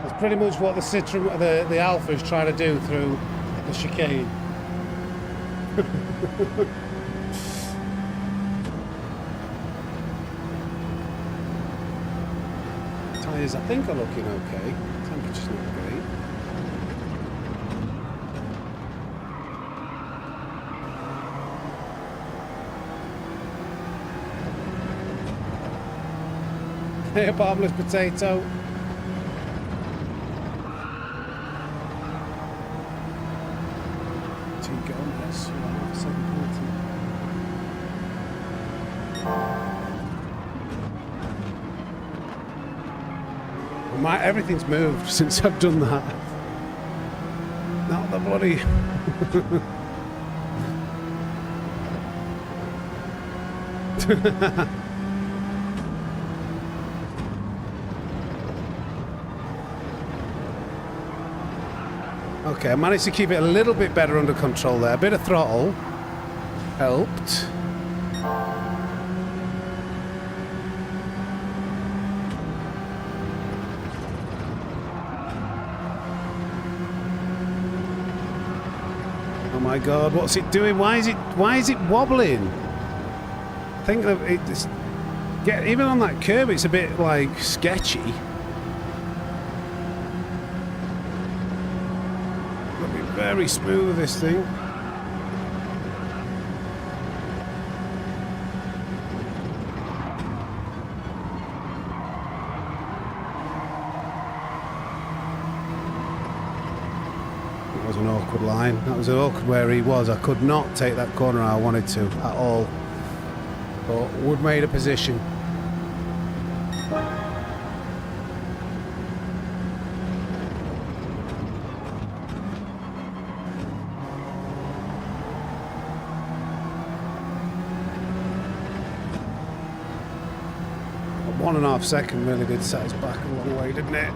That's pretty much what the Citroen, the Alpha is trying to do through the chicane. Tyres, I think, are looking okay. Temperature's not great. Hey, a harmless potato. Everything's moved since I've done that. Not the bloody... Okay, I managed to keep it a little bit better under control there. A bit of throttle helped. Oh my god, what's it doing? Why is it wobbling? I think that it's even on that curb it's a bit like sketchy. It'll be very smooth, this thing. That was an awkward line. That was awkward where he was. I could not take that corner I wanted to at all. But Wood made a position. But 1.5 seconds really did set us back a long way, didn't it?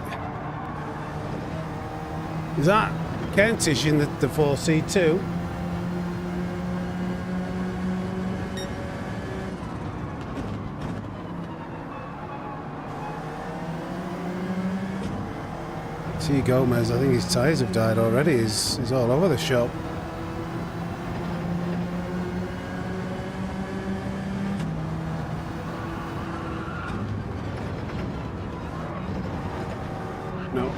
Is that Kentish in the 4C2? See Gomez, I think his tyres have died already. He's all over the shop. No.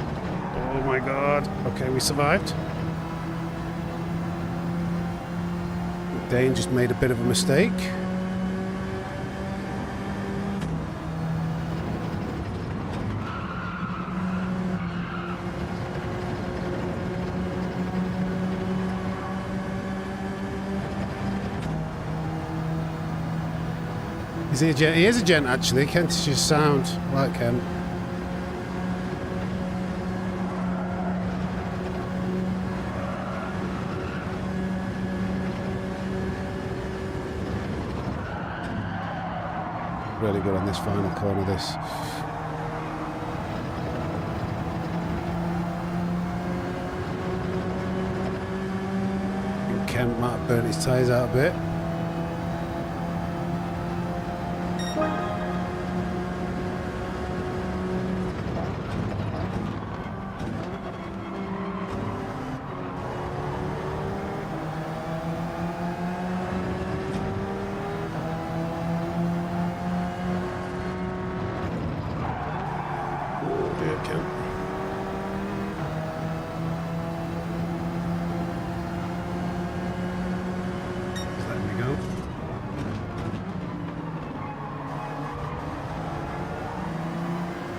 Oh my god. Okay, we survived. Dane just made a bit of a mistake. Is he a gent? He is a gent, actually. Kentish is sound. I like Kent. Really good on this final corner, this. And Kent might have burnt his tyres out a bit.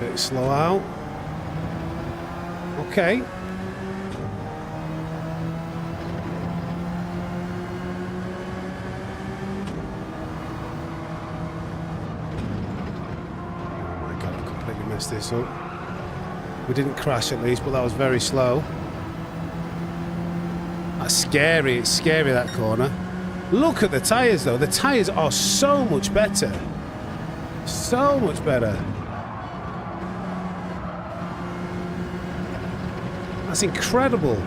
Bit slow out. Okay. Oh my God, I completely messed this up. We didn't crash at least, but that was very slow. That's scary. It's scary, that corner. Look at the tyres, though. The tyres are so much better. So much better. That's incredible.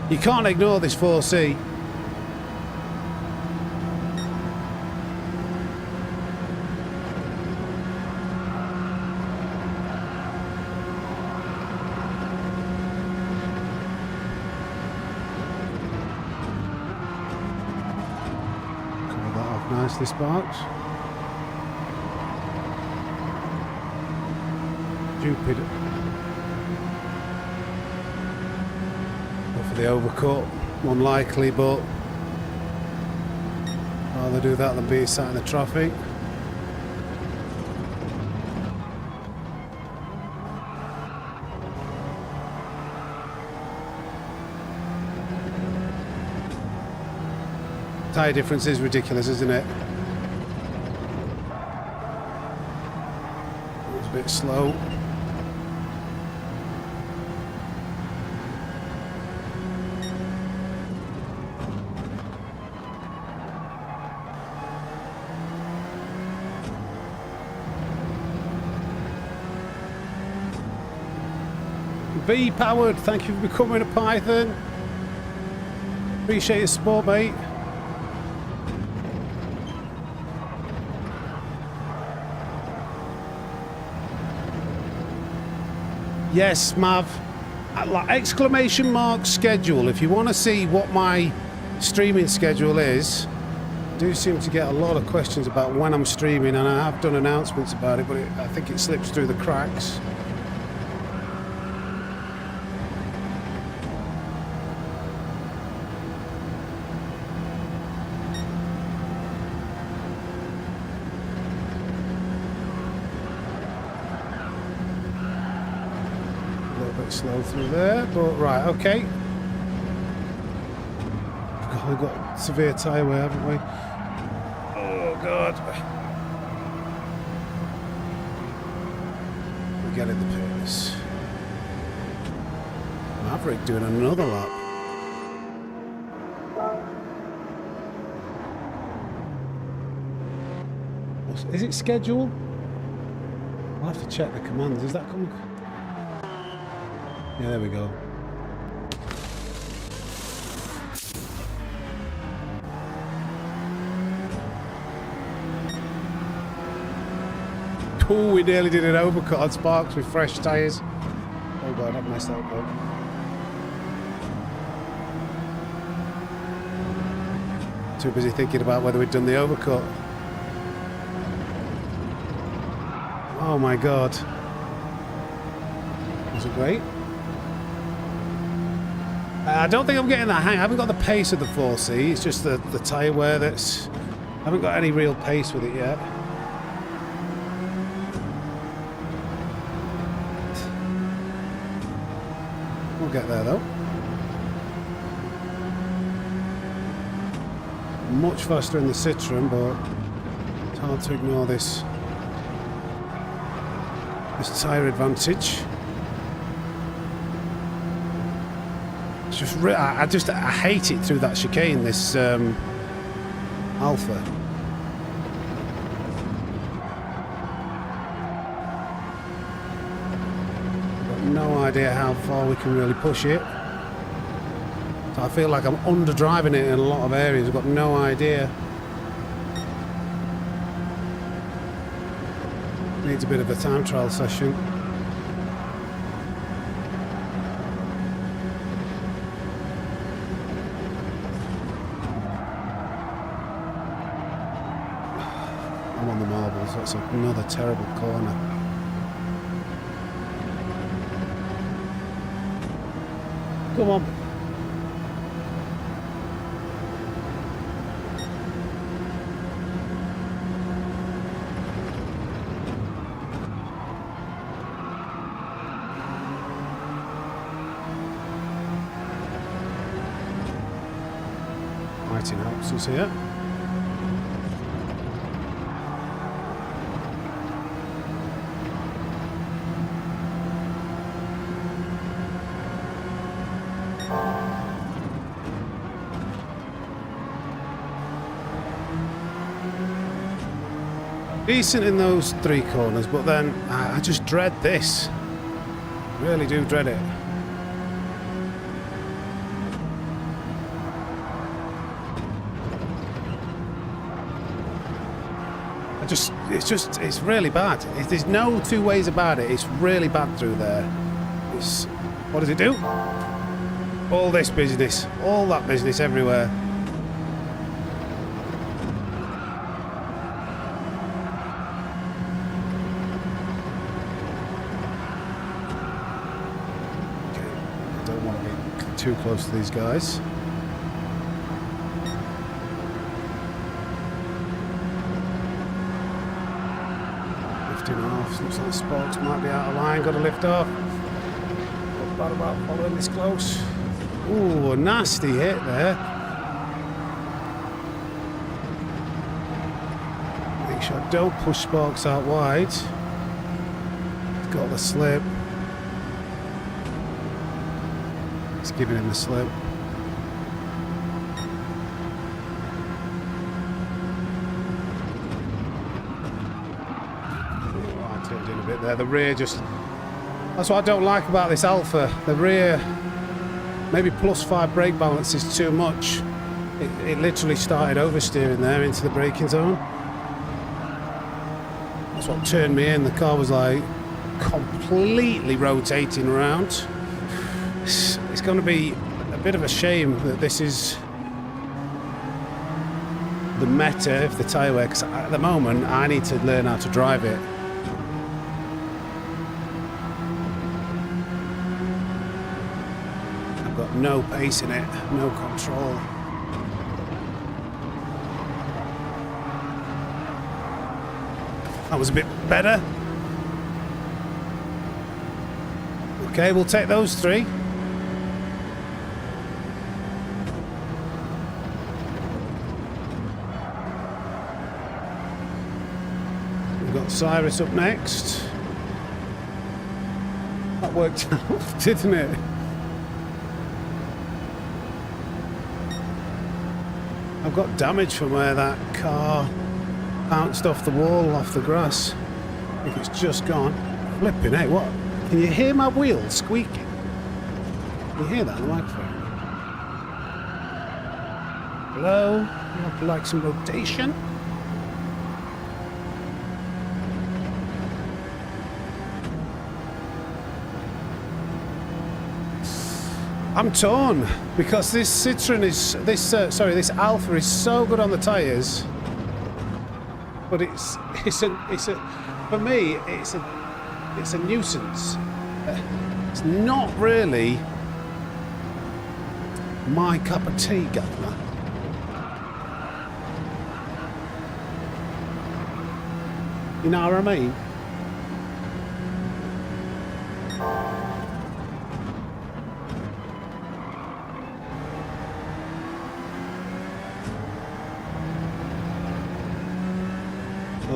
You can't ignore this 4C. Cover that off nicely, Sparks. Stupid. Go for the overcut. Unlikely, but rather do that than be sat in the traffic. Tyre difference is ridiculous, isn't it? It's a bit slow. V powered, thank you for becoming a Python. Appreciate your support, mate. Yes, Mav. Exclamation mark schedule. If you want to see what my streaming schedule is, I do seem to get a lot of questions about when I'm streaming, and I have done announcements about it, but I think it slips through the cracks. Slow through there, but right, okay. God, we've got severe tyre wear, haven't we? Oh God. We're getting the pace. Maverick doing another lap. Is it scheduled? I'll have to check the commands. Is that coming? Yeah, there we go. Oh, we nearly did an overcut on Sparks with fresh tyres. Oh God, I've messed that up. Too busy thinking about whether we'd done the overcut. Oh my God. Was it great? I don't think I'm getting that hang. I haven't got the pace of the 4C. It's just the tyre wear that's... I haven't got any real pace with it yet. We'll get there though. much faster in the Citroen, but it's hard to ignore this tyre advantage. It's just I hate it through that chicane, this Alpha. No idea how far we can really push it. So I feel like I'm under driving it in a lot of areas. I've got no idea. Needs a bit of a time trial session. I'm on the marbles. That's another terrible corner. Come on. Mighty helps us here. Decent in those 3 corners, but then I just dread this. Really do dread it. It's really bad. There's no two ways about it. It's really bad through there. What does it do? All this business, all that business everywhere. Too close to these guys. Lifting off. Looks like the spokes might be out of line. Got to lift off. Not bad about following this close. Ooh, a nasty hit there. Make sure I don't push spokes out wide. Got the slip. Giving him the slip. I turned in a bit there. The rear just... That's what I don't like about this Alpha. The rear, maybe +5 brake balance is too much. It literally started oversteering there into the braking zone. That's what turned me in. The car was like completely rotating around. It's going to be a bit of a shame that this is the meta of the tyre wear, because at the moment I need to learn how to drive it. I've got no pace in it, no control. That was a bit better. Okay, we'll take those 3. Cyrus up next. That worked out, didn't it? I've got damage from where that car bounced off the wall, off the grass. I think it's just gone. Flipping out. What? Can you hear my wheels squeaking? Can you hear that on the microphone? Hello? Would you like some rotation? I'm torn because this Citroen is this Alpha is so good on the tyres, but it's a for me it's a nuisance. It's not really my cup of tea, Governor. You know what I mean?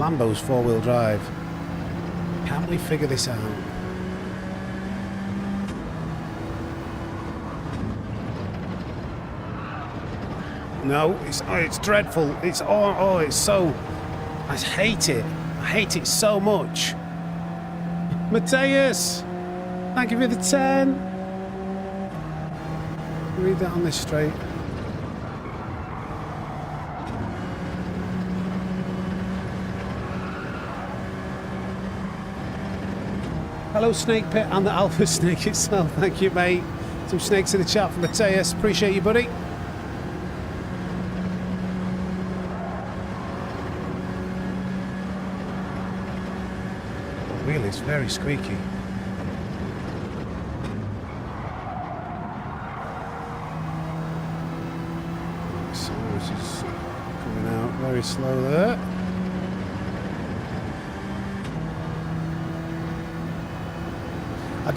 Lambo's four-wheel drive. Can't we figure this out? No, it's dreadful. It's it's so. I hate it. I hate it so much. Mateus, thank you for the 10. Read that on this straight. Hello, Snake Pit and the Alpha Snake itself. Thank you, mate. Some snakes in the chat from Mateus. Appreciate you, buddy. The wheel is very squeaky. So this is coming out very slow there.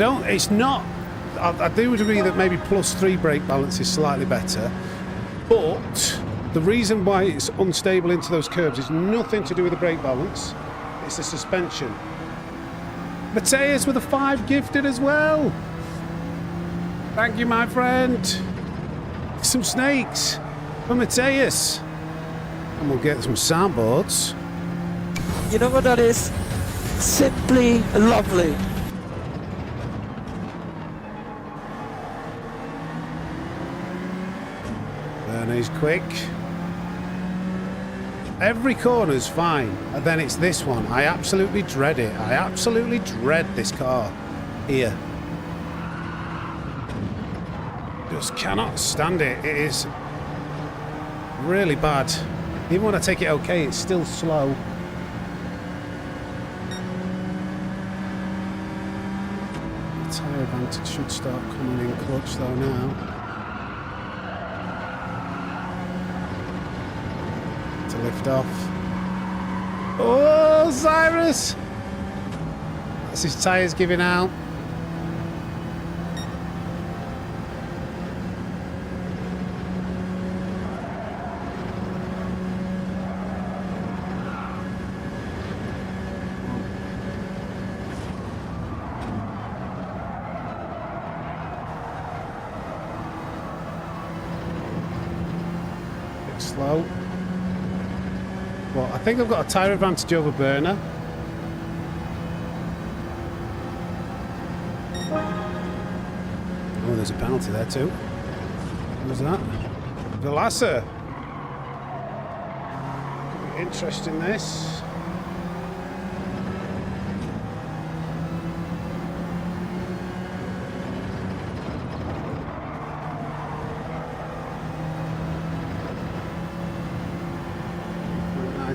It's not, I do agree that maybe +3 brake balance is slightly better, but the reason why it's unstable into those curves is nothing to do with the brake balance, it's the suspension. Mateus with a 5 gifted as well. Thank you, my friend. Some snakes for Mateus. And we'll get some soundboards. You know what that is? Simply lovely. He's quick. Every corner's fine, and then it's this one. I absolutely dread it. I absolutely dread this car here. Just cannot stand it. It is really bad. Even when I take it okay, it's still slow. The tyre advantage should start coming in clutch though now. Lift off. Oh, Cyrus! That's his tyres giving out. Bit slow. Well, I think I've got a tyre advantage over Berner. Oh, there's a penalty there too. Who's that? Velasa. Interesting this.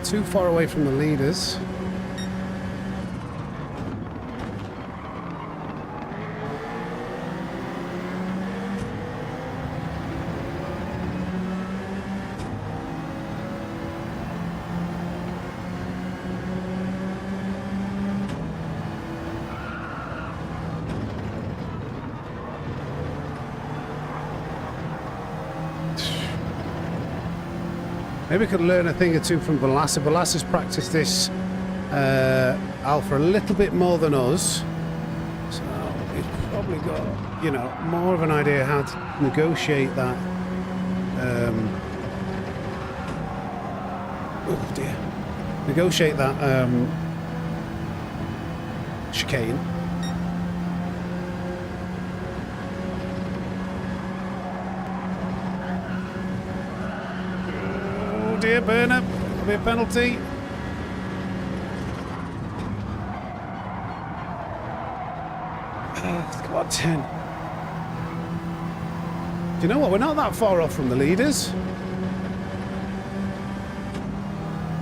Too far away from the leaders. Maybe we could learn a thing or two from Velasa. Velasa's practiced this Alpha a little bit more than us. So he's probably got, you know, more of an idea how to negotiate that. Oh dear. Negotiate that chicane. Dear Burner, there'll be a penalty. Come on, 10. Do you know what? We're not that far off from the leaders.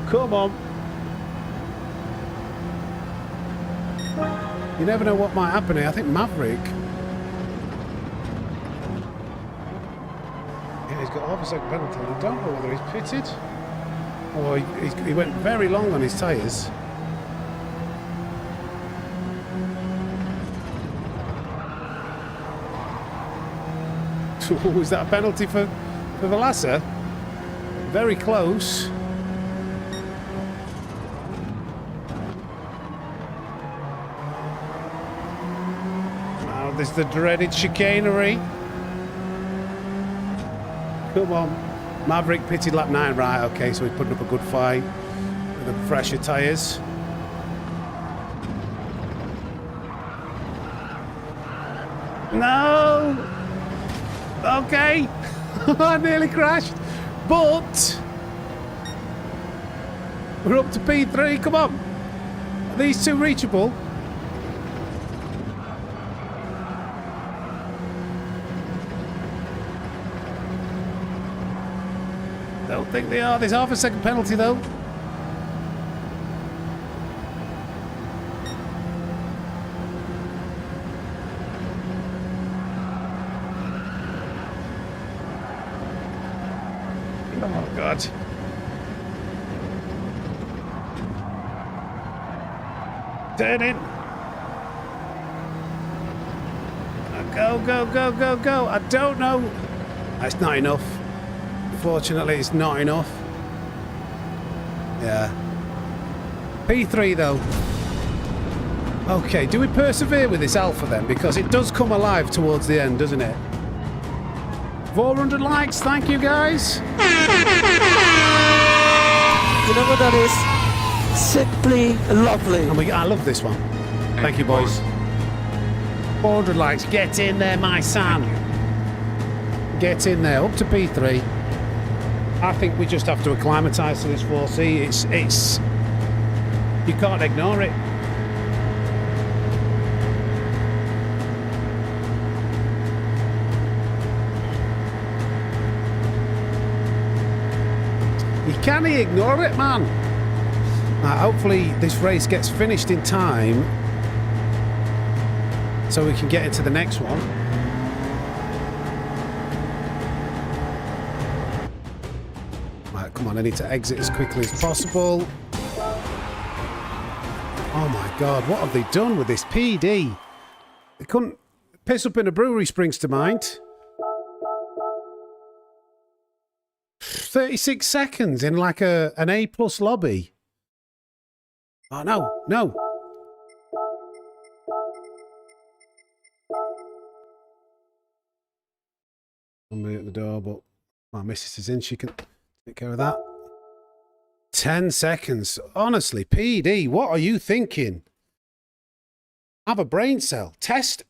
Come on. You never know what might happen here. I think Maverick. Yeah, he's got half a second penalty. I don't know whether he's pitted. Oh, he went very long on his tyres. Was that a penalty for Velasa? Very close. There's the dreaded chicanery. Come on. Maverick pitted lap 9. Right, okay, so he's putting up a good fight with the fresher tyres. No! Okay. I nearly crashed. But we're up to P3. Come on. Are these two reachable? Don't think they are. There's half a second penalty though. Oh God. Turn in. Go, go, go, go, go. I don't know. That's not enough. Unfortunately, it's not enough. Yeah. P3 though. Okay, do we persevere with this Alpha then? Because it does come alive towards the end, doesn't it? 400 likes, thank you guys. You know what that is? Simply lovely. I love this one. Thank you, boys. 400 likes. Get in there, my son. Get in there. Up to P3. I think we just have to acclimatise to this 4C. It's you can't ignore it. You can't ignore it, man. Hopefully this race gets finished in time so we can get into the next one. Right, come on, I need to exit as quickly as possible. Oh my God, what have they done with this PD? They couldn't piss up in a brewery, springs to mind. 36 seconds in like an A+ lobby. Oh, no, no. Somebody at the door, but my missus is in. She can take care of that. 10 seconds. Honestly, PD, what are you thinking? Have a brain cell. Test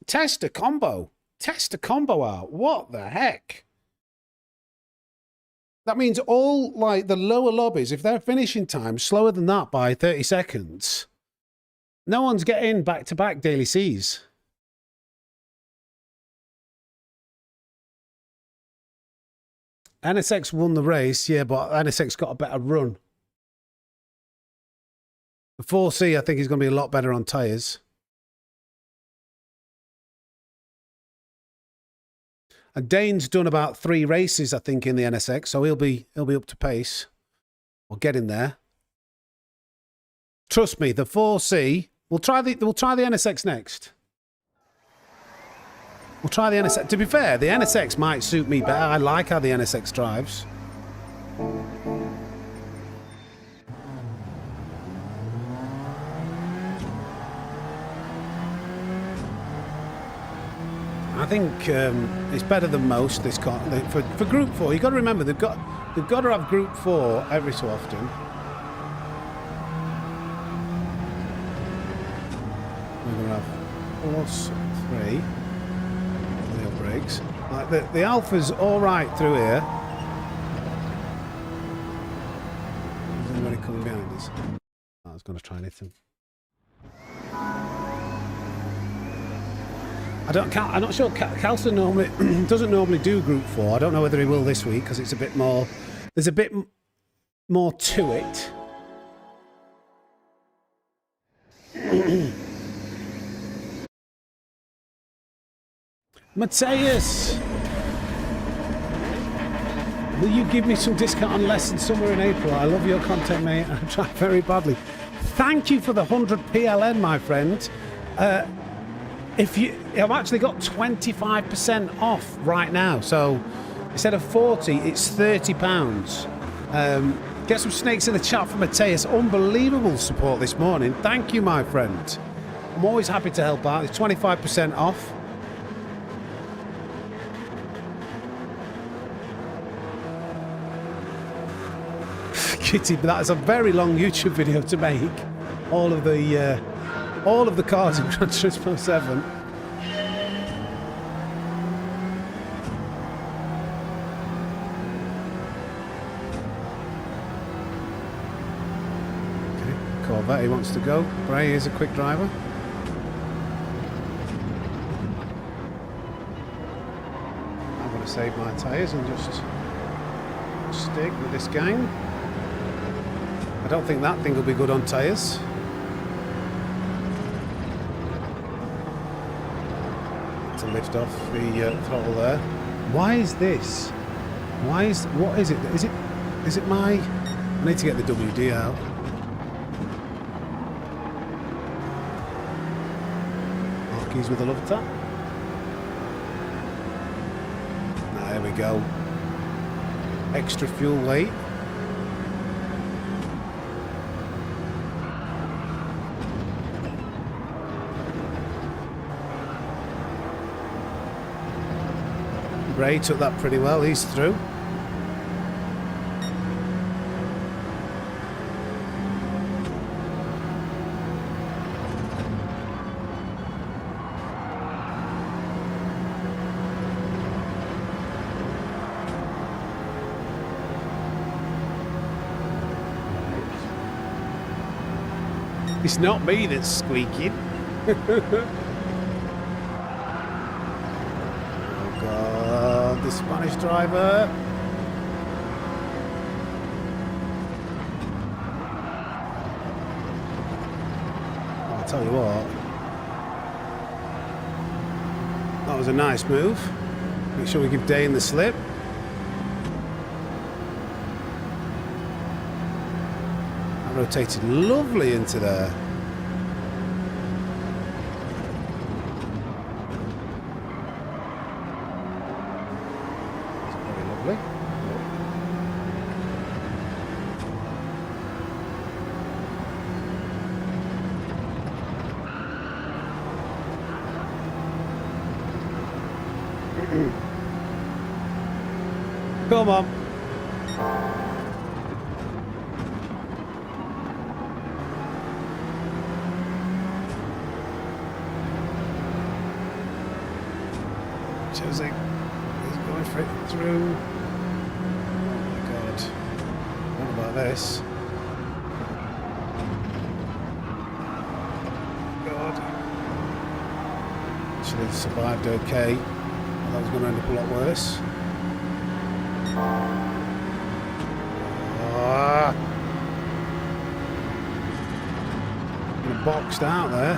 a combo. Test a combo out. What the heck? That means all, like, the lower lobbies, if they're finishing time slower than that by 30 seconds, no one's getting back-to-back Daily Cs. NSX won the race, yeah, but NSX got a better run. The 4C, I think, is going to be a lot better on tyres. And Dane's done about 3 races, I think, in the NSX, so he'll be up to pace. We'll get in there. Trust me, the 4C. We'll try the NSX next. We'll try the NSX. To be fair, the NSX might suit me better. I like how the NSX drives. I think it's better than most. This car for Group 4. You've got to remember they've got to have Group 4 every so often. We're going to have plus 3 wheel brakes. Like the Alpha's all right through here. Is anybody coming behind us? I was going to try and hit him. I'm not sure. Carlson doesn't normally do Group 4. I don't know whether he will this week because it's a bit more. There's a bit more to it. Mateus, will you give me some discount on lessons somewhere in April? I love your content, mate. I try very badly. Thank you for the 100 PLN, my friend. I've actually got 25% off right now, so instead of 40, it's £30. Get some snakes in the chat for Mateus. Unbelievable support this morning. Thank you, my friend. I'm always happy to help out. It's 25% off. Kitty, but that's a very long YouTube video to make. All of the cars in Gran Turismo 7. Okay, Corvette, he wants to go. Bray is a quick driver. I'm going to save my tyres and just stick with this gang. I don't think that thing will be good on tyres. To lift off the throttle there. Why is this? What is it? Is it my? I need to get the WD out. Marquis with a love tap. There we go. Extra fuel weight. Ray took that pretty well, he's through. It's not me that's squeaking. The Spanish driver. I'll tell you what. That was a nice move. Make sure we give Dane the slip. That rotated lovely into there. Come on. Jose is going for it through. Oh my God. What about this? God. Actually survived okay. That was going to end up a lot worse. Boxed out there.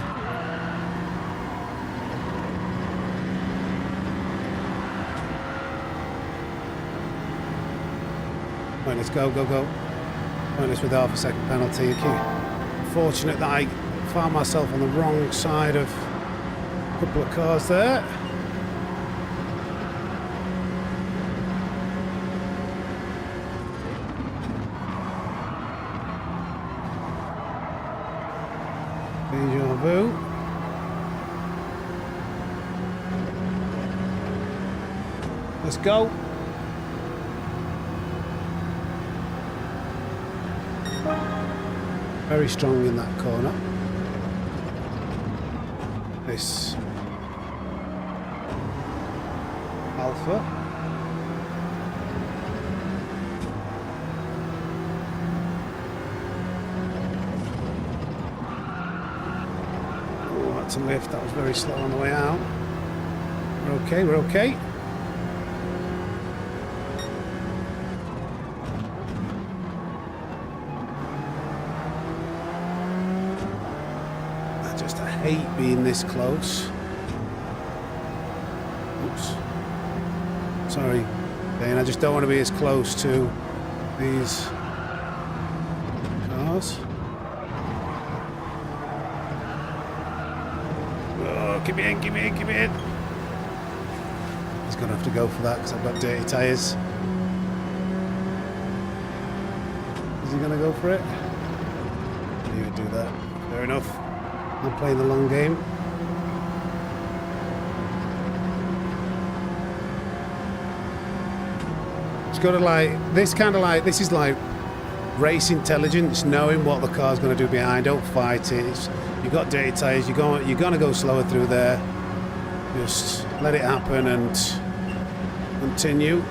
Right, let's go. Right, let's with half a second penalty. Fortunate that I found myself on the wrong side of a couple of cars there. Deja vu. Let's go. Very strong in that corner. This Alpha. To lift, that was very slow on the way out. We're okay. I hate being this close. Oops. Sorry, Dane, I just don't want to be as close to these cars. Give me in. He's going to have to go for that because I've got dirty tyres. Is he going to go for it? He would do that. Fair enough. I'm playing the long game. It's got to this is like race intelligence, knowing what the car's going to do behind. Don't fight it. You've got dirty tyres. You're going to go slower through there. Just let it happen and continue.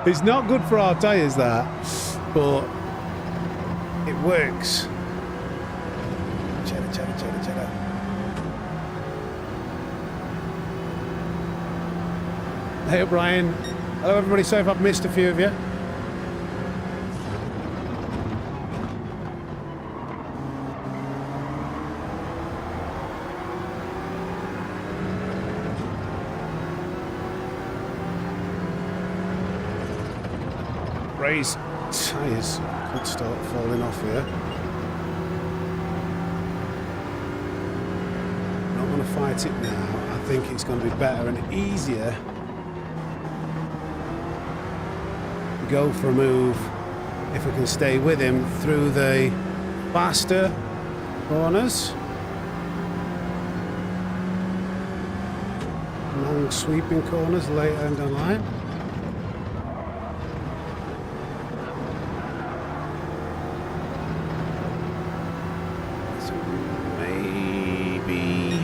It's not good for our tyres, that, but it works. Cheddar. Hey, O'Brien. Hello, everybody. Sorry if I've missed a few of you. Ray's tyres could start falling off here. Not going to fight it now. I think it's going to be better and easier. Go for a move if we can stay with him through the faster corners. Long sweeping corners later in the line. So maybe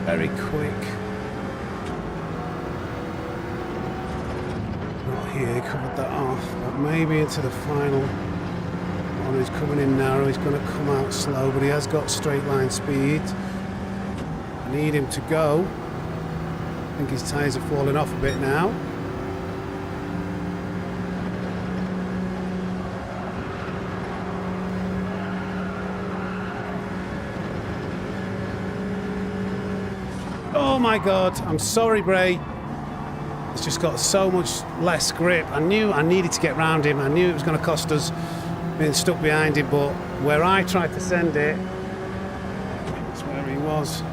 very quick. Here, covered that off, but maybe into the final one. He's coming in narrow, he's going to come out slow, but he has got straight line speed. I need him to go. I think his tyres are falling off a bit now. Oh my God, I'm sorry, Bray. It's just got so much less grip. I knew I needed to get round him. I knew it was going to cost us being stuck behind him, but where I tried to send it, that's where he was.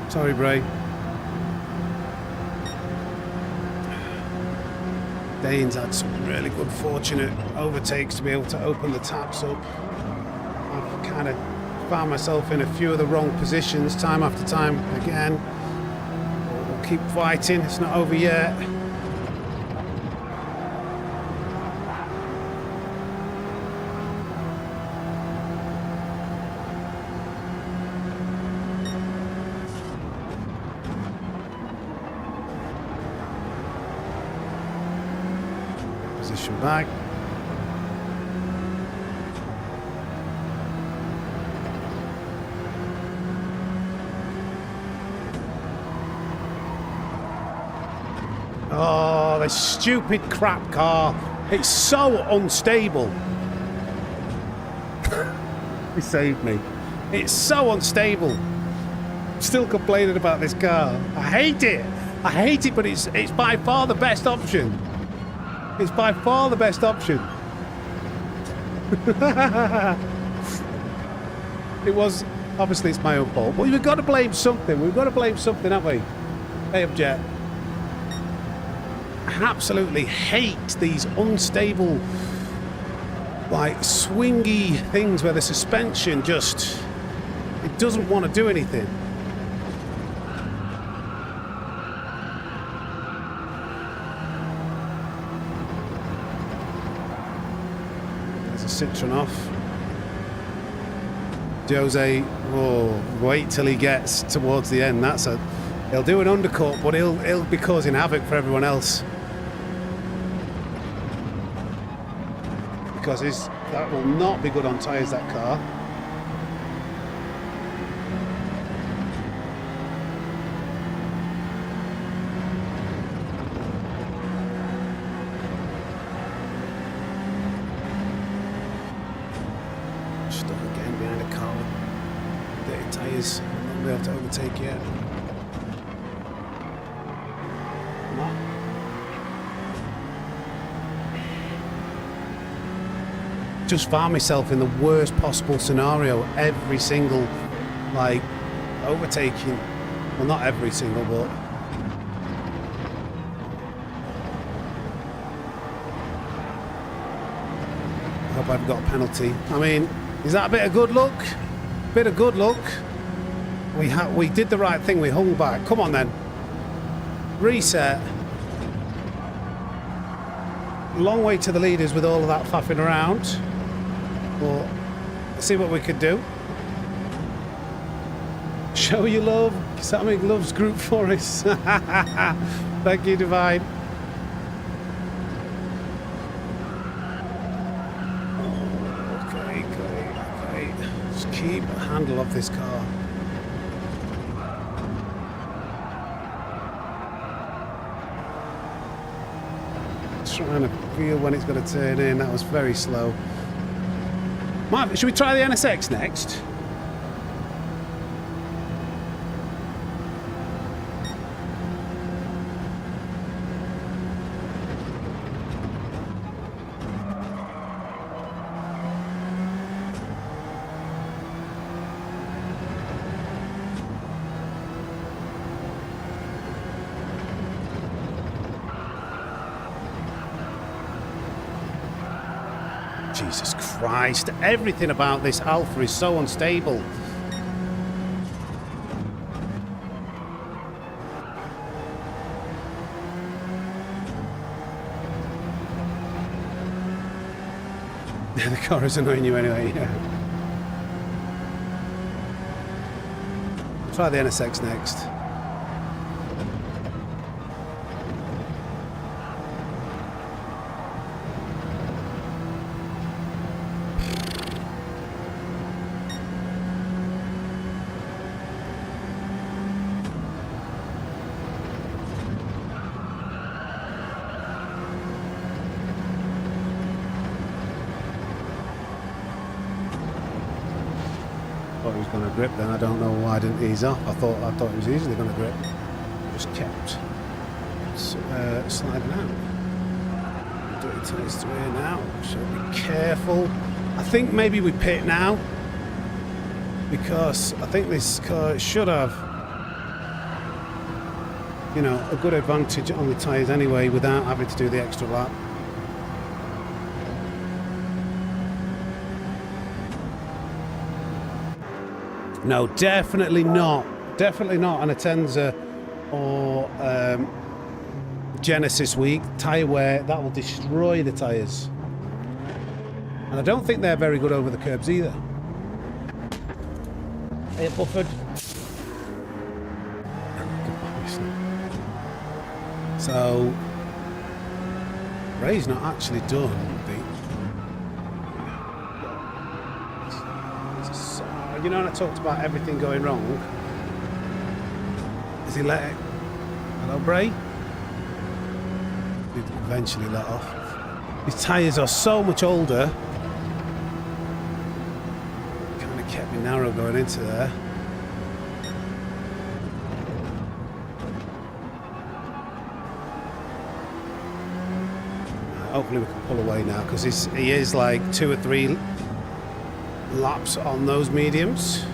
Sorry, Bray. Dane's had some really good fortunate overtakes to be able to open the taps up. I've kind of found myself in a few of the wrong positions time after time again. Keep fighting, it's not over yet. Position back. Oh, this stupid crap car. It's so unstable. He saved me. It's so unstable. Still complaining about this car. I hate it. I hate it, but it's by far the best option. It's by far the best option. It was, obviously it's my own fault, but we've got to blame something. We've got to blame something, haven't we? Hey, Object. I absolutely hate these unstable, like, swingy things where the suspension just, it doesn't want to do anything. There's a Citroen off. Jose, oh, wait till he gets towards the end. He'll do an undercut, but he'll be causing havoc for everyone else. Because that will not be good on tyres, that car. Stuck again behind a car with dirty tyres. I'll not be able to overtake yet. Just found myself in the worst possible scenario every single, like, overtaking. Well, not every single, but I hope I've got a penalty. I mean, is that a bit of good luck? Bit of good luck. We did the right thing. We hung back. Come on then. Reset. long way to the leaders with all of that faffing around. But let's see what we could do. Show your love. Sammy loves group Forest. Thank you, Divine. Okay. Just keep a handle of this car. Trying to feel when it's going to turn in. That was very slow. Should we try the NSX next? Jesus Christ, everything about this Alpha is so unstable. The car is annoying you anyway, yeah. Try the NSX next. Thought he was going to grip then. I don't know why I didn't ease off. I thought it was easily going to grip. Just kept sliding out. Dirty tyres through here now. So be careful. I think maybe we pit now because I think this car should have, you know, a good advantage on the tyres anyway without having to do the extra lap. No, definitely not. Definitely not an Atenza or Genesis week. Tyre wear, that will destroy the tyres. And I don't think they're very good over the curbs either. Hey, Bufford. So, Ray's not actually done the... You know, when I talked about everything going wrong, is he let it? Hello, Bray? He eventually let off. His tyres are so much older. Kind of kept me narrow going into there. Hopefully we can pull away now because he is like 2 or 3 laps on those mediums.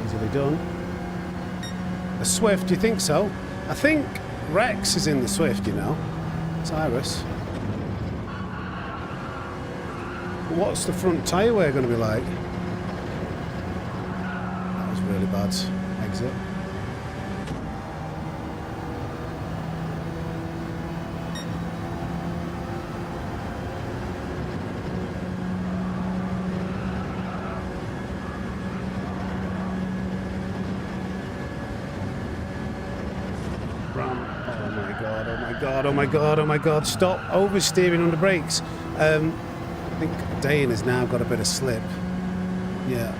Easily done. A Swift, do you think so? I think Rex is in the Swift, you know. Cyrus. What's the front tyre wear going to be like? Really bad exit. Oh my god, stop oversteering under brakes. I think Dane has now got a bit of slip. Yeah.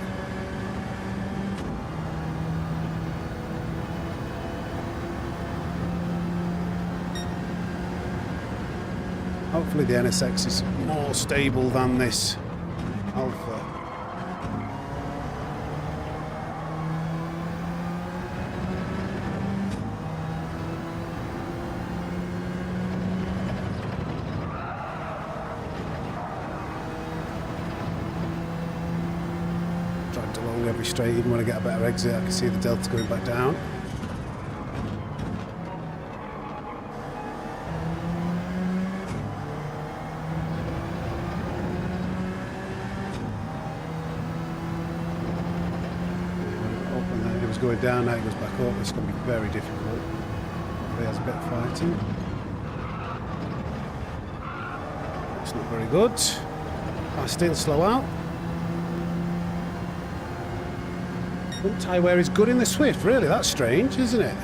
Hopefully the NSX is more stable than this Alpha. Dragged along every straight, even when I get a better exit, I can see the delta going back down. going down, now he goes back up. It's going to be very difficult. He has a bit of fighting. It's not very good. I still slow out. Front tyre wear is good in the Swift, really. That's strange, isn't it?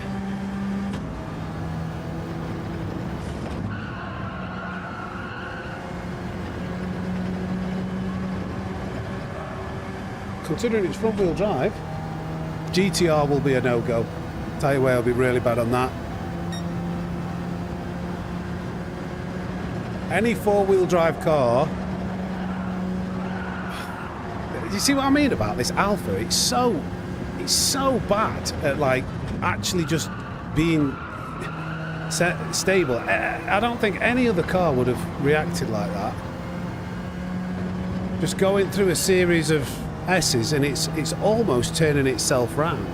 Considering it's front-wheel drive, GTR will be a no-go. Tyre wear will be really bad on that. Any four-wheel drive car. You see what I mean about this Alpha? It's so bad at like actually just being stable. I don't think any other car would have reacted like that. Just going through a series of S's and it's almost turning itself round.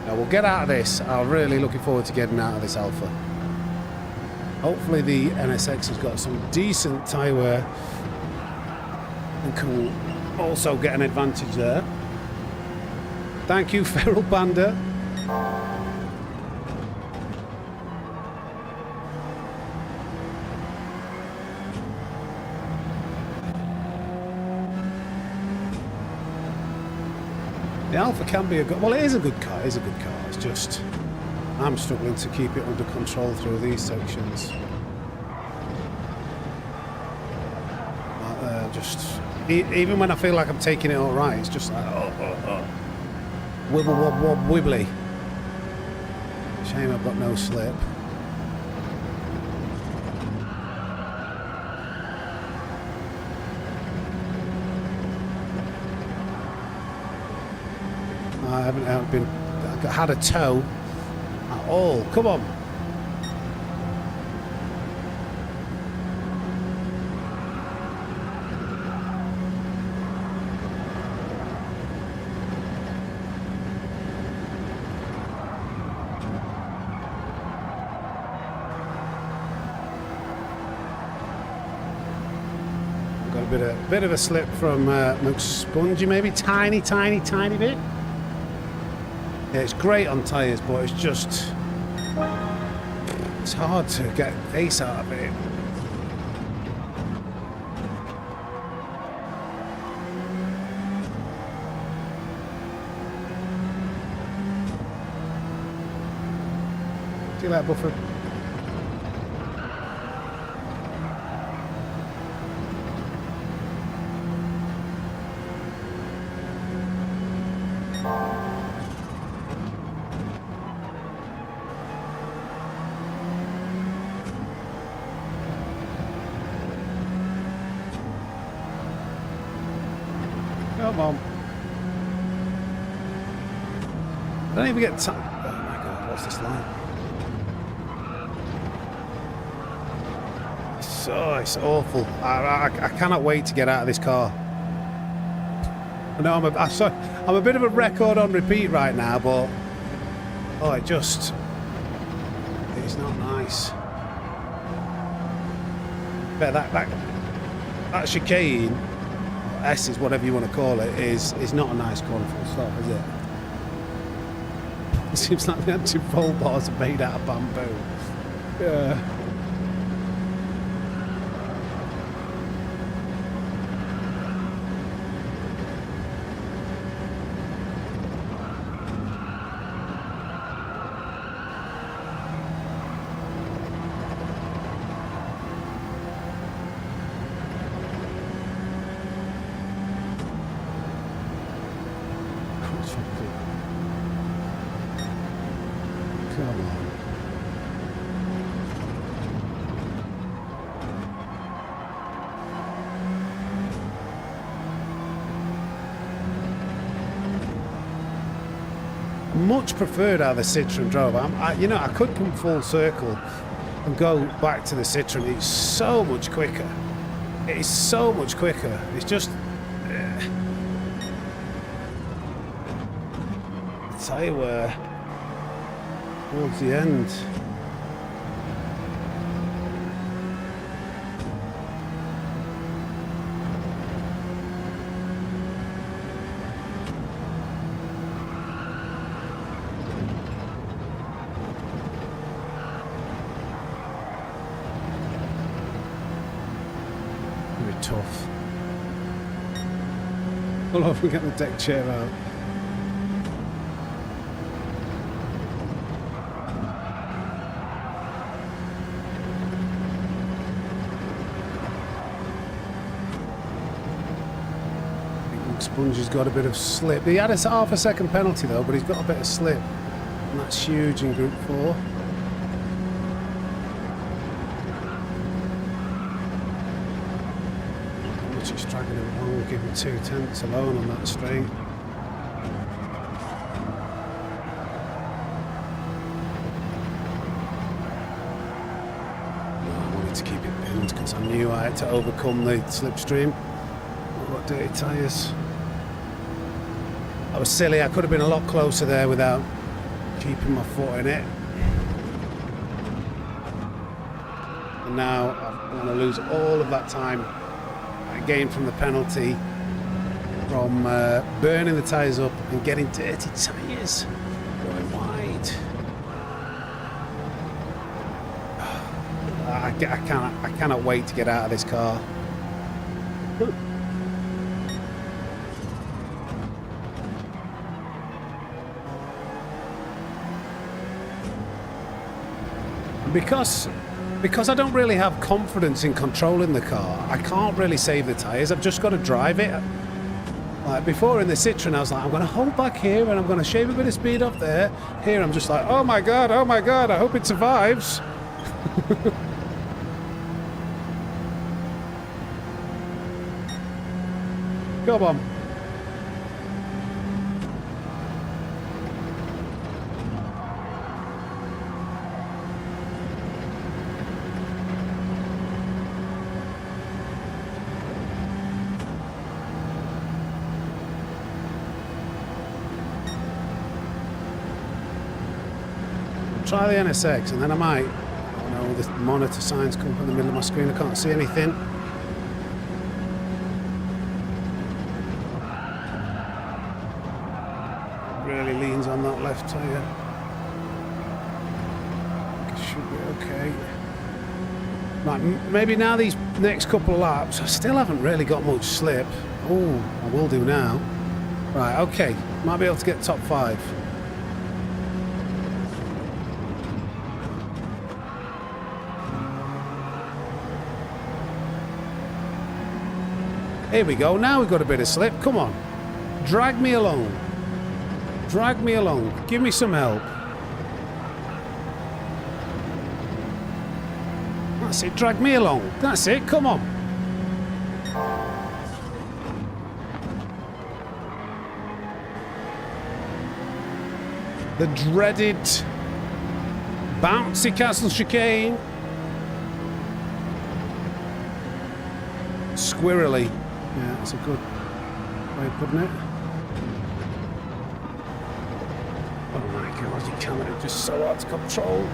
Now we'll get out of this. I'm really looking forward to getting out of this Alpha. Hopefully the NSX has got some decent tyre wear and can also get an advantage there. Thank you, Feral Panda. The Alpha can be a good... Well, it is a good car. It is a good car. It's just... I'm struggling to keep it under control through these sections. Just... Even when I feel like I'm taking it all right, it's just like... Wibble, wob, wob, wibbly. Shame I've got no slip. I haven't had a toe at all. Come on. Got a bit of a slip from McSpongy, maybe tiny bit. Yeah, it's great on tyres, but it's just... It's hard to get ace out of it. See you later, Buffer. Come on. I don't even get time. Oh my god, what's this line? It's awful. I cannot wait to get out of this car. I know I'm a bit of a record on repeat right now, but it's not nice. But that chicane, S is whatever you want to call it, is not a nice corner full stop, is it? It seems like the anti-roll bars are made out of bamboo. Yeah. Come on. Much preferred how the Citroen drove. I could come full circle and go back to the Citroen. It's so much quicker. It's so much quicker. It's just... I tell you where... towards the end. Very tough. Pull over and get the deck chair out. Spongy's got a bit of slip. He had a half a second penalty though, but he's got a bit of slip. And that's huge in Group 4. Which is dragging him along, giving 2/10 alone on that straight. I wanted to keep it pinned because I knew I had to overcome the slipstream. I've got dirty tyres. I was silly, I could have been a lot closer there without keeping my foot in it. And now I'm going to lose all of that time I gained from the penalty from burning the tyres up and getting dirty tyres going wide. I cannot wait to get out of this car. Because I don't really have confidence in controlling the car, I can't really save the tyres. I've just got to drive it. Like before in the Citroen, I was like, I'm going to hold back here and I'm going to shave a bit of speed off there. Here, I'm just like, oh my god, I hope it survives. Come on. Try the NSX and then I might. Oh no, the monitor signs come from the middle of my screen. I can't see anything. Really leans on that left tyre. Should be okay. Right, maybe now these next couple of laps, I still haven't really got much slip. Oh, I will do now. Right, okay. Might be able to get top 5. Here we go, now we've got a bit of slip. Come on, drag me along. Drag me along, give me some help. That's it, drag me along. That's it, come on. The dreaded bouncy castle chicane. Squirrely. Yeah, that's a good way of putting it. Oh my god, your camera is just so hard to control.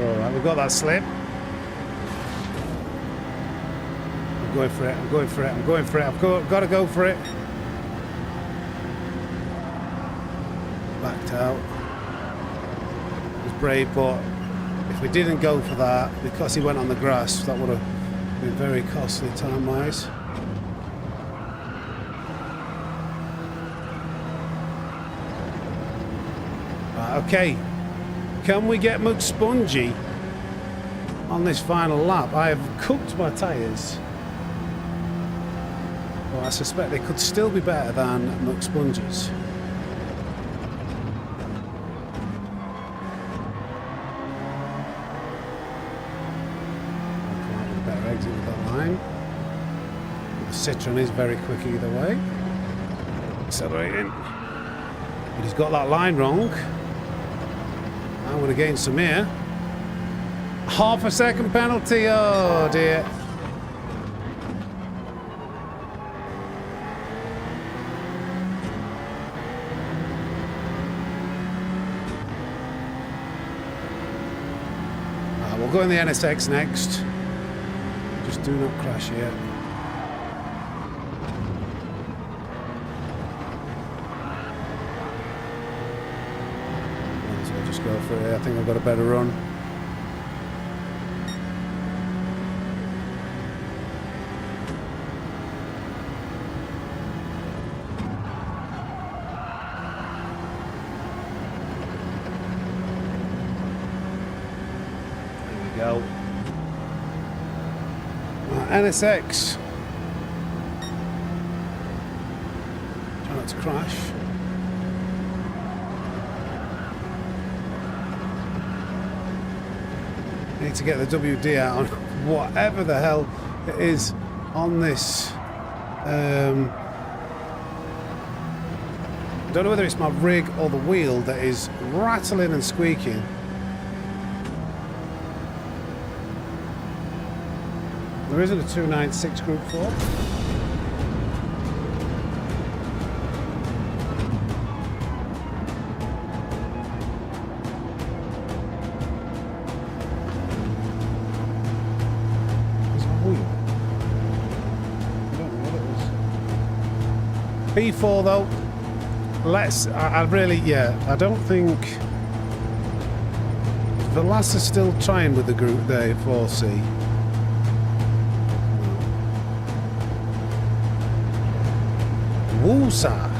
Alright, we've got that slip. I'm going for it. I've got to go for it. Backed out. It was brave, but if we didn't go for that, because he went on the grass, that would have been very costly time-wise. Right, okay. Can we get McSpongy on this final lap? I have cooked my tyres. Well, I suspect they could still be better than McSponges. Better exit with that line. The Citroen is very quick either way. Accelerating. But he's got that line wrong. I want to gain some here. Half a second penalty. Oh, dear. We'll go in the NSX next. Just do not crash here. So I'll just go for it. I think I've got a better run. Go. NSX. Try not to crash. Need to get the WD out on whatever the hell it is on this. I don't know whether it's my rig or the wheel that is rattling and squeaking. There isn't a 296 Group 4. Is it a wheel? I don't know what it is. P4 though. I really, yeah, I don't think... The lads are still trying with the group there, 4C. Woosah.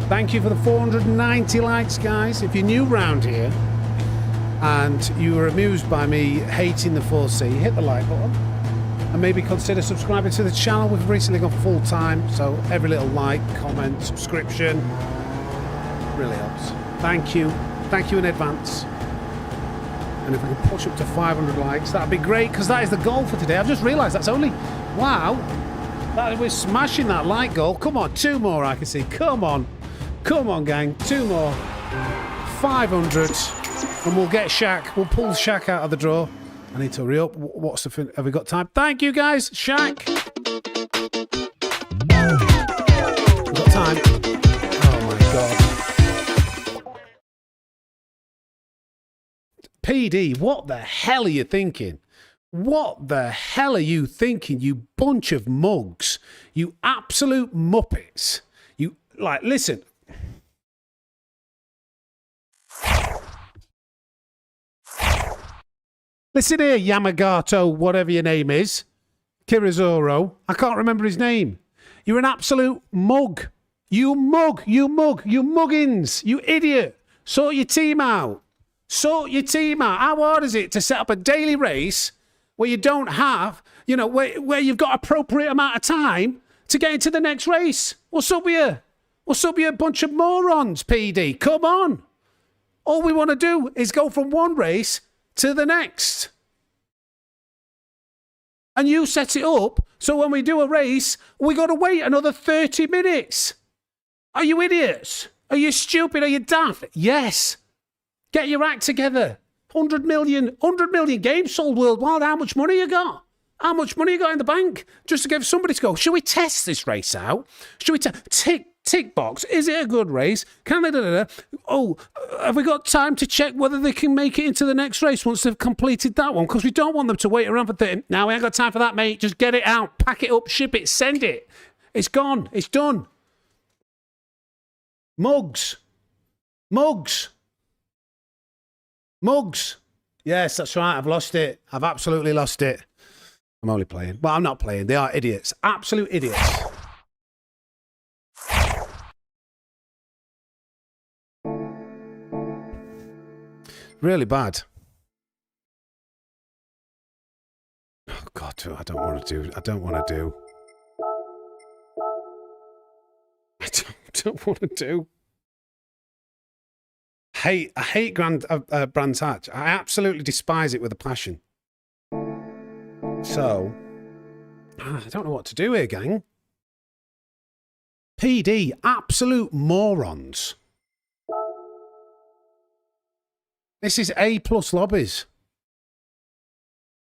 Thank you for the 490 likes, guys. If you're new round here and you were amused by me hating the 4C, hit the like button and maybe consider subscribing to the channel. We've recently gone full time, so every little like, comment, subscription really helps. Thank you in advance. And if we can push up to 500 likes, that'd be great, because that is the goal for today. I've just realised that's only, wow, that we're smashing that like goal. Come on, 2 more I can see. Come on, gang, 2 more. 500, and we'll get Shaq. We'll pull Shaq out of the draw. I need to hurry up. What's the fin? Have we got time? Thank you, guys. Shaq. We've got time. Oh my god. PD, what the hell are you thinking? What the hell are you thinking, you bunch of mugs? You absolute muppets. You, like, listen. Listen here, Yamagato, whatever your name is. Kirizoro. I can't remember his name. You're an absolute mug. You muggins. You idiot. Sort your team out. Sort your team out. How hard is it to set up a daily race where you don't have, you know, where you've got appropriate amount of time to get into the next race? What's up with you? What's up with you, bunch of morons, PD? Come on. All we want to do is go from one race to the next. And you set it up so when we do a race, we got to wait another 30 minutes. Are you idiots? Are you stupid? Are you daft? Yes. Get your act together. 100 million games sold worldwide. How much money you got? How much money you got in the bank? Just to give somebody to go, should we test this race out? Should we tick box? Is it a good race? Can they? Oh, have we got time to check whether they can make it into the next race once they've completed that one? Because we don't want them to wait around for 30. Now, we ain't got time for that, mate. Just get it out, pack it up, ship it, send it. It's gone. It's done. Mugs. Yes, that's right. I've lost it. I've absolutely lost it. I'm only playing. Well, I'm not playing. They are idiots. Absolute idiots. Really bad. Oh, God, I don't want to do. I don't want to do. I hate Brands Hatch. I absolutely despise it with a passion. So, I don't know what to do here, gang. PD, absolute morons. This is A+ lobbies.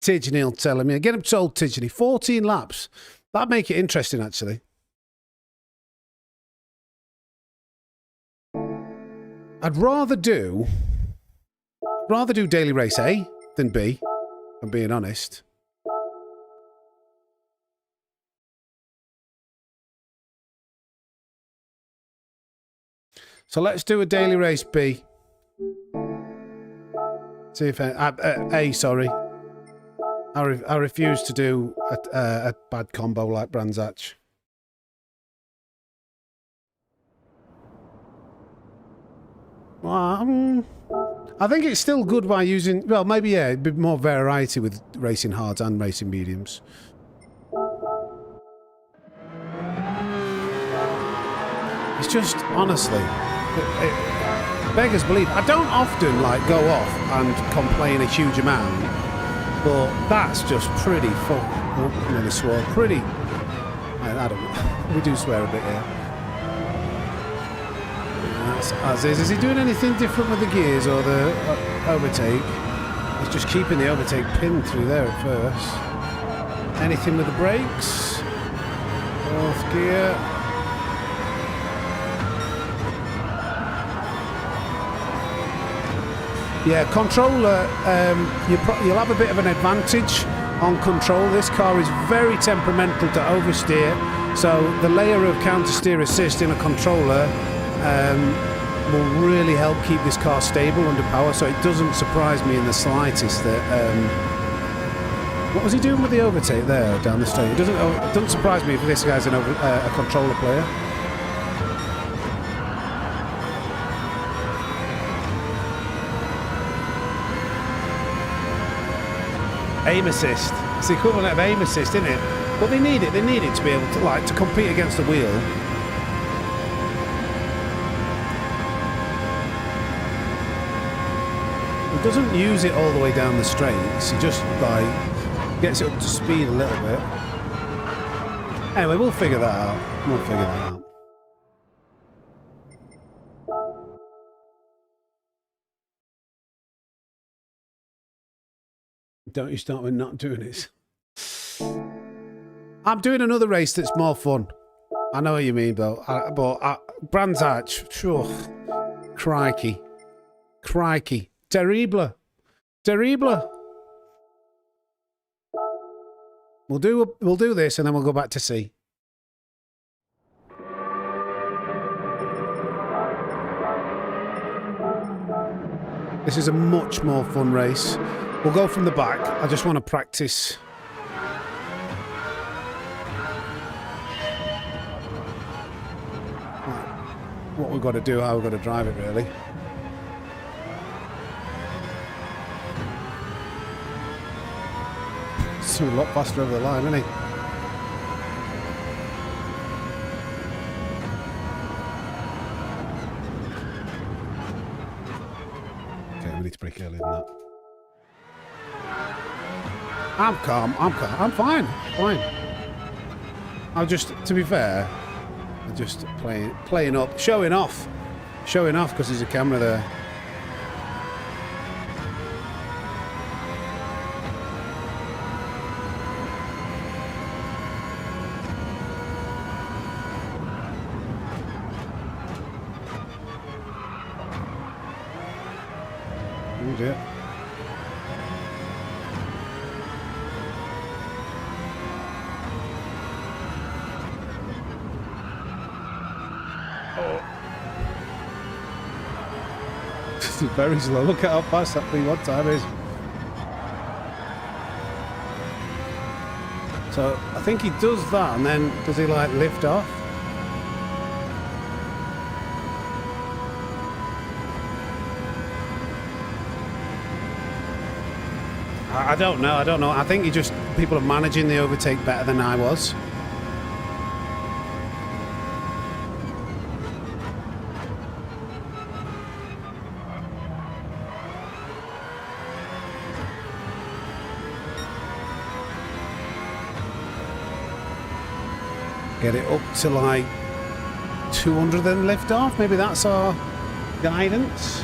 Tidgeney telling me. Get him told, Tidgeney. 14 laps. That'd make it interesting, actually. I'd rather do daily race A than B, if I'm being honest. So let's do a daily race B. See if A, sorry. I refuse to do a bad combo like Branzach. I think it's still good by using, well, maybe, yeah, a bit more variety with racing hards and racing mediums. It's just, honestly, it beggars belief. I don't often, like, go off and complain a huge amount, but that's just pretty I'm going to swear, pretty, I don't know, we do swear a bit here. As is. Is he doing anything different with the gears or the overtake? He's just keeping the overtake pinned through there at first. Anything with the brakes? Fourth gear. Yeah, controller, you'll have a bit of an advantage on control. This car is very temperamental to oversteer, so the layer of counter steer assist in a controller will really help keep this car stable under power, so it doesn't surprise me in the slightest that what was he doing with the overtake there down the straight? It doesn't surprise me if this guy's a controller player. Aim assist. It's the equivalent of aim assist, isn't it? But they need it. They need it to be able to to compete against the wheel. He doesn't use it all the way down the straights. He just gets it up to speed a little bit. Anyway, we'll figure that out. We'll figure that out. Don't you start with not doing it. I'm doing another race that's more fun. I know what you mean, though. Branzach, sure. Crikey. Crikey. Terrible. Terrible. We'll do this and then we'll go back to C. This is a much more fun race. We'll go from the back. I just want to practice. What we've got to do, how we've got to drive it, really. It's a lot faster over the line, isn't he? Okay, we need to break earlier than that. I'm calm. I'm fine. I'm just, to be fair, I'm just playing up, showing off because there's a camera there. Oh dear. This is very slow. Look at how fast that P1 time is. So I think he does that, and then does he like lift off? I don't know. I think people are managing the overtake better than I was. Get it up to like 200 then lift off. Maybe that's our guidance.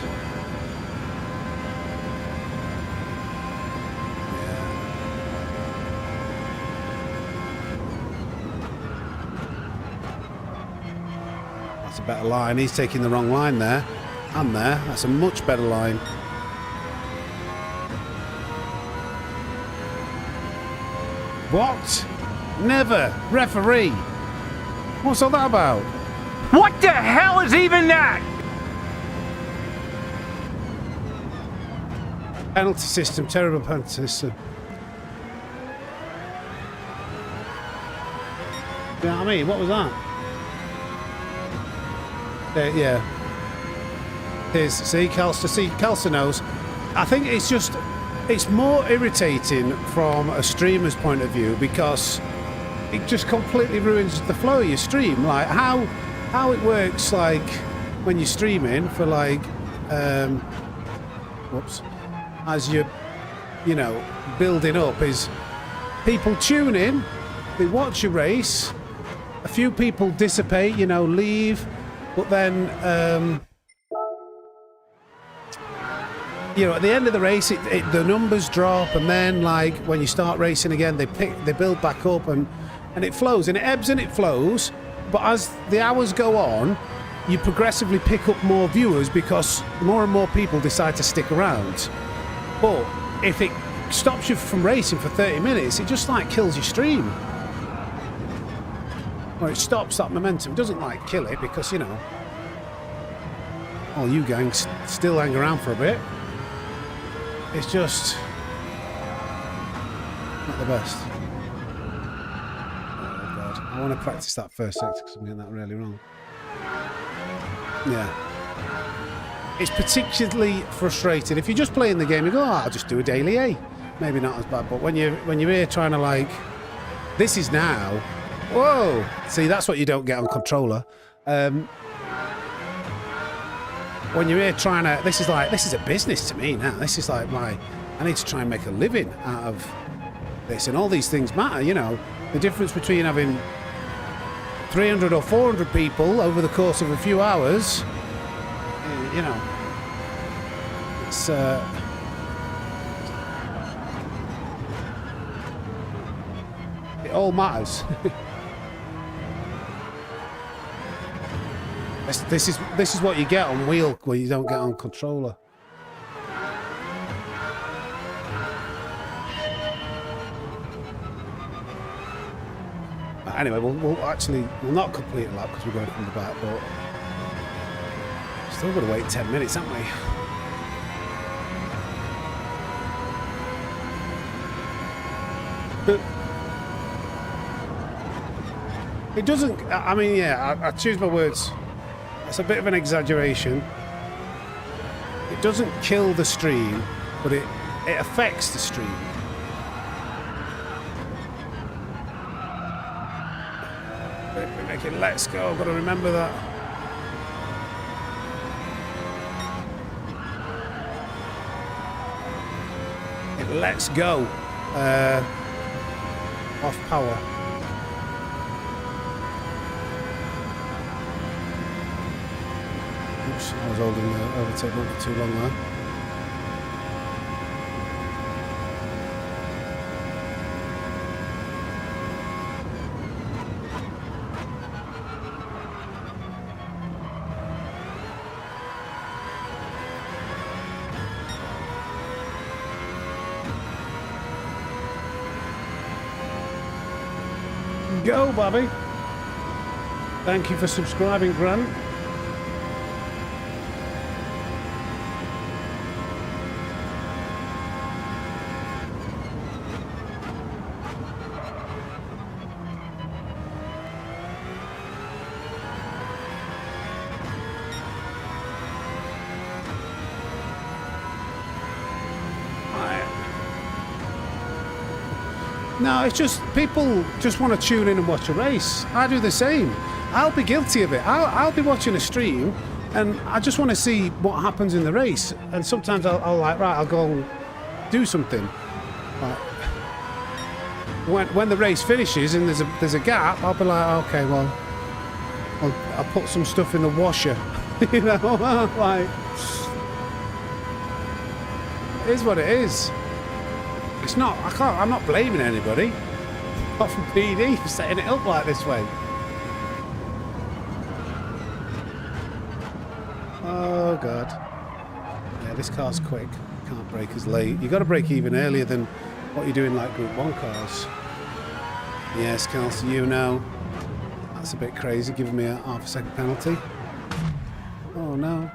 better line. He's taking the wrong line there. And there. That's a much better line. What? Never. Referee. What's all that about? What the hell is even that? Penalty system. Terrible penalty system. You know what I mean? What was that? Yeah. See, Kelsa knows. I think it's more irritating from a streamer's point of view because it just completely ruins the flow of your stream. Like how it works, like when you're streaming for like, whoops, as you're, building up is people tune in, they watch your race, a few people dissipate, leave, but then, at the end of the race, the numbers drop, and then like when you start racing again, they build back up, and it flows, and it ebbs and it flows. But as the hours go on, you progressively pick up more viewers because more and more people decide to stick around. But if it stops you from racing for 30 minutes, it just like kills your stream. Or it stops that momentum. It doesn't like kill it because all you gangs still hang around for a bit. It's just not the best. Oh God, I want to practice that first sector because I'm getting that really wrong. Yeah. It's particularly frustrating. If you're just playing the game, you go, I'll just do a daily A. Maybe not as bad, but when you're here trying to like, this is now, whoa! See, that's what you don't get on controller. When you're here trying to, this is a business to me now. This is like I need to try and make a living out of this, and all these things matter. The difference between having 300 or 400 people over the course of a few hours, it's it all matters. This is what you get on wheel where you don't get on controller. But anyway, we'll not complete a lap because we're going from the back, but still got to wait 10 minutes, haven't we? But it doesn't. I mean, yeah, I choose my words. It's a bit of an exaggeration. It doesn't kill the stream, but it affects the stream. We're making let's go. I've got to remember that. It lets go. Off power. Oops, I was holding the overtake button for too long there. Go, Bobby. Thank you for subscribing, Grant. No, it's just people just want to tune in and watch a race. I do the same. I'll be guilty of it. I'll be watching a stream and I just want to see what happens in the race. And sometimes I'll like, right, I'll go and do something. When the race finishes and there's a gap, I'll be like, okay, well, I'll put some stuff in the washer. You know, like, it is what it is. It's not, I'm not blaming anybody, apart from PD for setting it up like this way. Oh, God. Yeah, this car's quick. Can't brake as late. You got to brake even earlier than what you're doing like Group 1 cars. Yes, Kelsey, you know. That's a bit crazy, giving me a half-a-second penalty. Oh, no.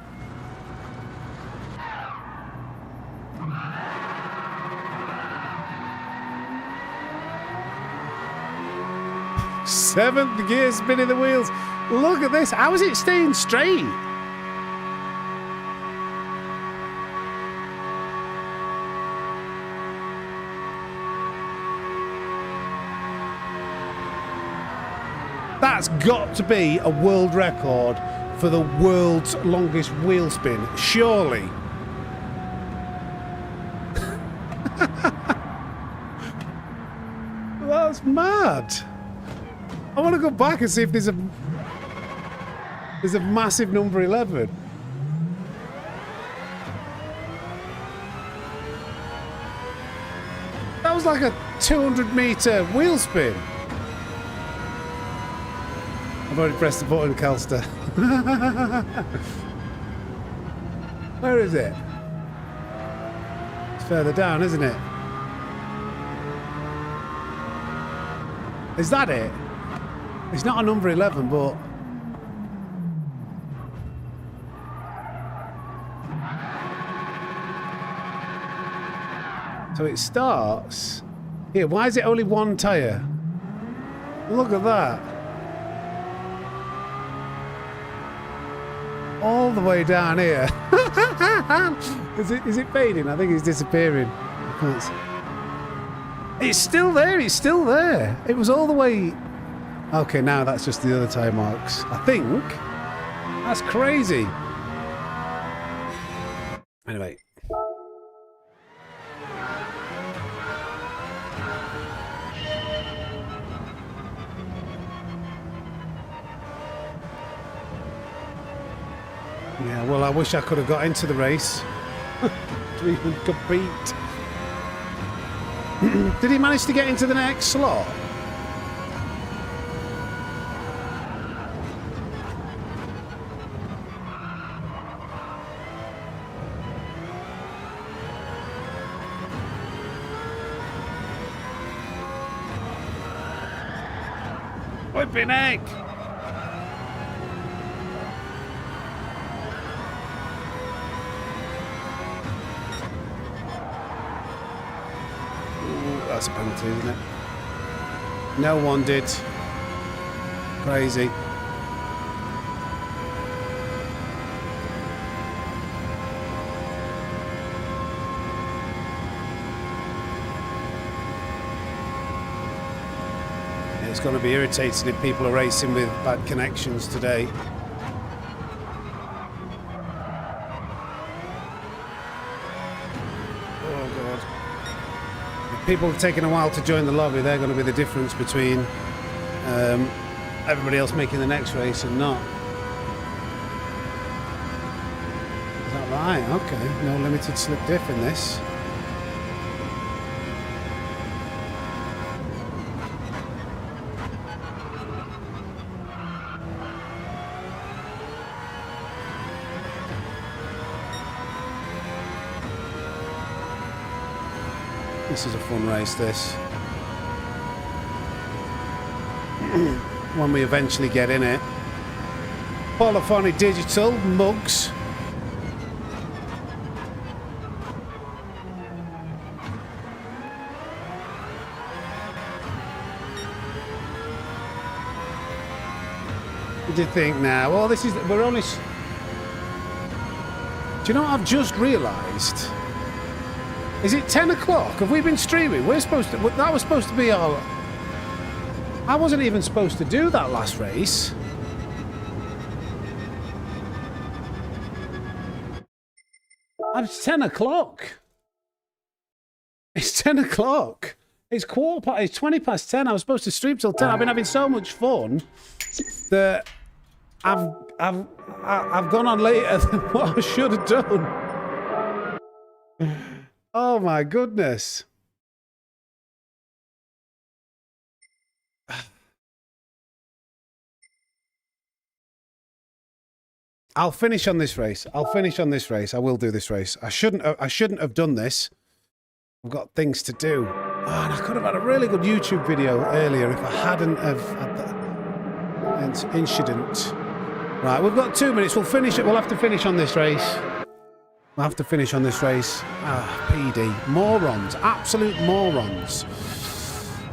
Seventh gear spinning the wheels. Look at this. How is it staying straight? That's got to be a world record for the world's longest wheel spin, surely. That's mad. I want to go back and see if there's a massive number 11. That was like a 200-meter wheel spin. I've already pressed the button, Calster. Where is it? It's further down, isn't it? Is that it? It's not a number 11, but... So it starts... Here, why is it only one tyre? Look at that. All the way down here. Is it fading? I think it's disappearing. I can't see. It's still there. It's still there. It was all the way... Okay, now that's just the other tyre marks. I think. That's crazy. Anyway. Yeah, well, I wish I could have got into the race to even compete. Did he manage to get into the next slot? Whipping egg! That's a penalty, isn't it? No one did. Crazy. It's going to be irritating if people are racing with bad connections today. People have taken a while to join the lobby. They're going to be the difference between everybody else making the next race and not. Is that right? Okay. No limited slip diff in this. This is a fun race, this. When we eventually get in it. Polyphonic Digital, mugs. What do you think now? Well, this is... We're only... Do you know what I've just realised? Is it 10 o'clock? Have we been streaming? We're supposed to... That was supposed to be our... I wasn't even supposed to do that last race. It's 10 o'clock. It's 10 o'clock. It's 20 past 10. I was supposed to stream till 10. I've been having so much fun that I've gone on later than what I should have done. Oh my goodness. I'll finish on this race. I'll finish on this race. I will do this race. I shouldn't have done this. I've got things to do. Oh, and I could have had a really good YouTube video earlier if I hadn't have had that incident. Right, we've got 2 minutes. We'll finish it. We'll have to finish on this race. We'll have to finish on this race. Ah, PD. Morons. Absolute morons.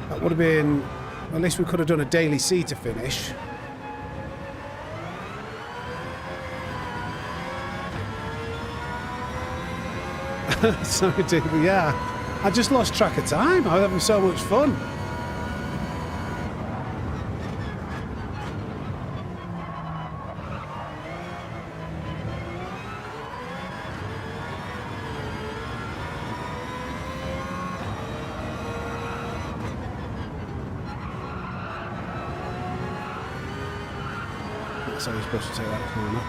That would have been... At least we could have done a daily C to finish. Sorry, dude. Yeah. I just lost track of time. I was having so much fun. That's how you're supposed to take that corner.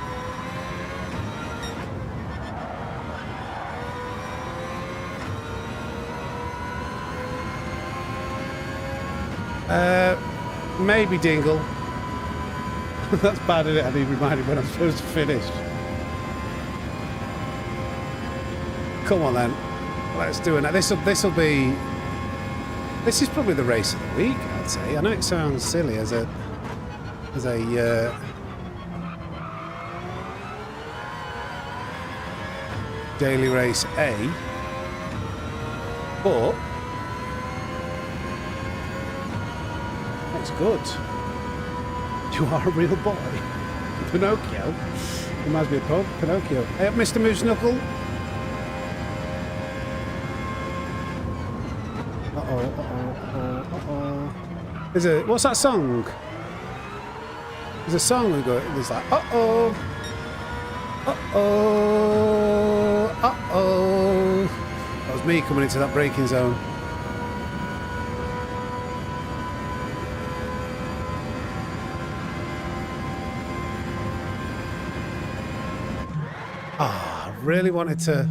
Maybe Dingle. That's bad, isn't it? I need reminded when I'm supposed to finish. Come on then. Let's do it. This'll be... This is probably the race of the week, I'd say. I know it sounds silly as a daily race A, but that's good. You are a real boy. Pinocchio. Reminds me of Pinocchio. Hey up, Mr. Moose Knuckle. What's that song? There's a song we go. There's like uh-oh. That was me coming into that braking zone. I really wanted to...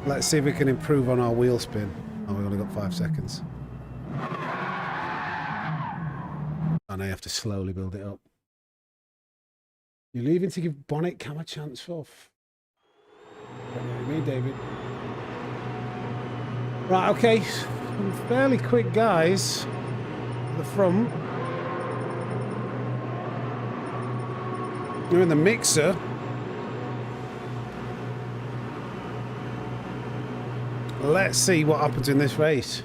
Let's see if we can improve on our wheel spin. Oh, we only got 5 seconds. And I have to slowly build it up. You're leaving to give Bonnet Cam a chance for... Don't worry me, David. Right, okay. Some fairly quick guys at the front. You're in the mixer. Let's see what happens in this race.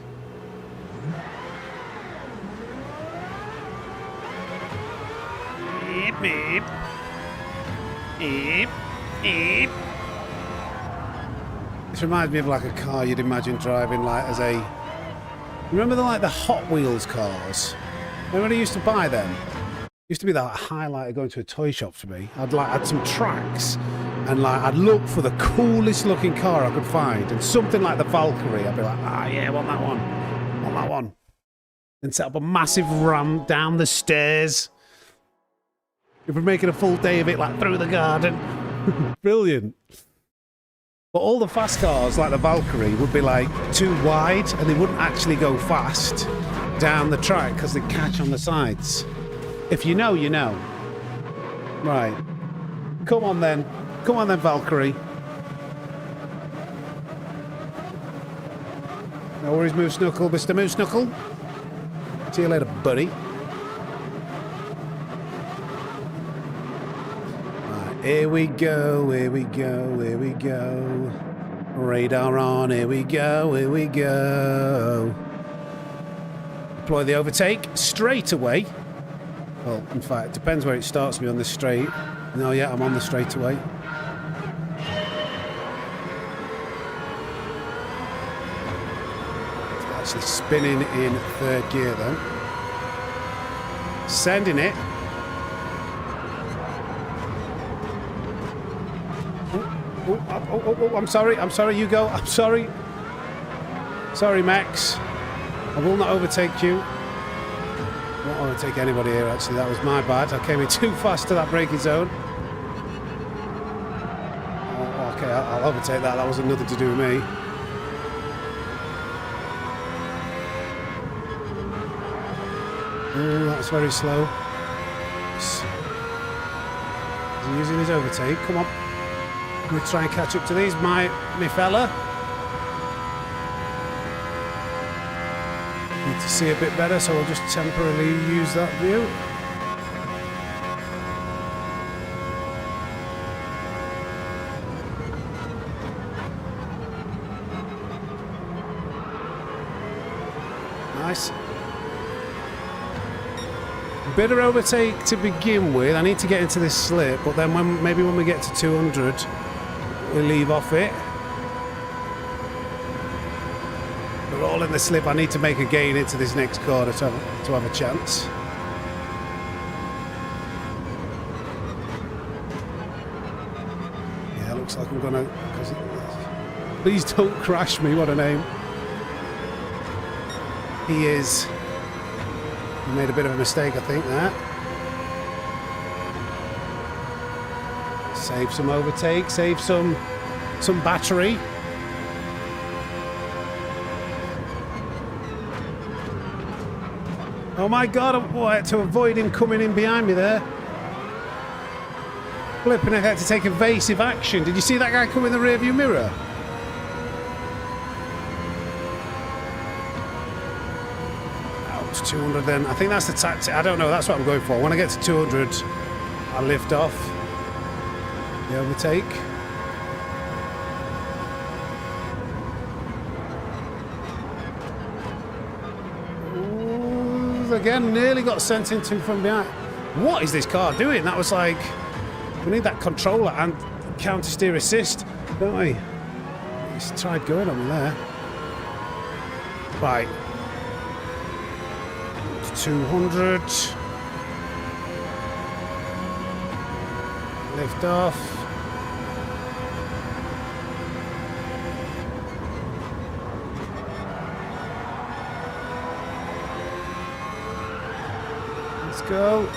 Beep, beep. Beep, beep. This reminds me of like a car you'd imagine driving like as a... Remember the Hot Wheels cars? Remember when I used to buy them? Used to be that highlight of going to a toy shop for me. I'd had some tracks and I'd look for the coolest looking car I could find, and something like the Valkyrie. I'd be like, yeah, I want that one. I want that one. And set up a massive ramp down the stairs. If we're making a full day of it, like through the garden. Brilliant. But all the fast cars, like the Valkyrie, would be like too wide and they wouldn't actually go fast down the track because they'd catch on the sides. If you know, you know. Right. Come on then. Come on then, Valkyrie. No worries, Moose Knuckle. Mr. Moose Knuckle. See you later, buddy. Right, here we go, here we go, here we go. Radar on, here we go, here we go. Deploy the overtake straight away. Well, in fact, it depends where it starts me on this straight. No, yeah, I'm on the straightaway. It's actually spinning in third gear then. Sending it. Oh, I'm sorry, you go. I'm sorry. Sorry, Max. I will not overtake you. I don't want to take anybody here, actually. That was my bad. I came in too fast to that braking zone. Oh, okay, I'll overtake that. That was nothing to do with me. Oh, that's very slow. Is he using his overtake? Come on. Let me try and catch up to these, my fella. Need to see a bit better, so I'll just temporarily use that view. Nice. Bit of overtake to begin with. I need to get into this slip, but then maybe when we get to 200, we leave off it. We're all in the slip. I need to make a gain into this next corner to have a chance. Yeah, looks like I'm gonna. Please don't crash me. What a name. He is. He made a bit of a mistake, I think, there. Save some overtake, save some battery. Oh my God, I had to avoid him coming in behind me there. Flipping, I had to take evasive action. Did you see that guy come in the rearview mirror? Out to 200 then. I think that's the tactic. I don't know, that's what I'm going for. When I get to 200, I'll lift off. The overtake. Ooh, again, nearly got sent into from behind. What is this car doing? That was like, we need that controller and counter steer assist, don't we? He's tried going on me there. Right. 200. Lift off. Let's go.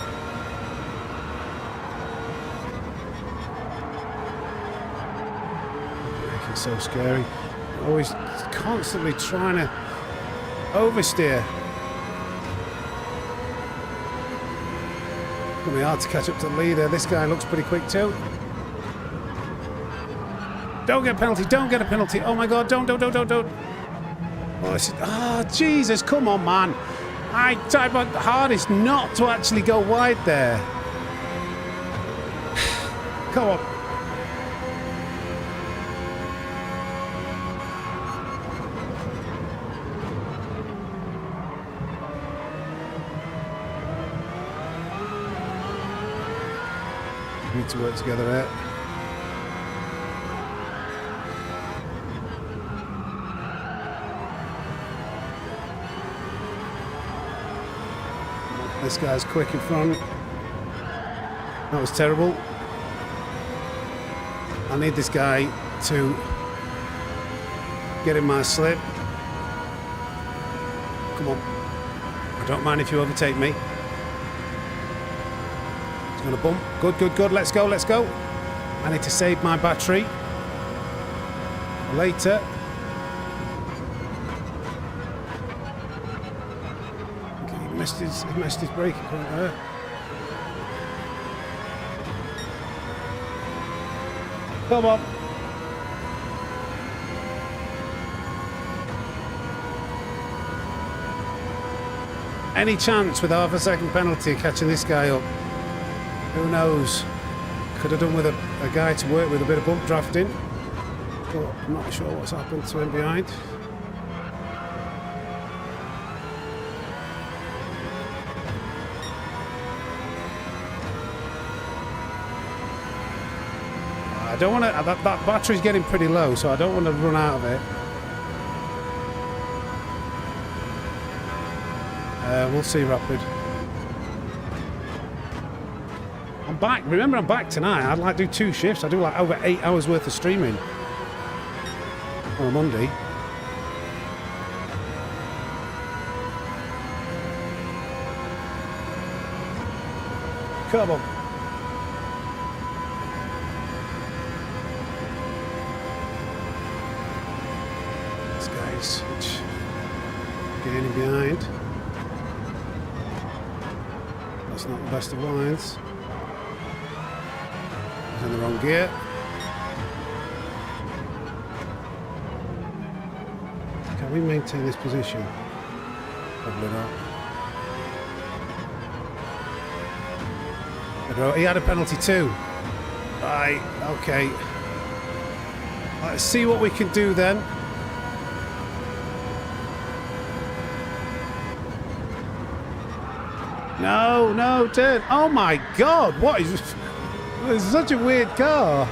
Making so scary. Always constantly trying to oversteer. Gonna be hard to catch up to the leader. This guy looks pretty quick too. Don't get a penalty, don't get a penalty. Oh my God, don't. Oh, Jesus, come on, man. I tried my hardest not to actually go wide there. Come on. Need to work together there. This guy's quick in front. That was terrible. I need this guy to get in my slip. Come on. I don't mind if you overtake me. He's going to bump. Good. Let's go. I need to save my battery. Later. He missed his braking point there. Come on. Any chance with half a second penalty of catching this guy up? Who knows? Could have done with a guy to work with a bit of bump drafting. But I'm not sure what's happened to him behind. I don't want to. That battery's getting pretty low, so I don't want to run out of it. We'll see, Rapid. I'm back. Remember, I'm back tonight. I'd like to do 2 shifts. I do like over 8 hours worth of streaming on a Monday. Come on. This guy's gaining behind. It's not the best of lines. He's in the wrong gear. Can we maintain this position? Probably not. He had a penalty too. Right, okay. Let's see what we can do then. No, no, turn. Oh my God, what is this? It's such a weird car.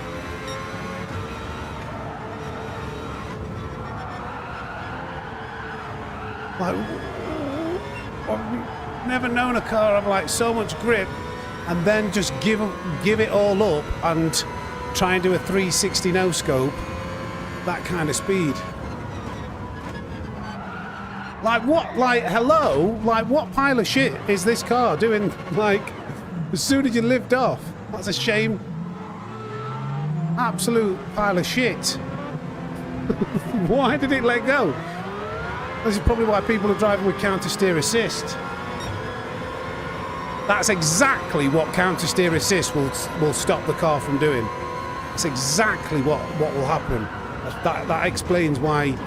Like, I've never known a car have like so much grip and then just give it all up and try and do a 360 no scope. That kind of speed. Like what? Like hello? Like what pile of shit is this car doing? Like as soon as you lift off, that's a shame. Absolute pile of shit. Why did it let go? This is probably why people are driving with counter steer assist. That's exactly what counter steer assist will stop the car from doing. That's exactly what will happen. That explains why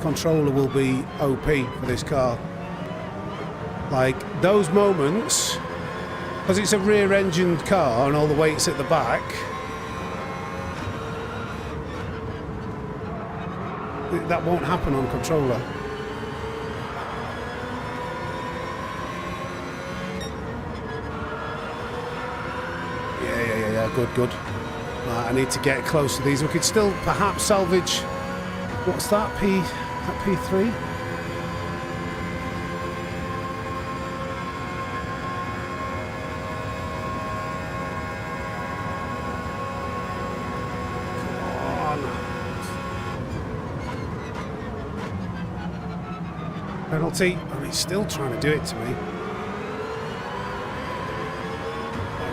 controller will be OP for this car. Like those moments, because it's a rear-engined car and all the weight's at the back, that won't happen on controller. Yeah, good. Right, I need to get close to these. We could still perhaps salvage. What's that? P3? Penalty, and he's still trying to do it to me.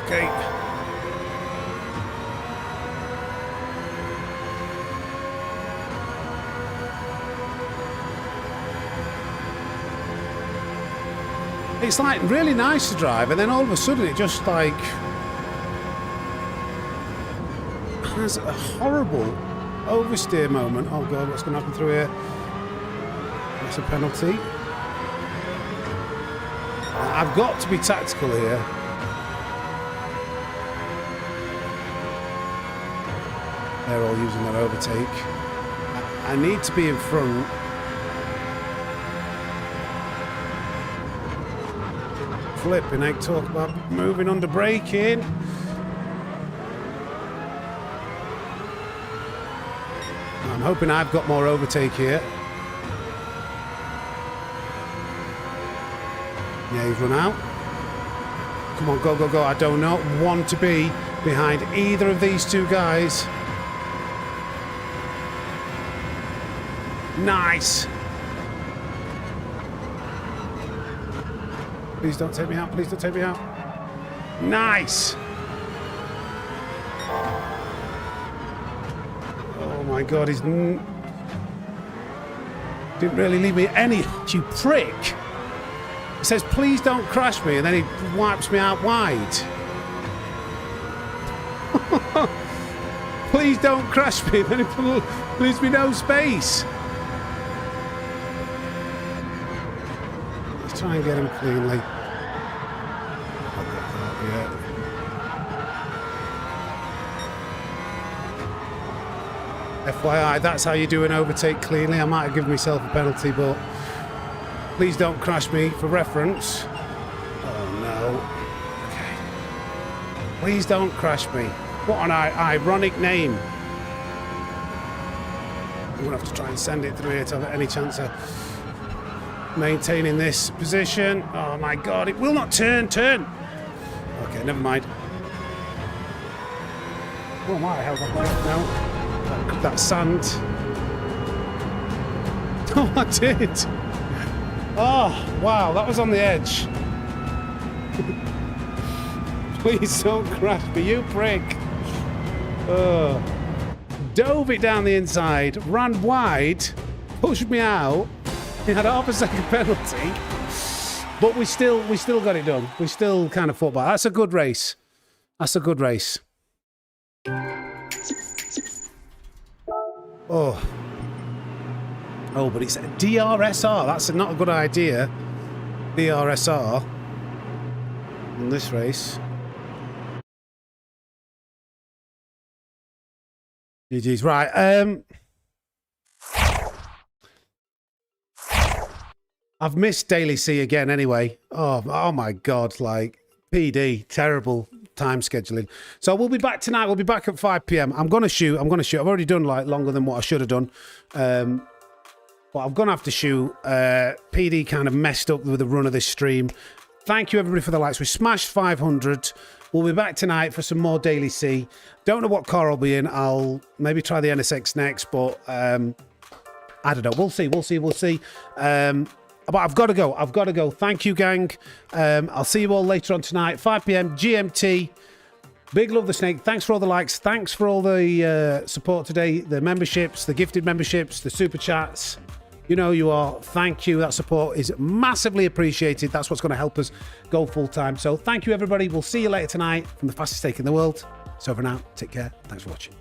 Okay. It's like really nice to drive, and then all of a sudden it just like has a horrible oversteer moment. Oh God, what's going to happen through here? That's a penalty. I've got to be tactical here. They're all using their overtake. I need to be in front. Flipping egg, talk about moving under braking. I'm hoping I've got more overtake here. Yeah, he's run out. Come on, go. I do not want to be behind either of these two guys. Nice. Please don't take me out. Please don't take me out. Nice. Oh my God, he's didn't really leave me any. You prick. He says, please don't crash me, and then he wipes me out wide. Please don't crash me, then it leaves me no space. Let's try and get him cleanly. FYI, that's how you do an overtake cleanly. I might have given myself a penalty, but please don't crash me for reference. Oh no. Okay. Please don't crash me. What an ironic name. I'm going to have to try and send it through here to have any chance of maintaining this position. Oh my God, it will not turn. Okay, never mind. Oh, I might have held back now. That sand. Oh, I did. Oh, wow, that was on the edge. Please don't crash me, you prick. Dove it down the inside, ran wide, pushed me out. He had half a second penalty. But we still got it done. We still kind of fought back. That's a good race. That's a good race. Oh. Oh, but it's a DRSR. That's not a good idea. DRSR in this race. GG's. Right. I've missed Daily C again anyway. Oh my God. Like, PD. Terrible time scheduling. So we'll be back tonight. We'll be back at 5 p.m. I'm going to shoot. I've already done like longer than what I should have done. But I'm going to have to shoot. PD kind of messed up with the run of this stream. Thank you, everybody, for the likes. We smashed 500. We'll be back tonight for some more Daily C. Don't know what car I'll be in. I'll maybe try the NSX next, but I don't know. We'll see. But I've got to go. Thank you, gang. I'll see you all later on tonight, 5 p.m. GMT. Big love the snake. Thanks for all the likes. Thanks for all the support today. The memberships, the gifted memberships, the super chats. You know you are. Thank you. That support is massively appreciated. That's what's going to help us go full time. So thank you, everybody. We'll see you later tonight from the fastest snake in the world. It's over now. Take care. Thanks for watching.